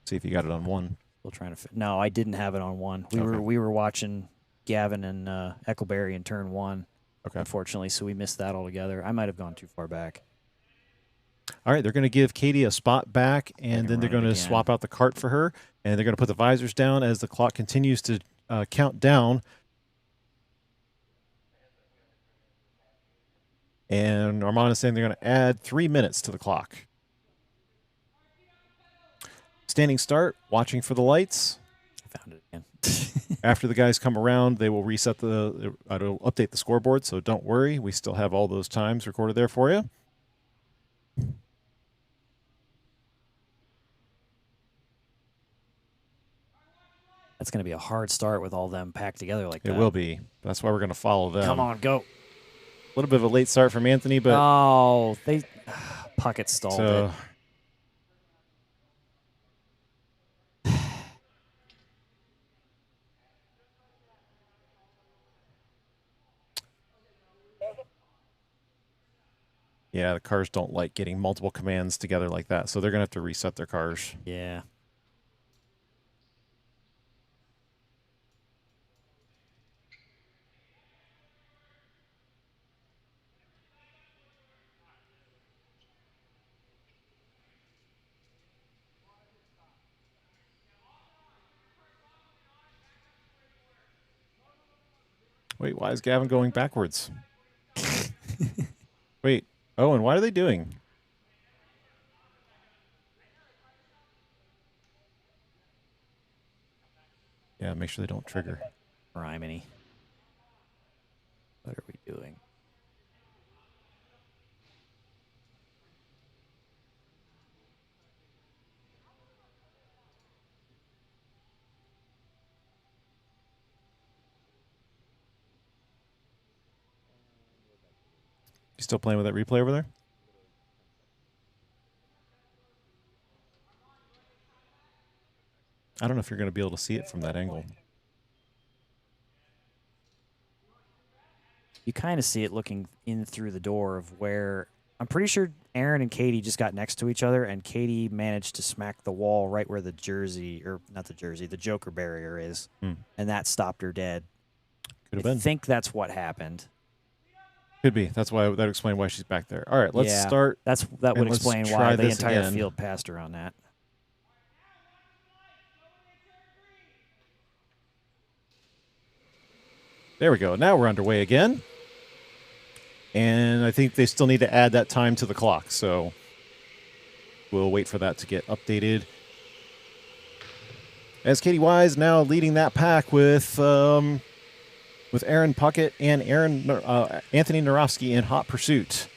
See if you got it on one. Still trying to... No, I didn't have it on one. We were watching Gavin and Eckleberry in turn one, unfortunately, so we missed that altogether. I might have gone too far back. All right, they're going to give Katie a spot back, and then they're going to swap out the cart for her, and they're going to put the visors down as the clock continues to count down. And Armand is saying they're going to add 3 minutes to the clock. Standing start, watching for the lights. I found it again. After the guys come around, they will reset it'll update the scoreboard, so don't worry. We still have all those times recorded there for you. That's going to be a hard start with all them packed together like that. It will be. That's why we're going to follow them. Come on, go. A little bit of a late start from Anthony, but... Oh, they... Puckett stalled it. Yeah, the cars don't like getting multiple commands together like that, so they're going to have to reset their cars. Yeah. Wait, why is Gavin going backwards? Wait. Oh, and what are they doing? Yeah, make sure they don't trigger. Rimini. What are we doing? You still playing with that replay over there? I don't know if you're going to be able to see it from that angle. You kind of see it looking in through the door of where I'm pretty sure Aaron and Katie just got next to each other, and Katie managed to smack the wall right where the jersey, or not the jersey, the Joker barrier is, and that stopped her dead. Could have been. I think that's what happened. Could be. That's why that would explain why she's back there. All right, let's start. That would explain why the entire field passed her on that. There we go. Now we're underway again. And I think they still need to add that time to the clock, so we'll wait for that to get updated. As Katie Wise now leading that pack with Aaron Puckett and Anthony Narofsky in hot pursuit.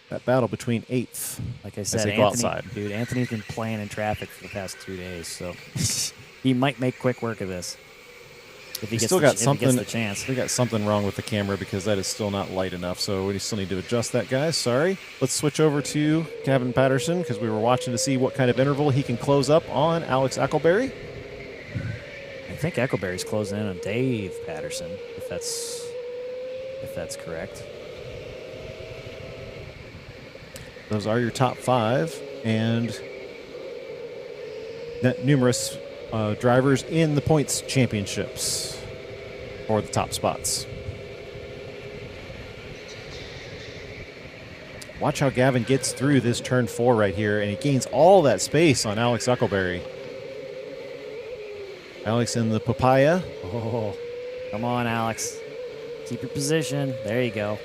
That battle between 8th. Like I said, Anthony's been playing in traffic for the past 2 days, so he might make quick work of this. If he gets the chance. We got something wrong with the camera because that is still not light enough, so we still need to adjust that, guys. Sorry. Let's switch over to Gavin Patterson because we were watching to see what kind of interval he can close up on Alex Eccleberry. I think Eccleberry's closing in on Dave Patterson, if that's correct. Those are your top 5, and numerous drivers in the points championships for the top spots. Watch how Gavin gets through this turn 4 right here, and he gains all that space on Alex Eccleberry. Alex in the papaya. Oh, come on, Alex. Keep your position. There you go.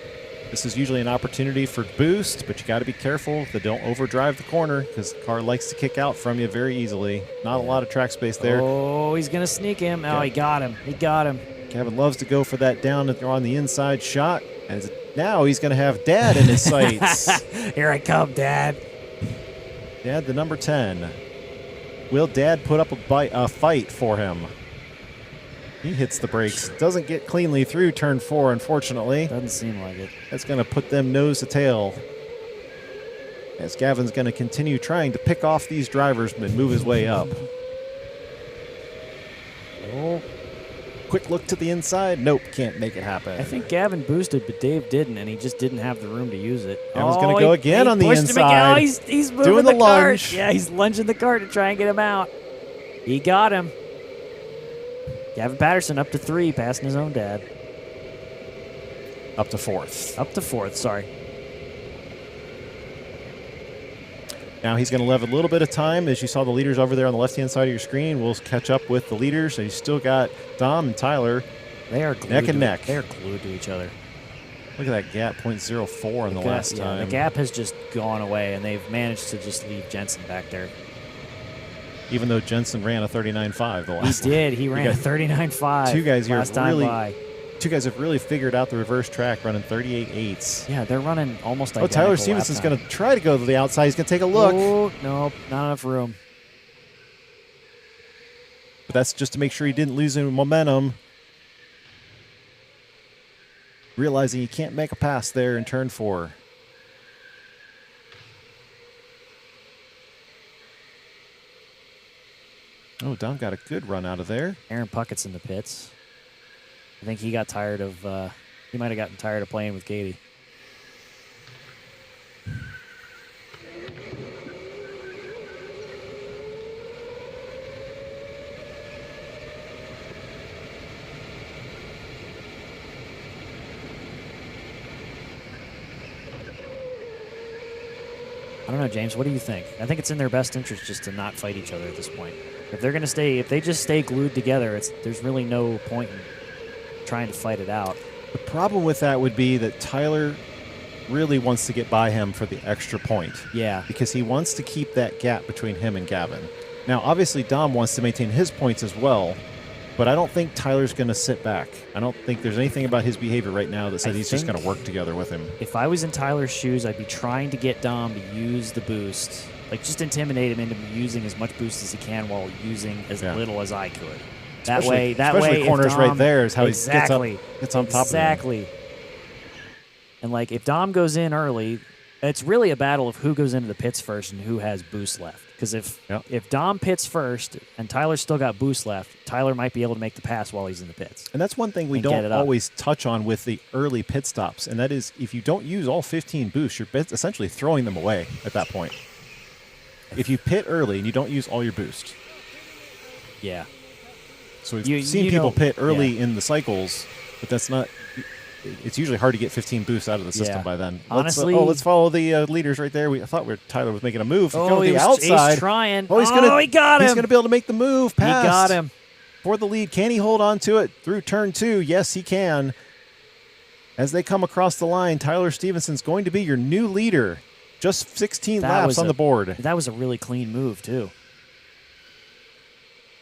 This is usually an opportunity for boost, but you got to be careful that don't overdrive the corner because the car likes to kick out from you very easily. Not a lot of track space there. Oh, he's going to sneak him. Oh, he got him. He got him. Gavin loves to go for that down on the inside shot. And now he's going to have Dad in his sights. Here I come, Dad. Dad, the number 10. Will Dad put up a fight for him? He hits the brakes. Doesn't get cleanly through turn 4, unfortunately. Doesn't seem like it. That's going to put them nose to tail. As Gavin's going to continue trying to pick off these drivers and move his way up. Oh, quick look to the inside. Nope, can't make it happen. I think Gavin boosted, but Dave didn't, and he just didn't have the room to use it. Gavin's going to go again on the inside. He's moving doing the lunge. Cart. Yeah, he's lunging the cart to try and get him out. He got him. Gavin Patterson up to 3, passing his own dad. Up to 4th. Up to 4th, sorry. Now he's going to leave a little bit of time. As you saw the leaders over there on the left-hand side of your screen, we'll catch up with the leaders. And you still got Dom and Tyler. They are neck and neck. They're glued to each other. Look at that gap, 0.04 in the last time. The gap has just gone away, and they've managed to just leave Jensen back there. Even though Jensen ran a 39.5 the last time. He did. He ran a 39.5 two guys here last time by. Two guys have really figured out the reverse track, running 38.8s. Yeah, they're running almost identical. Tyler Stevenson's going to try to go to the outside. He's going to take a look. Oh, no, not enough room. But that's just to make sure he didn't lose any momentum. Realizing he can't make a pass there in turn 4. Oh, Dom got a good run out of there. Aaron Puckett's in the pits. I think he got tired of, he might have gotten tired of playing with Katie. I don't know, James. What do you think? I think it's in their best interest just to not fight each other at this point. If they're going to stay, if they just stay glued together, there's really no point in trying to fight it out. The problem with that would be that Tyler really wants to get by him for the extra point. Yeah. Because he wants to keep that gap between him and Gavin. Now, obviously, Dom wants to maintain his points as well, but I don't think Tyler's going to sit back. I don't think there's anything about his behavior right now that says he's just going to work together with him. If I was in Tyler's shoes, I'd be trying to get Dom to use the boost. Like, just intimidate him into using as much boost as he can while using as little as I could. Especially corners if Dom, right there is how exactly, he gets on top of him. Exactly. And, like, if Dom goes in early, it's really a battle of who goes into the pits first and who has boost left. Because if Dom pits first and Tyler's still got boost left, Tyler might be able to make the pass while he's in the pits. And that's one thing we don't always touch on with the early pit stops, and that is if you don't use all 15 boosts, you're essentially throwing them away at that point. If you pit early and you don't use all your boost. Yeah. So we've seen people pit early in the cycles, but that's not... It's usually hard to get 15 boosts out of the system by then. Honestly, let's follow the leaders right there. I thought Tyler was making a move. Oh, the outside. He's trying. Oh, he got him. He's going to be able to make the move past. He got him. For the lead. Can he hold on to it through turn 2? Yes, he can. As they come across the line, Tyler Stevenson's going to be your new leader. Just 16 laps on the board. That was a really clean move, too.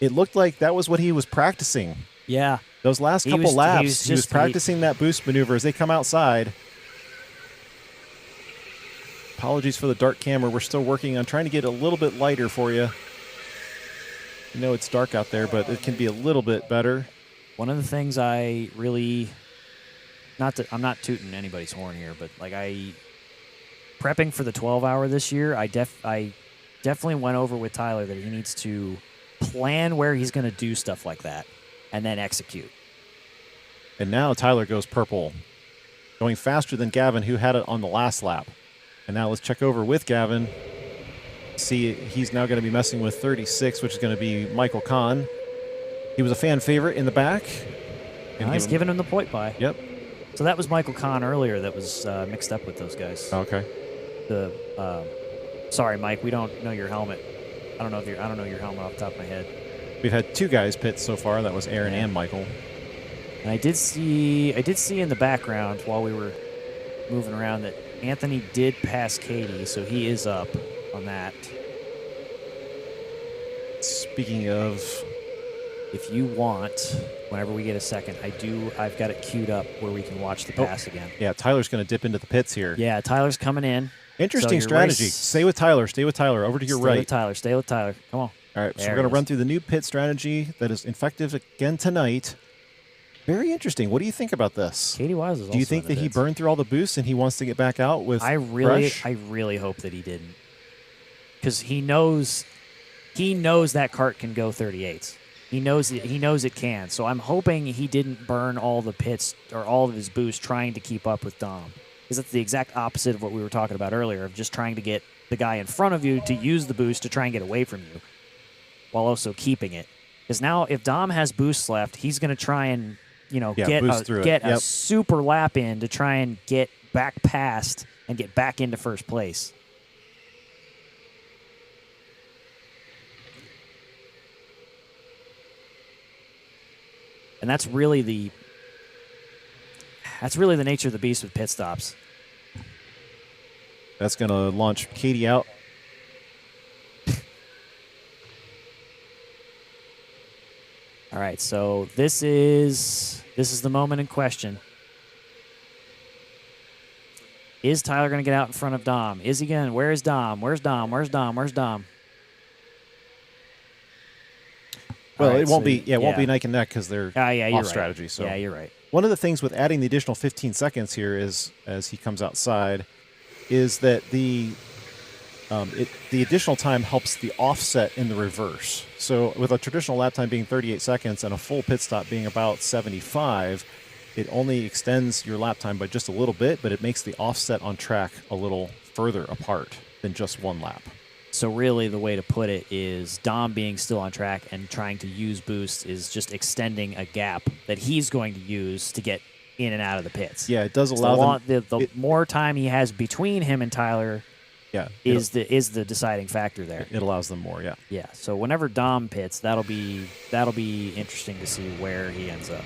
It looked like that was what he was practicing. Yeah. Those last couple laps, he was practicing that boost maneuver as they come outside. Apologies for the dark camera. We're still working on trying to get a little bit lighter for you. You know it's dark out there, but it can be a little bit better. One of the things I really, I'm not tooting anybody's horn here, but like prepping for the 12-hour this year, I definitely went over with Tyler that he needs to plan where he's going to do stuff like that and then execute. And now Tyler goes purple, going faster than Gavin, who had it on the last lap. And now let's check over with Gavin. See, he's now going to be messing with 36, which is going to be Michael Kahn. He was a fan favorite in the back. And he's giving him the point buy. Yep. So that was Michael Kahn earlier that was mixed up with those guys. Okay. Sorry, Mike, we don't know your helmet. I don't know your helmet off the top of my head. We've had 2 guys pit so far. That was Aaron and Michael. And I did see in the background while we were moving around that Anthony did pass Katie, so he is up on that. Speaking of, if you want, whenever we get a second, I've got it queued up where we can watch the pass again. Yeah, Tyler's going to dip into the pits here. Yeah, Tyler's coming in. Interesting strategy. Stay with Tyler. Stay with Tyler. Over to your right. Stay with Tyler. Come on. All right, so we're going to run through the new pit strategy that is effective again tonight. Very interesting. What do you think about this? Katie Wise is also Do you think that he burned through all the boosts and he wants to get back out with fresh? I really hope that he didn't. Because he knows that cart can go 38s. He knows it can. So I'm hoping he didn't burn all the pits or all of his boosts trying to keep up with Dom. Because that's the exact opposite of what we were talking about earlier, of just trying to get the guy in front of you to use the boost to try and get away from you while also keeping it. Because now if Dom has boosts left, he's going to try and get a super lap in to try and get back past and get back into first place. And that's really the nature of the beast with pit stops. That's going to launch Katie out. All right, so this is the moment in question. Is Tyler going to get out in front of Dom? Is he going to? Where is Dom? Where's Dom? Where's Dom? Where's Dom? Well, it won't be neck and neck because they're off strategy. Right. So yeah, you're right. One of the things with adding the additional 15 seconds here is, as he comes outside, is that the additional time helps the offset in the reverse. So with a traditional lap time being 38 seconds and a full pit stop being about 75, it only extends your lap time by just a little bit, but it makes the offset on track a little further apart than just one lap. So really the way to put it is Dom being still on track and trying to use boost is just extending a gap that he's going to use to get in and out of the pits. Yeah, it does allow the more time he has between him and Tyler is the deciding factor there. It allows them more, yeah. Yeah, so whenever Dom pits, that'll be interesting to see where he ends up.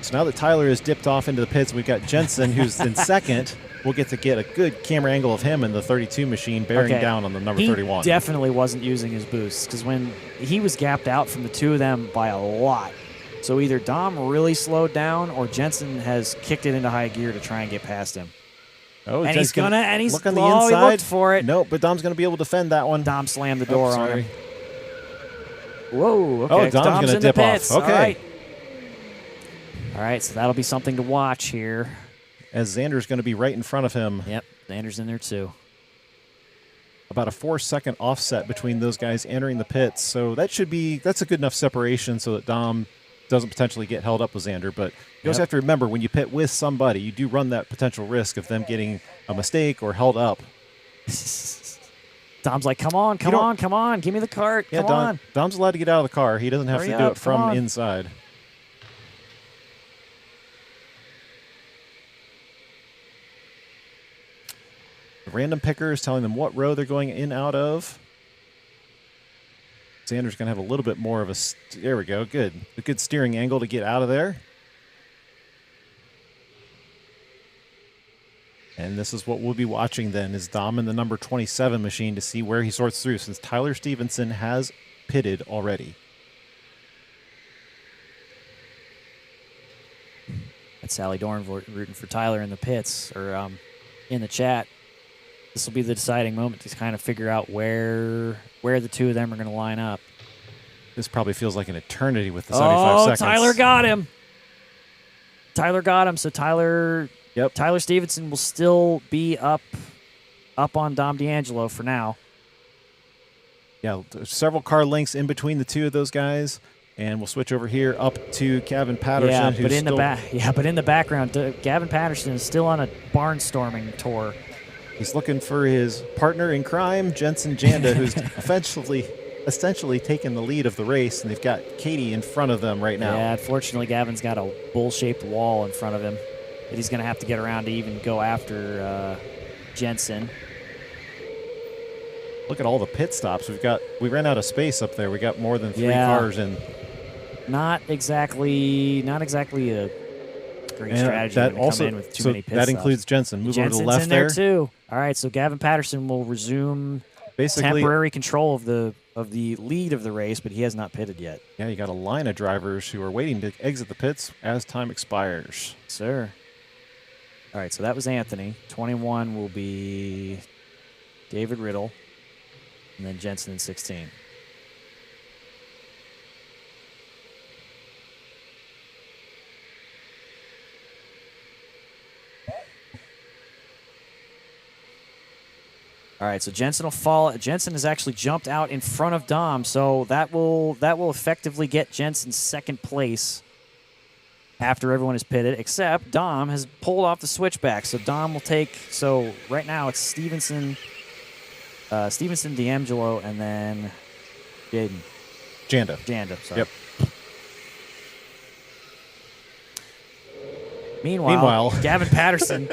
So now that Tyler has dipped off into the pits, we've got Jensen, who's in second. We'll get to get a good camera angle of him in the 32 machine bearing down on the number 31. He definitely wasn't using his boosts because when he was gapped out from the two of them by a lot. So either Dom really slowed down or Jensen has kicked it into high gear to try and get past him. Oh, And he's gonna look on the inside. inside. He looked for it. Nope, but Dom's going to be able to defend that one. Dom slammed the door on sorry. him. Whoa, okay. Oh, Dom's going to in the dip off. pits. Okay. All right, so that'll be something to watch here. As Xander's going to be right in front of him. Yep, Xander's in there too. About a 4-second offset between those guys entering the pits. So that's a good enough separation so that Dom doesn't potentially get held up with Xander. But you also have to remember, when you pit with somebody, you do run that potential risk of them getting a mistake or held up. Dom's like, come on, give me the cart, come on. Dom's allowed to get out of the car. He doesn't have Hurry to do up, it from come on. inside. The random picker is telling them what row they're going in out of. Xander's going to have a little bit more of a... There we go. Good. A good steering angle to get out of there. And this is what we'll be watching then, is Dom in the number 27 machine to see where he sorts through, since Tyler Stevenson has pitted already. That's Sally Dorn rooting for Tyler in the pits, or in the chat. This will be the deciding moment to kind of figure out where the two of them are going to line up. This probably feels like an eternity with the 75 seconds. Tyler got him. So Tyler Stevenson will still be up on Dom D'Angelo for now. Yeah, there's several car lengths in between the two of those guys. And we'll switch over here up to Gavin Patterson. But in the background, Gavin Patterson is still on a barnstorming tour. He's looking for his partner in crime, Jensen Janda, who's essentially taken the lead of the race, and they've got Katie in front of them right now. Yeah, unfortunately, Gavin's got a bull-shaped wall in front of him that he's going to have to get around to even go after Jensen. Look at all the pit stops. We ran out of space up there. We got more than 3 cars in. Not exactly a great strategy that to also, come in with too so many pit that stops. includes Jensen. Move Jensen's over to the left in there too. All right, so Gavin Patterson will resume temporary control of the lead of the race, but he has not pitted yet. Yeah, you got a line of drivers who are waiting to exit the pits as time expires. Sir. All right, so that was Anthony. 21 will be David Riddle, and then Jensen in 16. All right, so Jensen will fall. Jensen has actually jumped out in front of Dom, so that will effectively get Jensen second place after everyone is pitted, except Dom has pulled off the switchback. So Dom will take, so right now it's Stevenson, D'Angelo, and then Janda, sorry. Yep. Meanwhile, Gavin Patterson,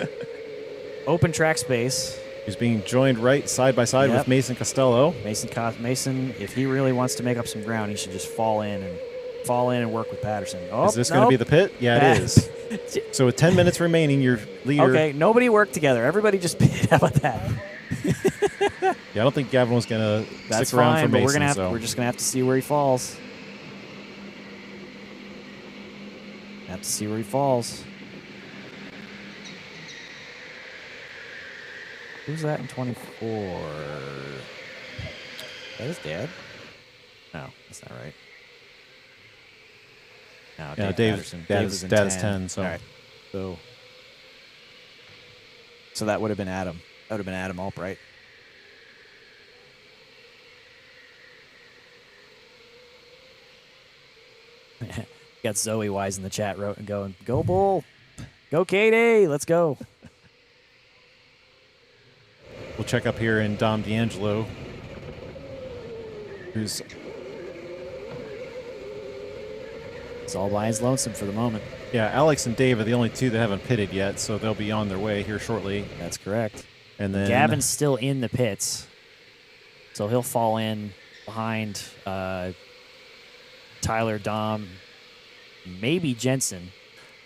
open track space. He's being joined right side by side with Mason Costello. Mason, if he really wants to make up some ground, he should just fall in and work with Patterson. Oh, is this going to be the pit? Yeah, it is. So with 10 minutes remaining, your leader... Okay, nobody worked together. Everybody just pitted. How about that? Yeah, I don't think Gavin was going to That's stick around fine, for but Mason. we're just going to have to see where he falls. Have to see where he falls. Who's that in 24? That is Dad? No, that's not right. No, Yeah, Dad's Dad is 10. So. All right. So that would have been Adam. That would have been Adam Albright. Got Zoe Wise in the chat and going, go Bull. Go Katie. Let's go. We'll check up here in Dom D'Angelo, who's... It's all by his lonesome for the moment. Yeah, Alex and Dave are the only two that haven't pitted yet, so they'll be on their way here shortly. That's correct. And then Gavin's still in the pits, so he'll fall in behind Tyler, Dom, maybe Jensen.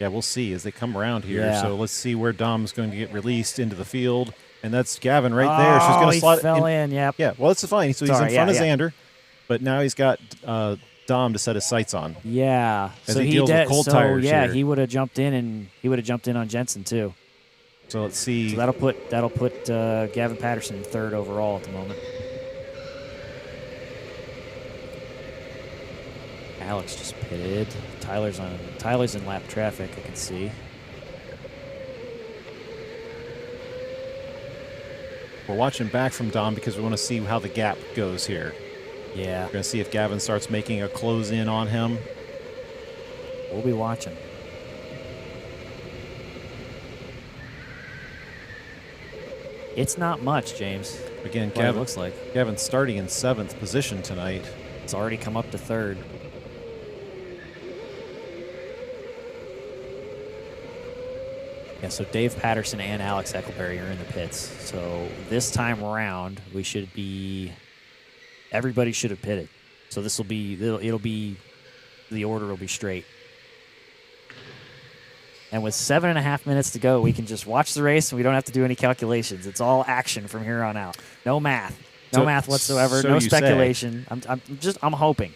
Yeah, we'll see as they come around here. Yeah. So let's see where Dom's going to get released into the field. And that's Gavin right there. She's going to he slot fell it in. Yep. Yeah, well, it's fine. So he's Sorry, in front yeah, of yeah. Xander, but now he's got Dom to set his sights on. Yeah. As so he deals with cold tires yeah, here. he would have jumped in on Jensen too. So let's see. So that'll put Gavin Patterson in third overall at the moment. Alex just pitted. Tyler's in lap traffic, I can see. We're watching back from Dom because we want to see how the gap goes here. Yeah. We're going to see if Gavin starts making a close in on him. We'll be watching. It's not much, James. Again, What it Gavin looks like. Gavin's starting in 7th position tonight. It's already come up to third. Yeah, so Dave Patterson and Alex Eckelberry are in the pits. So this time around, everybody should have pitted. So the order will be straight. And with 7.5 minutes to go, we can just watch the race and we don't have to do any calculations. It's all action from here on out. No math. No math whatsoever. so No you say. speculation. I'm hoping.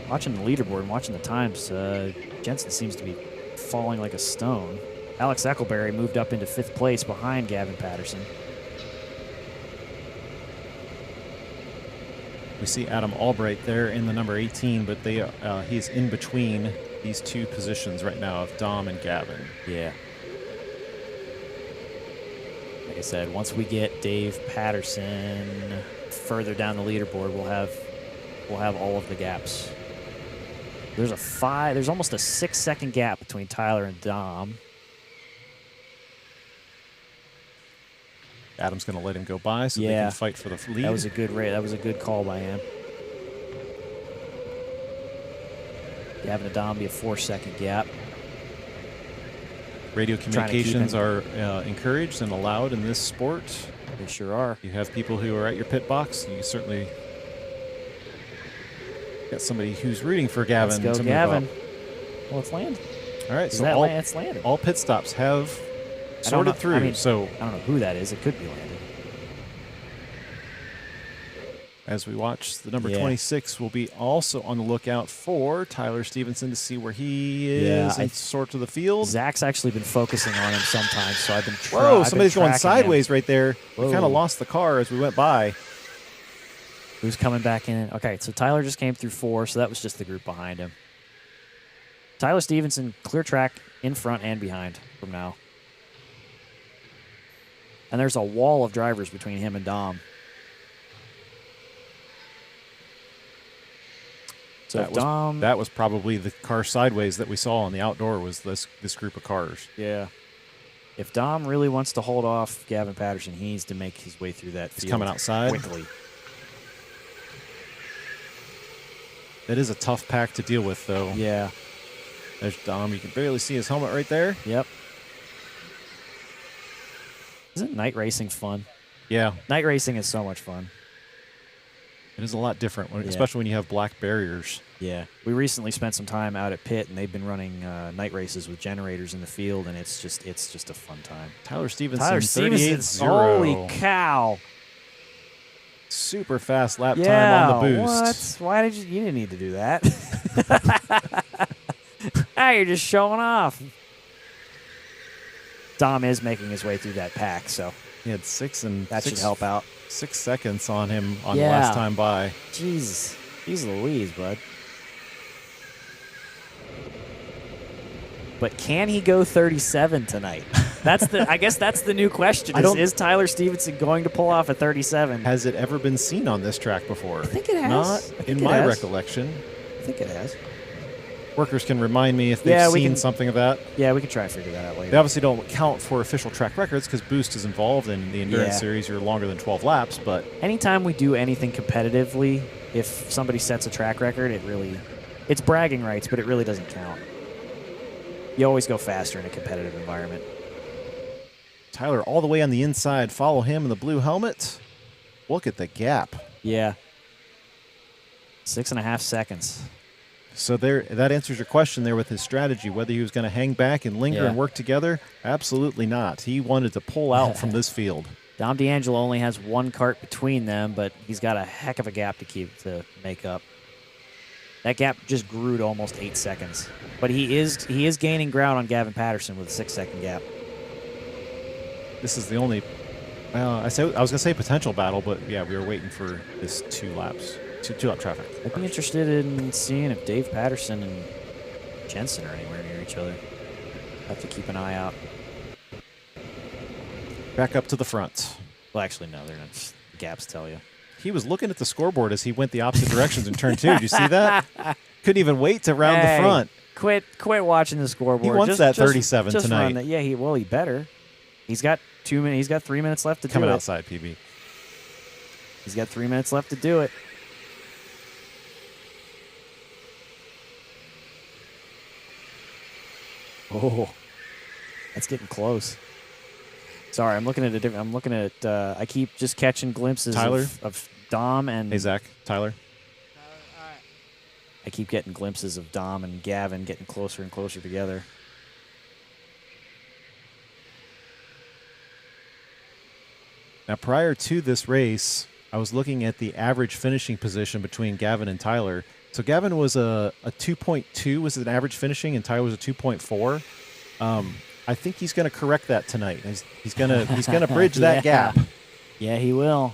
Watching the leaderboard and watching the times, Jensen seems to be falling like a stone. Alex Eckelberry moved up into 5th place behind Gavin Patterson. We see Adam Albright there in the number 18, but he's in between these two positions right now of Dom and Gavin. Yeah. Like I said, once we get Dave Patterson further down the leaderboard, we'll have all of the gaps. There's almost a 6-second gap between Tyler and Dom. Adam's going to let him go by so they Yeah. can fight for the lead. That was a good rate. That was a good call by him. Gavin and Dom be a 4-second gap. Radio Trying to keep communications him- are encouraged and allowed in this sport. They sure are. You have people who are at your pit box. You certainly got somebody who's rooting for Gavin Let's go, to Gavin. move up. Well, it's landed. All right, Is so that it's landed. all pit stops have I don't know- sorted through. I mean, so I don't know who that is. It could be landed. as we watch, the number Yeah. 26 will be also on the lookout for Tyler Stevenson to see where he Yeah, is and sort of the field. Zach's actually been focusing on him sometimes, so I've been Whoa, somebody's going sideways right there. We Whoa. kind of lost the car as we went by. Who's coming back in? Okay, so Tyler just came through 4, so that was just the group behind him. Tyler Stevenson, clear track in front and behind from now. And there's a wall of drivers between him and Dom. So if Dom... That was probably the car sideways that we saw on the outdoor was this group of cars. Yeah. If Dom really wants to hold off Gavin Patterson, he needs to make his way through that field He's coming outside. quickly. That is a tough pack to deal with, though. Yeah. There's Dom. You can barely see his helmet right there. Yep. Isn't night racing fun? Yeah, Night racing is so much fun. it is a lot different, Yeah. especially when you have black barriers. Yeah. We recently spent some time out at pit, and they've been running night races with generators in the field, and it's just a fun time. Tyler Stevenson, Tyler Stevenson, 38.0. holy cow! Super fast lap Yeah, time on the boost. what? Why did you didn't need to do that? Now you're just showing off. Dom is making his way through that pack, so He had that should help out. 6 seconds on him on the Yeah. last time by. Jeez Louise, bud. But can he go 37 tonight? I guess that's the new question. Is Tyler Stevenson going to pull off a 37? Has it ever been seen on this track before? I think it has. Not I think in it my has. recollection. I think it has. Workers can remind me if they've Yeah, we seen can- something of that. Yeah, we can try to figure that out They later. obviously don't count for official track records because Boost is involved in the Endurance Yeah. Series. You're longer than 12 laps, but Anytime we do anything competitively, if somebody sets a track record, it's bragging rights, but it really doesn't count. You always go faster in a competitive environment. Tyler all the way on the inside. Follow him in the blue helmet. Look at the gap. Yeah. 6.5 seconds. So that answers your question there with his strategy, whether he was going to hang back and linger Yeah. and work together. Absolutely not. He wanted to pull out from this field. Dom D'Angelo only has one cart between them, but he's got a heck of a gap to make up. That gap just grew to almost 8 seconds. But he is gaining ground on Gavin Patterson with a 6-second gap. This is the only, well, I was going to say potential battle, but yeah, we were waiting for this two lap traffic. I'd be interested in seeing if Dave Patterson and Jensen are anywhere near each other. Have to keep an eye out. Back up to the front. Well, actually, no, they're not. The gaps tell you. He was looking at the scoreboard as he went the opposite directions in turn 2. Did you see that? Couldn't even wait to round the front. Quit watching the scoreboard. He wants that 37 just tonight. Run that. Yeah, he better. He's got 2 minutes. He's got 3 minutes left to Coming do it. outside, PB. He's got 3 minutes left to do it. Oh, that's getting close. Sorry, I'm looking at a different. I'm looking at. I keep just catching glimpses of Dom and. Hey, Zach. Tyler. All right. I keep getting glimpses of Dom and Gavin getting closer and closer together. Now, prior to this race, I was looking at the average finishing position between Gavin and Tyler. So Gavin was a 2.2 was an average finishing, and Tyler was a 2.4. I think he's going to correct that tonight. He's going to bridge that gap. Yeah, he will.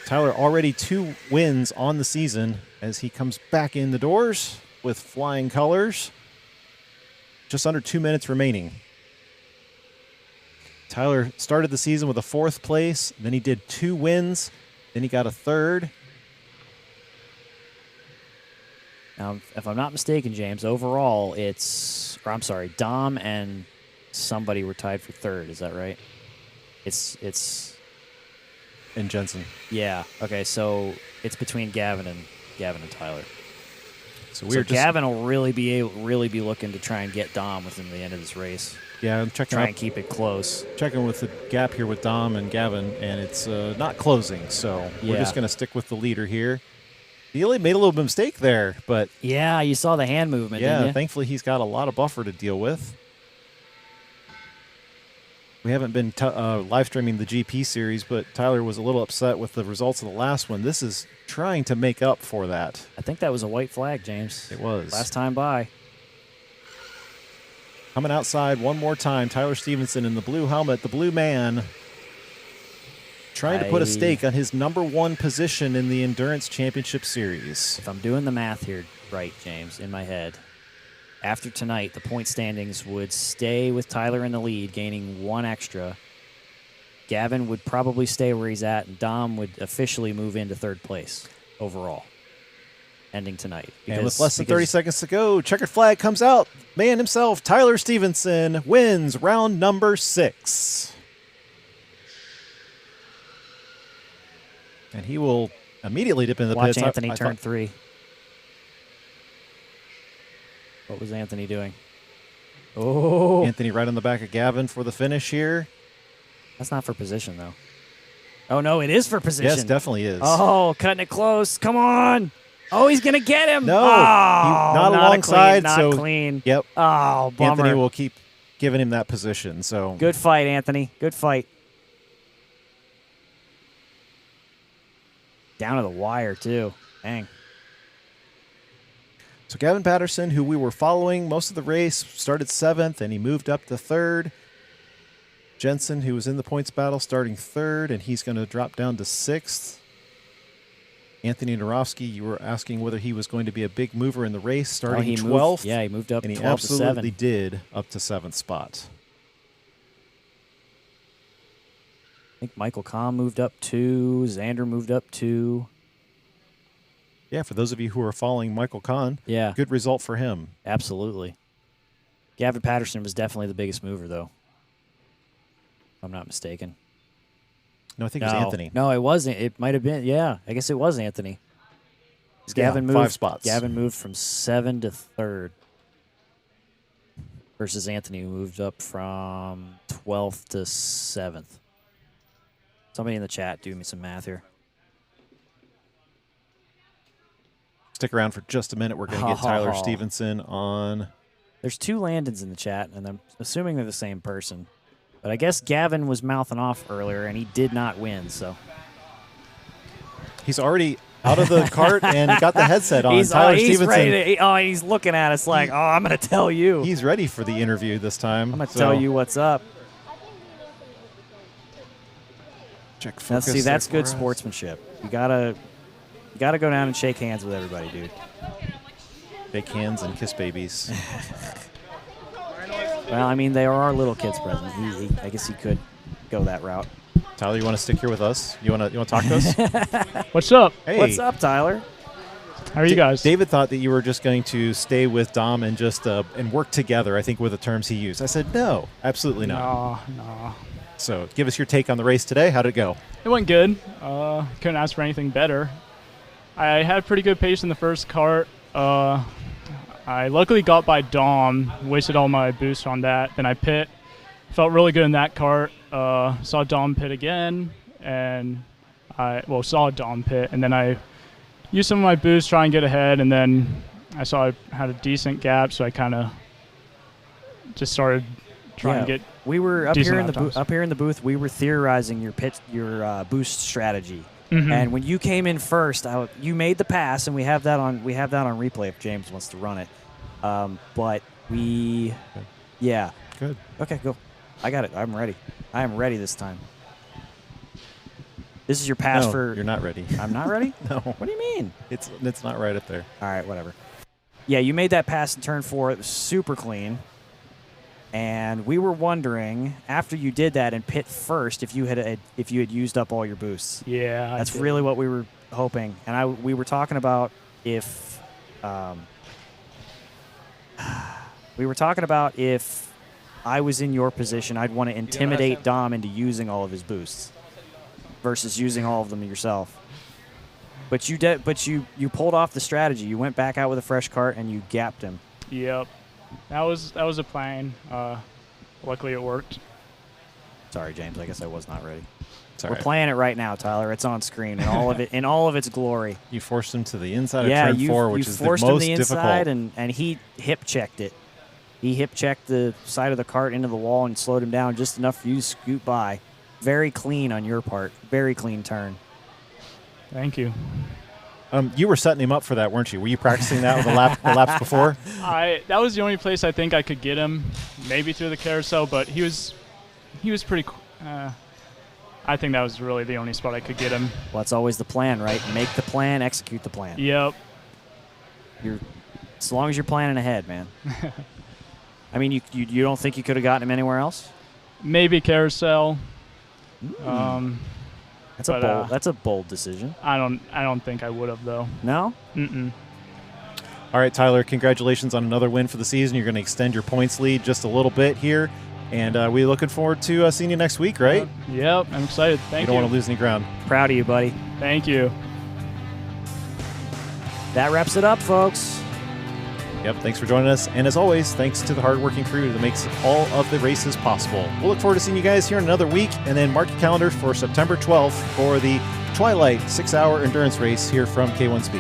Tyler already 2 wins on the season as he comes back in the doors with flying colors. Just under 2 minutes remaining. Tyler started the season with a 4th place. Then he did 2 wins. Then he got a 3rd. Now, if I'm not mistaken, James, overall Dom and somebody were tied for 3rd. Is that right? It's And Jensen. Yeah. Okay. So it's between Gavin and Tyler. So Gavin will really be looking to try and get Dom within the end of this race. Yeah, I'm checking. Try and keep it close. Checking with the gap here with Dom and Gavin, and it's not closing. So we're just going to stick with the leader here. He only made a little bit of mistake there, but yeah, you saw the hand movement. yeah, didn't you? thankfully he's got a lot of buffer to deal with. We haven't been live streaming the GP series, but Tyler was a little upset with the results of the last one. This is trying to make up for that. I think that was a white flag, James. It was. Last time by. Coming outside one more time, Tyler Stevenson in the blue helmet, the blue man, trying to put a stake on his #1 position in the Endurance Championship Series. If I'm doing the math here right, James, in my head, after tonight, the point standings would stay with Tyler in the lead, gaining 1 extra. Gavin would probably stay where he's at, and Dom would officially move into 3rd place overall, ending tonight. And with less than 30 seconds to go, checkered flag comes out. Man himself, Tyler Stevenson, wins round number 6. And he will immediately dip into the Watch pits. Anthony turn 3. What was Anthony doing? Oh, Anthony right on the back of Gavin for the finish here. that's not for position, though. Oh, no, it is for position. Yes, definitely is. Oh, cutting it close. Come on. Oh, he's going to get him. No, oh, not alongside. Not so clean. Yep. Oh, bummer. Anthony will keep giving him that position. So Good fight, Anthony. Good fight. Down to the wire, too. Dang. So Gavin Patterson, who we were following most of the race, started 7th, and he moved up to 3rd. Jensen, who was in the points battle, starting 3rd, and he's going to drop down to 6th. Anthony Narofsky, you were asking whether he was going to be a big mover in the race, starting 12th. Yeah, he moved up and he 12 to 7. absolutely did, up to 7th spot. I think Michael Kahn moved up 2. Xander moved up 2. Yeah, for those of you who are following Michael Kahn, Yeah. good result for him. Absolutely. Gavin Patterson was definitely the biggest mover, though. If I'm not mistaken. No, I think it was Anthony. No, it wasn't. It might have been. Yeah, I guess it was Anthony. Yeah, Gavin moved 5 spots. Gavin moved from 7 to 3rd. Versus Anthony, who moved up from 12th to 7th. Somebody in the chat do me some math here. Stick around for just a minute. We're going to get Tyler Stevenson on. There's 2 Landons in the chat, and I'm assuming they're the same person. But I guess Gavin was mouthing off earlier, and he did not win, so. He's already out of the cart and got the headset on. Tyler he's Stevenson. ready to, he's looking at us like, I'm going to tell you. He's ready for the interview this time. I'm going to tell you what's up. Check focus. Now, see, that's there good for us. sportsmanship. You gotta go down and shake hands with everybody, dude. Bake hands and kiss babies. Well, I mean, there are little kids present. I guess he could go that route. Tyler, you want to stick here with us? You want to talk to us? What's up? Hey. What's up, Tyler? How are you guys? David thought that you were just going to stay with Dom and just and work together, I think were the terms he used. I said, no, absolutely not. No. So give us your take on the race today. How'd it go? It went good. Couldn't ask for anything better. I had pretty good pace in the first kart. I luckily got by Dom, wasted all my boost on that. Then I pit. Felt really good in that kart. Saw Dom pit again, and saw Dom pit, and then I used some of my boost, try and get ahead, and then I saw I had a decent gap, so I kind of just started trying to get. We were up decent here in the outcomes. up here in the booth. We were theorizing your boost strategy, and when you came in first, you made the pass, and we have that on replay if James wants to run it. But we, yeah, Good. okay, go. I got it. I'm ready. I am ready this time. This is your pass No, for. you're not ready. I'm not ready. No. What do you mean? It's not right up there. All right, whatever. Yeah, you made that pass in turn 4. It was super clean. And we were wondering after you did that and pit first if you had used up all your boosts. Yeah, That's really what we were hoping. And we were talking about if I was in your position, I'd want to intimidate Dom into using all of his boosts versus using all of them yourself. But you pulled off the strategy. You went back out with a fresh cart and you gapped him. Yep, that was a plan. Luckily, it worked. Sorry, James. I guess I was not ready. It's all We're right. playing it right now, Tyler. It's on screen in all of it in all of its glory. You forced him to the inside Yeah, of turn 4, which you is the forced most him the inside, difficult. and he hip checked it. He hip checked the side of the cart into the wall and slowed him down just enough for you to scoot by. Very clean on your part. Very clean turn. Thank you. You were setting him up for that, weren't you? Were you practicing that with the laps before? That was the only place I think I could get him, maybe through the carousel, but he was pretty. I think that was really the only spot I could get him. Well, that's always the plan, right? Make the plan, execute the plan. Yep. As long as you're planning ahead, man. I mean, you don't think you could have gotten him anywhere else? Maybe carousel. That's a bold decision. I don't think I would have though. No? Mm-mm. All right, Tyler, congratulations on another win for the season. You're going to extend your points lead just a little bit here, and we're looking forward to seeing you next week, right? Yep, I'm excited. Thank You you. don't want to lose any ground. Proud of you, buddy. Thank you. That wraps it up, folks. Yep, thanks for joining us. And as always, thanks to the hardworking crew that makes all of the races possible. We'll look forward to seeing you guys here in another week, and then mark your calendars for September 12th for the Twilight 6-hour endurance race here from K1 Speed.